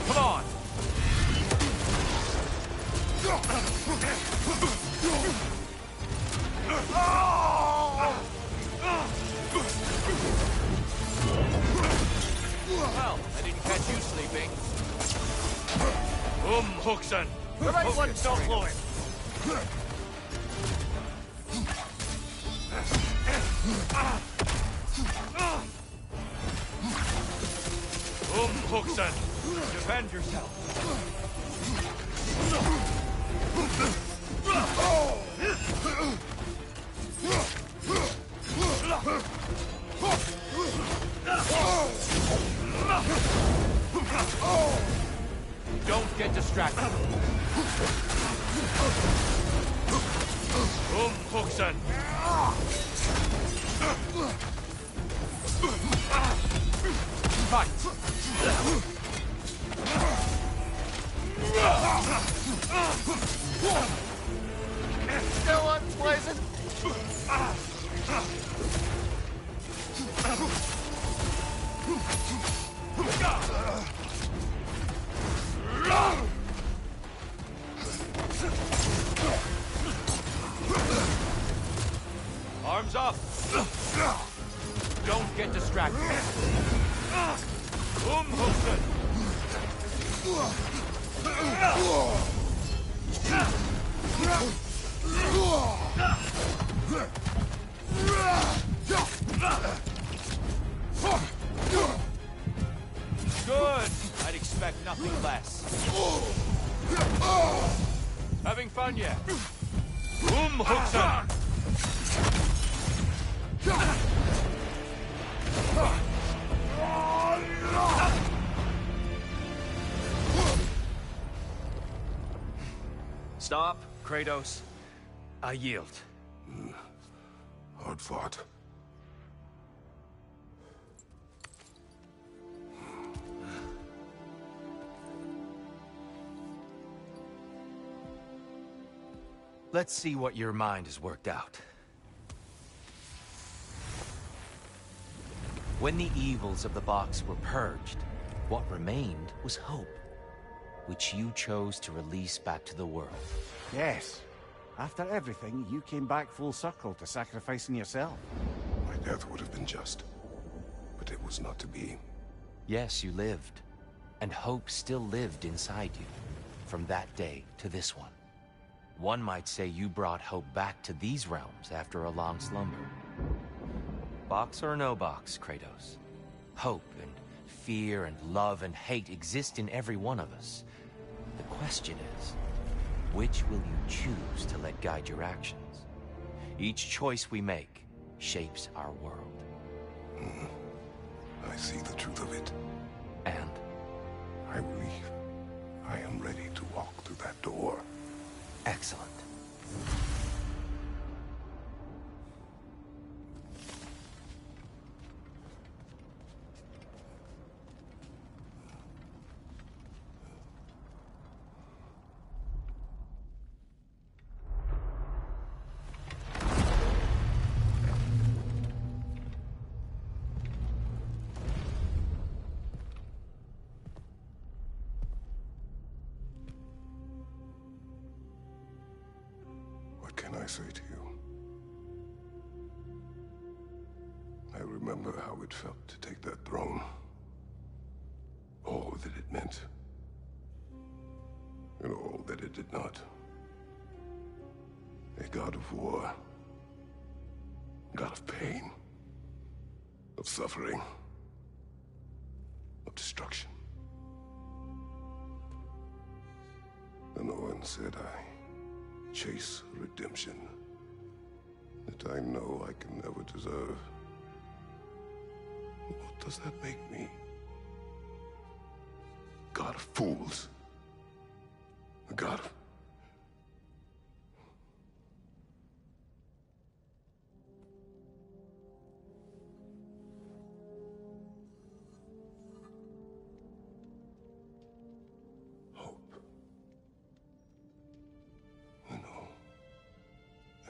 Come on. Well, I didn't catch you sleeping. Huxen! The right one's not blowing. Huxen! Defend yourself. Don't get distracted. Huxen! Fight! Still unpleasant. Arms up! Don't get distracted. Huxen! Good! I'd expect nothing less. Having fun yet? Huxen! Stop, Kratos. I yield. Hard fought. Let's see what your mind has worked out. When the evils of the box were purged, what remained was hope, which you chose to release back to the world. Yes. After everything, you came back full circle to sacrificing yourself. My death would have been just, but it was not to be. Yes, you lived, and hope still lived inside you, from that day to this one. One might say you brought hope back to these realms after a long slumber. Box or no box, Kratos. Hope and fear and love and hate exist in every one of us. The question is, which will you choose to let guide your actions? Each choice we make shapes our world. I see the truth of it. And? I believe I am ready to walk through that door. Excellent. What can I say to you? I remember how it felt to take that throne. All that it meant. And all that it did not. A god of war. God of pain. Of suffering. Of destruction. And the one said I chase redemption that I know I can never deserve. What does that make me? God of fools. A god of... hope. When all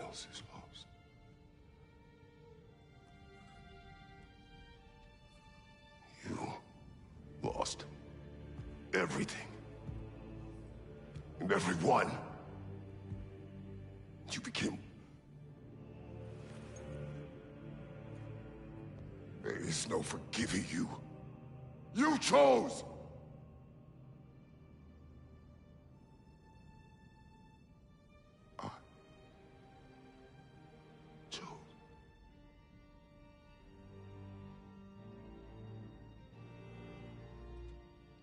else is lost. You lost everything. And everyone. You became is no forgiving you. You chose! I chose.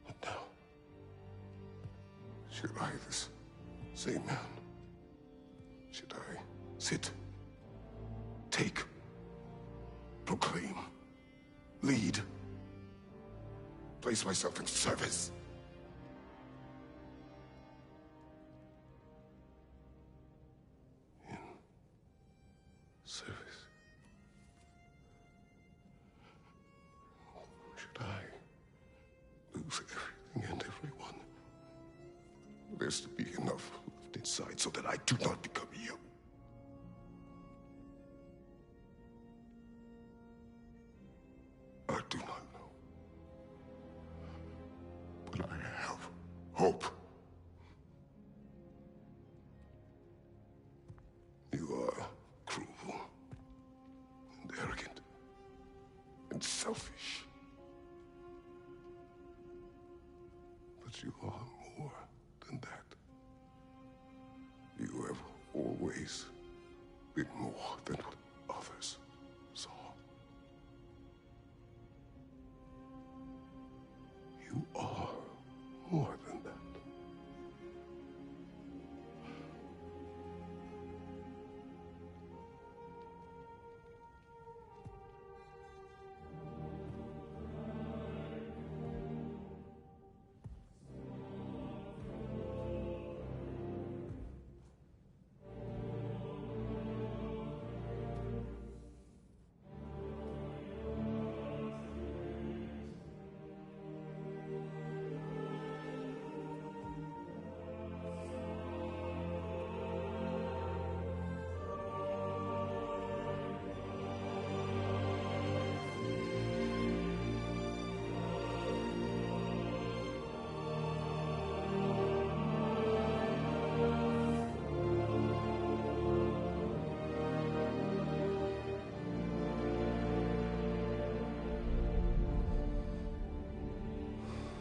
But now, should I, this same man, should I sit, take, proclaim, lead, place myself in service? In service? Should I lose everything and everyone? There's to be enough left inside so that I do not become you. I do not know. But I have hope. You are cruel and arrogant and selfish. But you are more than that. You have always been more than what others saw. You are more than that.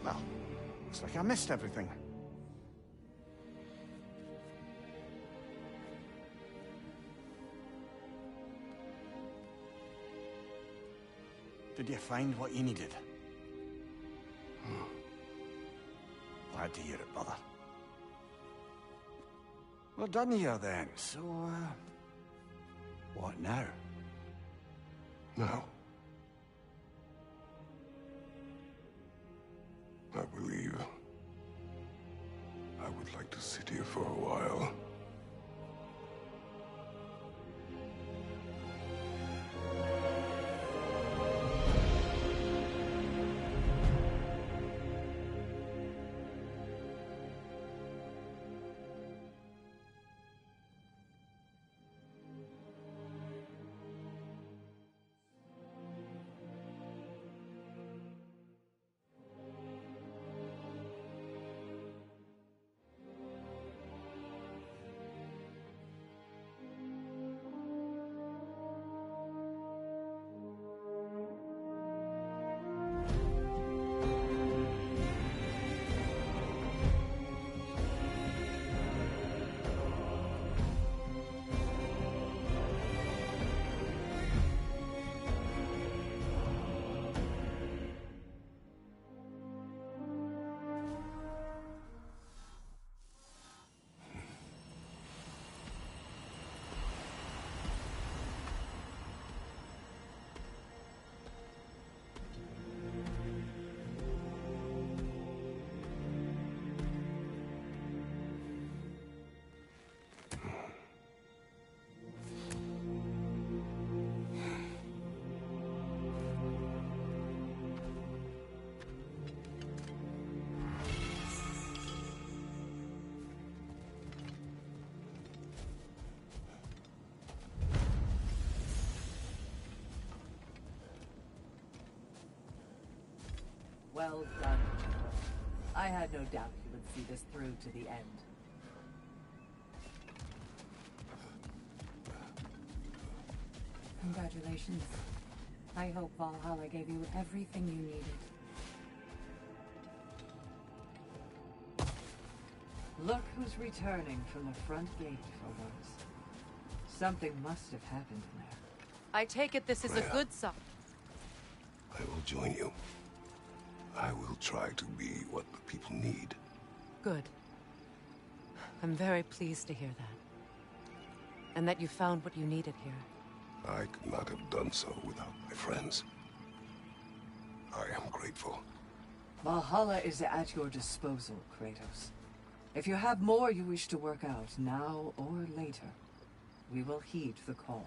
Well, looks like I missed everything. Did you find what you needed? Glad to hear it, brother. We're done here then, so, what now? Now, I believe I would like to sit here for a while. Well done. I had no doubt you would see this through to the end. Congratulations. I hope Valhalla gave you everything you needed. Look who's returning from the front gate, Phobos. Something must have happened in there. I take it this is a good sign. I will join you. I will try to be what the people need. Good. I'm very pleased to hear that. And that you found what you needed here. I could not have done so without my friends. I am grateful. Valhalla is at your disposal, Kratos. If you have more you wish to work out, now or later, we will heed the call.